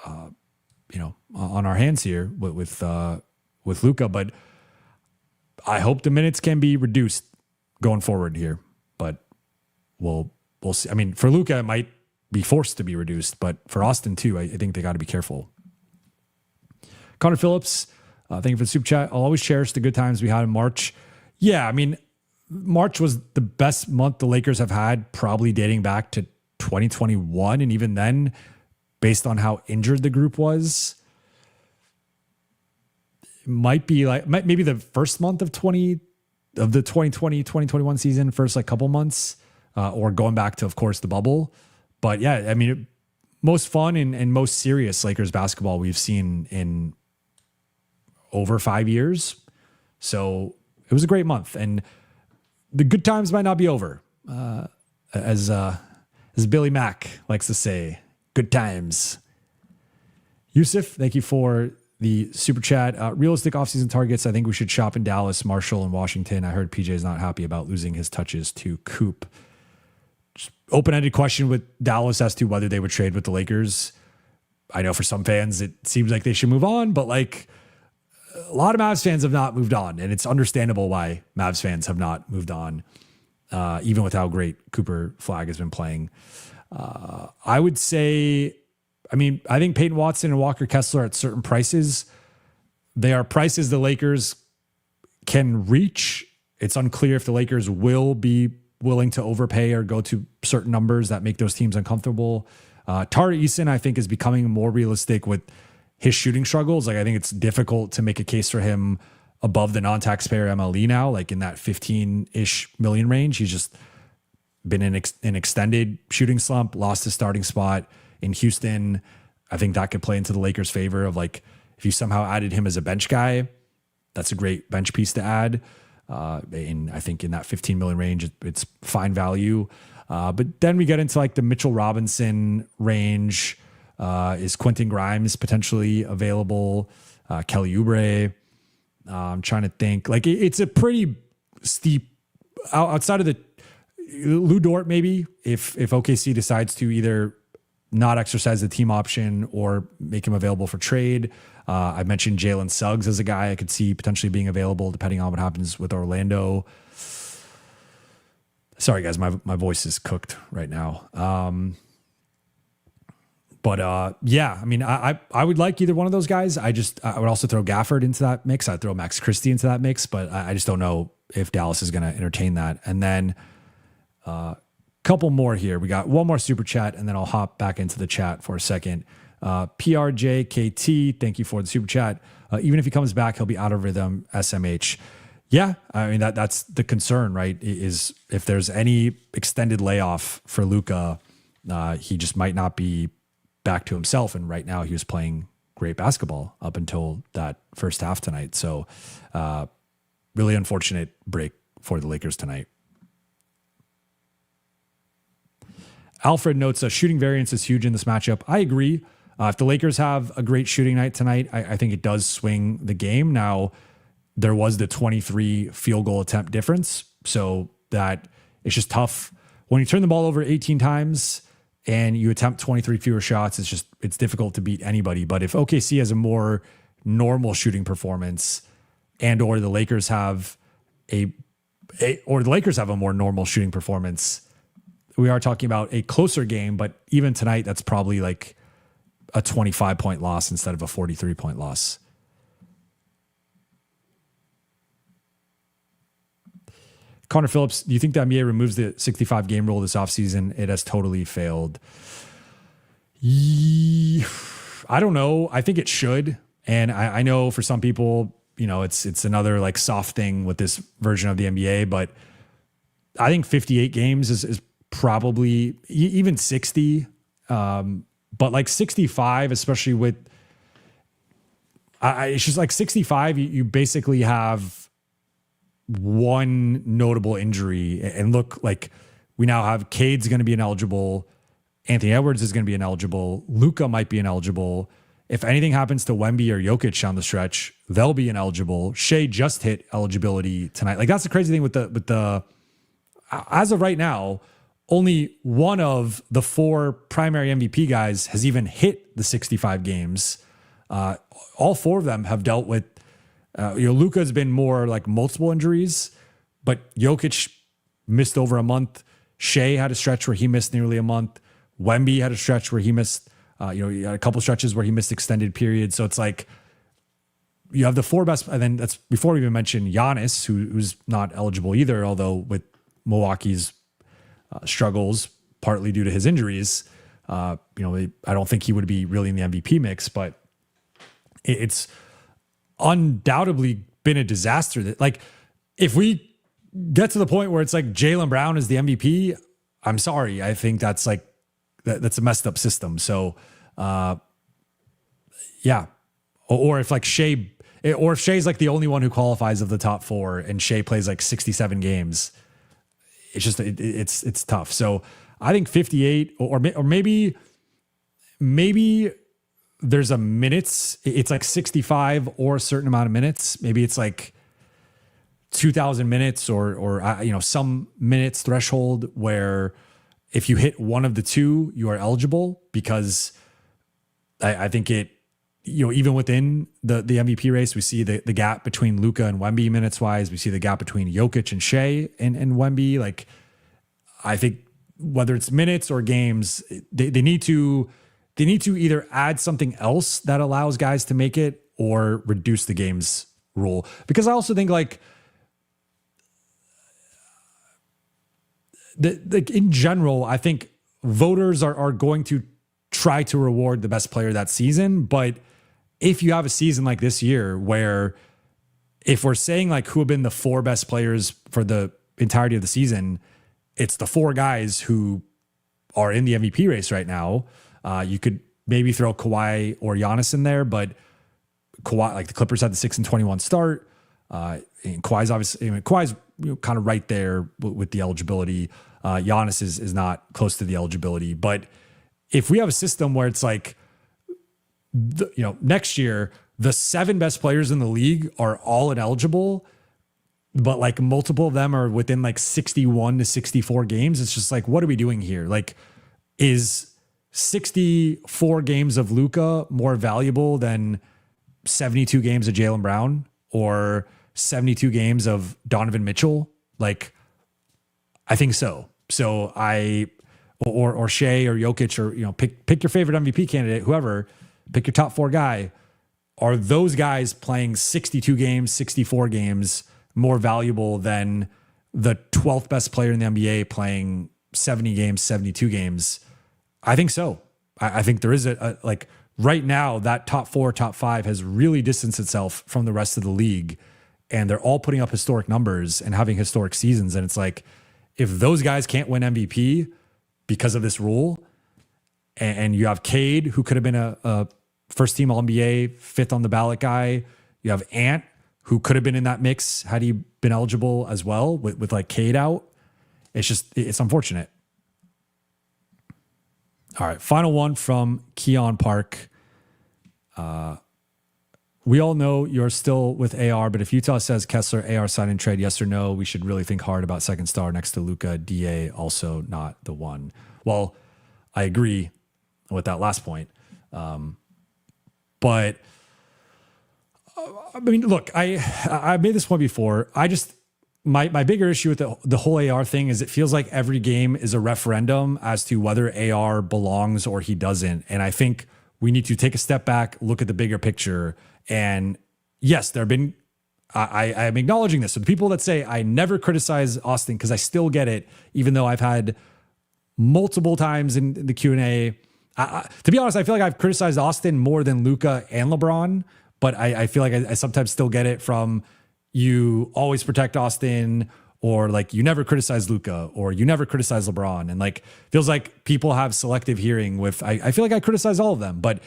on our hands here with Luka, but I hope the minutes can be reduced going forward here, but we'll see. I mean, for Luka, it might be forced to be reduced, but for Austin too, I think they got to be careful. Connor Phillips, thank you for the super chat. I'll always cherish the good times we had in March. Yeah, I mean, March was the best month the Lakers have had, probably dating back to 2021. And even then, based on how injured the group was, it might be like maybe the first month of the 2020-2021 season, first like couple months, or going back to, of course, the bubble. But yeah, I mean, most fun and most serious Lakers basketball we've seen in over 5 years. So it was a great month, and the good times might not be over. As Billy Mack likes to say, good times. Yusuf, thank you for the super chat. Realistic offseason targets. I think we should shop in Dallas, Marshall, and Washington. I heard PJ is not happy about losing his touches to Coop. Just open-ended question with Dallas as to whether they would trade with the Lakers. I know for some fans, it seems like they should move on, but like a lot of Mavs fans have not moved on, and it's understandable why Mavs fans have not moved on, even with how great Cooper Flag has been playing. I would say, I think Peyton Watson and Walker Kessler at certain prices, they are prices the Lakers can reach. It's unclear if the Lakers will be willing to overpay or go to certain numbers that make those teams uncomfortable. Tari Eason, I think, is becoming more realistic with his shooting struggles. Like, I think it's difficult to make a case for him above the non-taxpayer MLE now, like in that 15-ish million range. He's just been in an extended shooting slump, lost his starting spot in Houston. I think that could play into the Lakers' favor of like, if you somehow added him as a bench guy, that's a great bench piece to add. I think in that 15 million range, it's fine value. But then we get into like the Mitchell Robinson range. Is Quentin Grimes potentially available? Kelly Oubre. I'm trying to think. Like, it's a pretty steep outside of the Lou Dort, maybe if OKC decides to either not exercise the team option or make him available for trade. I mentioned Jalen Suggs as a guy I could see potentially being available depending on what happens with Orlando. Sorry guys, my voice is cooked right now. Yeah, I mean, I would like either one of those guys. I would also throw Gafford into that mix. I'd throw Max Christie into that mix, but I just don't know if Dallas is going to entertain that. And then couple more here. We got one more super chat, and then I'll hop back into the chat for a second. PRJKT, thank you for the super chat. Even if he comes back, he'll be out of rhythm. SMH. Yeah, I mean, that's the concern, right? Is if there's any extended layoff for Luka, he just might not be back to himself. And right now he was playing great basketball up until that first half tonight. So really unfortunate break for the Lakers tonight. Alfred notes shooting variance is huge in this matchup. I agree. If the Lakers have a great shooting night tonight, I think it does swing the game. Now, there was the 23 field goal attempt difference, so that it's just tough. When you turn the ball over 18 times and you attempt 23 fewer shots, it's difficult to beat anybody. But if OKC has a more normal shooting performance or the Lakers have a more normal shooting performance, we are talking about a closer game. But even tonight, that's probably like a 25-point loss instead of a 43-point loss. Connor Phillips, do you think the NBA removes the 65-game rule this offseason? It has totally failed. I don't know. I think it should. And I know for some people, it's another like soft thing with this version of the NBA, but I think 58 games is probably even 60. But like 65, especially with, it's just like 65, you basically have one notable injury. And look, like we now have Cade's going to be ineligible. Anthony Edwards is going to be ineligible. Luka might be ineligible. If anything happens to Wemby or Jokic down the stretch, they'll be ineligible. Shea just hit eligibility tonight. Like that's the crazy thing with the as of right now, only one of the 4 primary MVP guys has even hit the 65 games. All 4 of them have dealt with, Luka's been more like multiple injuries, but Jokic missed over a month. Shea had a stretch where he missed nearly a month. Wemby had a stretch where he missed, he had a couple stretches where he missed extended periods. So it's like you have the 4 best, and then that's before we even mention Giannis, who's not eligible either, although with Milwaukee's struggles, partly due to his injuries, I don't think he would be really in the MVP mix, but it's undoubtedly been a disaster. That, like, if we get to the point where it's like Jaylen Brown is the MVP, I'm sorry. I think that's like, that's a messed up system. So, yeah. Or if like Shea, or if Shea's like the only one who qualifies of the top 4 and Shea plays like 67 games, it's just, it's tough. So I think 58 or maybe there's a minutes, it's like 65 or a certain amount of minutes. Maybe it's like 2,000 minutes or some minutes threshold where if you hit one of the 2, you are eligible, because I think it, even within the MVP race, we see the gap between Luka and Wemby minutes wise. We see the gap between Jokic and Shea and Wemby. Like, I think whether it's minutes or games, they need to either add something else that allows guys to make it or reduce the games rule. Because I also think like in general, I think voters are going to try to reward the best player that season. But if you have a season like this year, where if we're saying like who have been the 4 best players for the entirety of the season, it's the 4 guys who are in the MVP race right now. You could maybe throw Kawhi or Giannis in there, but Kawhi, like the Clippers had the 6-21 start. And Kawhi's obviously, Kawhi's kind of right there with the eligibility. Giannis is not close to the eligibility. But if we have a system where it's like, next year, the 7 best players in the league are all ineligible, but like multiple of them are within like 61 to 64 games. It's just like, what are we doing here? Like, is 64 games of Luka more valuable than 72 games of Jaylen Brown or 72 games of Donovan Mitchell? Like, I think so. So or Shea or Jokic, or, pick your favorite MVP candidate, whoever, pick your top 4 guy. Are those guys playing 62 games, 64 games more valuable than the 12th best player in the NBA playing 70 games, 72 games? I think so. I think there is a like right now that top 4, top 5 has really distanced itself from the rest of the league, and they're all putting up historic numbers and having historic seasons. And it's like, if those guys can't win MVP because of this rule, and you have Cade, who could have been a first team All-NBA, 5th on the ballot guy. You have Ant, who could have been in that mix had he been eligible as well, with like Cade out. It's unfortunate. All right, final one from Keon Park. We all know you're still with AR, but if Utah says Kessler, AR sign and trade, yes or no, we should really think hard about second star next to Luka. DA also not the one. Well, I agree with that last point. But I mean, look, I made this point before. My bigger issue with the whole AR thing is it feels like every game is a referendum as to whether AR belongs or he doesn't. And I think we need to take a step back, look at the bigger picture. And yes, there have been, I'm acknowledging this. So the people that say I never criticize Austin, because I still get it, even though I've had multiple times in the Q&A. To be honest, I feel like I've criticized Austin more than Luka and LeBron, but I feel like I sometimes still get it from you always protect Austin, or like you never criticize Luka, or you never criticize LeBron. And like, feels like people have selective hearing with, I feel like I criticize all of them, but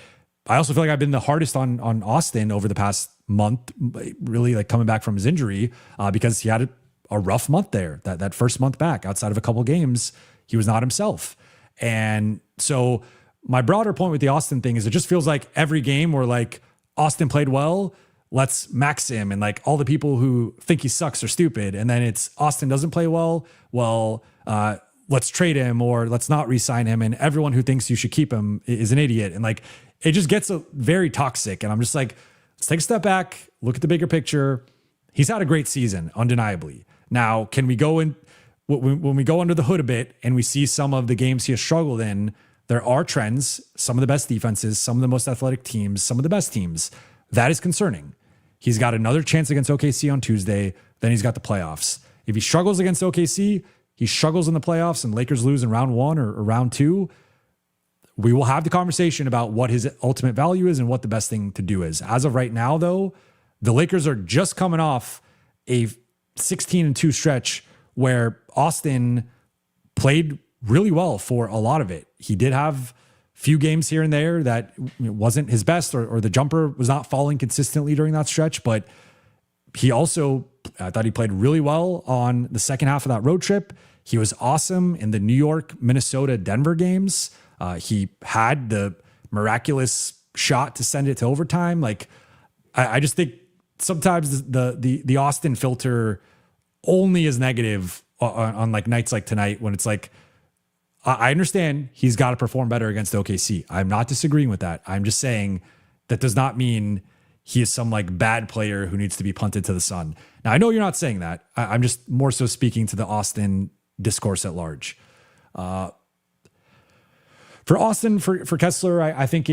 I also feel like I've been the hardest on Austin over the past month, really like coming back from his injury, because he had a rough month there. That first month back, outside of a couple games, he was not himself. And so my broader point with the Austin thing is it just feels like every game where like Austin played well, let's max him. And like all the people who think he sucks are stupid. And then it's Austin doesn't play well. Well, let's trade him or let's not re-sign him. And everyone who thinks you should keep him is an idiot. And like, it just gets very toxic. And I'm just like, let's take a step back, look at the bigger picture. He's had a great season, undeniably. Now, can we go in when we go under the hood a bit and we see some of the games he has struggled in, there are trends, some of the best defenses, some of the most athletic teams, some of the best teams. That is concerning. He's got another chance against OKC on Tuesday. Then he's got the playoffs. If he struggles against OKC, he struggles in the playoffs and Lakers lose in round 1 or round 2, we will have the conversation about what his ultimate value is and what the best thing to do is. As of right now, though, the Lakers are just coming off a 16-2 stretch where Austin played really well for a lot of it. He did have few games here and there that wasn't his best or the jumper was not falling consistently during that stretch, but he also, I thought he played really well on the second half of that road trip. He was awesome in the New York, Minnesota, Denver games. He had the miraculous shot to send it to overtime. Like, I just think sometimes the Austin filter only is negative on like nights like tonight when it's like, I understand he's got to perform better against OKC. I'm not disagreeing with that. I'm just saying that does not mean he is some like bad player who needs to be punted to the sun. Now, I know you're not saying that. I'm just more so speaking to the Austin discourse at large. For Austin, for Kessler, I think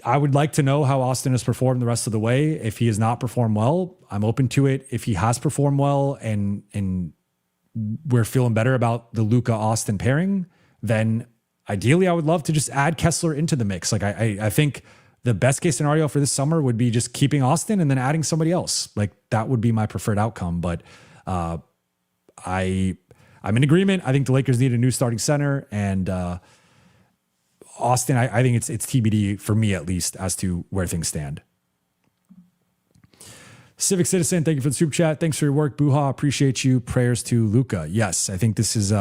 I would like to know how Austin has performed the rest of the way. If he has not performed well, I'm open to it. If he has performed well and we're feeling better about the Luka Austin pairing, then ideally I would love to just add Kessler into the mix. Like I think the best case scenario for this summer would be just keeping Austin and then adding somebody else. Like that would be my preferred outcome. But I'm in agreement. I think the Lakers need a new starting center, and Austin, I think it's TBD for me at least as to where things stand. Civic Citizen, thank you for the super chat. Thanks for your work, Buha. Appreciate you. Prayers to Luka. Yes, I think this is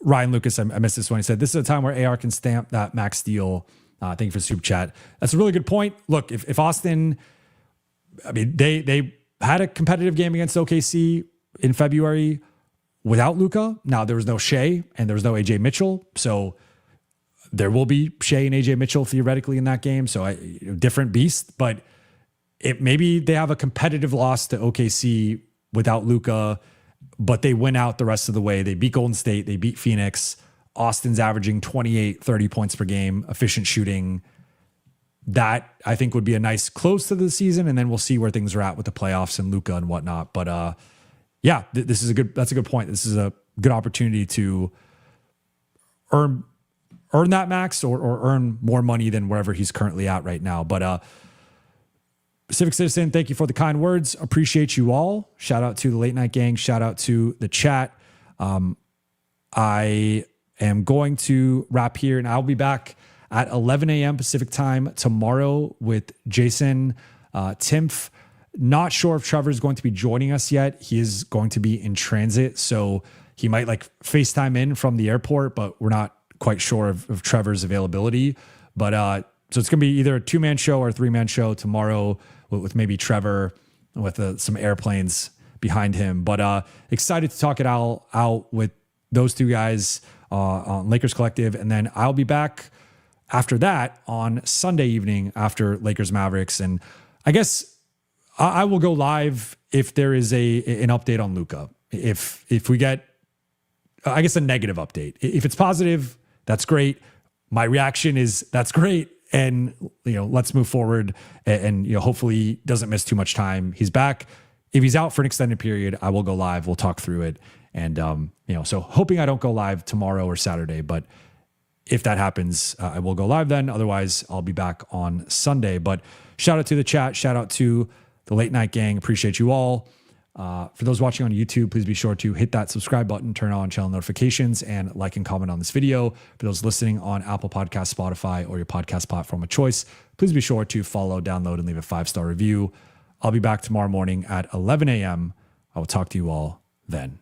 Ryan Lucas, I missed this one. He said, this is a time where AR can stamp that max deal. Thank you for the super chat. That's a really good point. Look, if Austin, I mean, they had a competitive game against OKC in February without Luka. Now, there was no Shea and there was no AJ Mitchell. So there will be Shea and AJ Mitchell theoretically in that game. So different beast, but maybe they have a competitive loss to OKC without Luka, but they win out the rest of the way. They beat Golden State. They beat Phoenix. Austin's averaging 28, 30 points per game, efficient shooting. That I think would be a nice close to the season. And then we'll see where things are at with the playoffs and Luka and whatnot. But yeah, that's a good point. This is a good opportunity to earn that max or earn more money than wherever he's currently at right now. But Civic Citizen, thank you for the kind words. Appreciate you all. Shout out to the Late Night Gang. Shout out to the chat. I am going to wrap here, and I'll be back at 11 a.m. Pacific time tomorrow with Jason Timpf. Not sure if Trevor is going to be joining us yet. He is going to be in transit, so he might like FaceTime in from the airport, but we're not quite sure of Trevor's availability. But so it's going to be either a 2-man show or a 3-man show tomorrow with maybe Trevor with some airplanes behind him. But excited to talk it out with those two guys on Lakers Collective. And then I'll be back after that on Sunday evening after Lakers Mavericks. And I guess I will go live if there is an update on Luka. If we get, I guess, a negative update. If it's positive, that's great. My reaction is that's great. And, let's move forward and hopefully he doesn't miss too much time. He's back. If he's out for an extended period, I will go live. We'll talk through it. And, so hoping I don't go live tomorrow or Saturday, but if that happens, I will go live then. Otherwise, I'll be back on Sunday. But shout out to the chat. Shout out to the Late Night Gang. Appreciate you all. For those watching on YouTube, please be sure to hit that subscribe button, turn on channel notifications, and like and comment on this video. For those listening on Apple Podcasts, Spotify, or your podcast platform of choice, please be sure to follow, download, and leave a 5-star review. I'll be back tomorrow morning at 11 a.m. I will talk to you all then.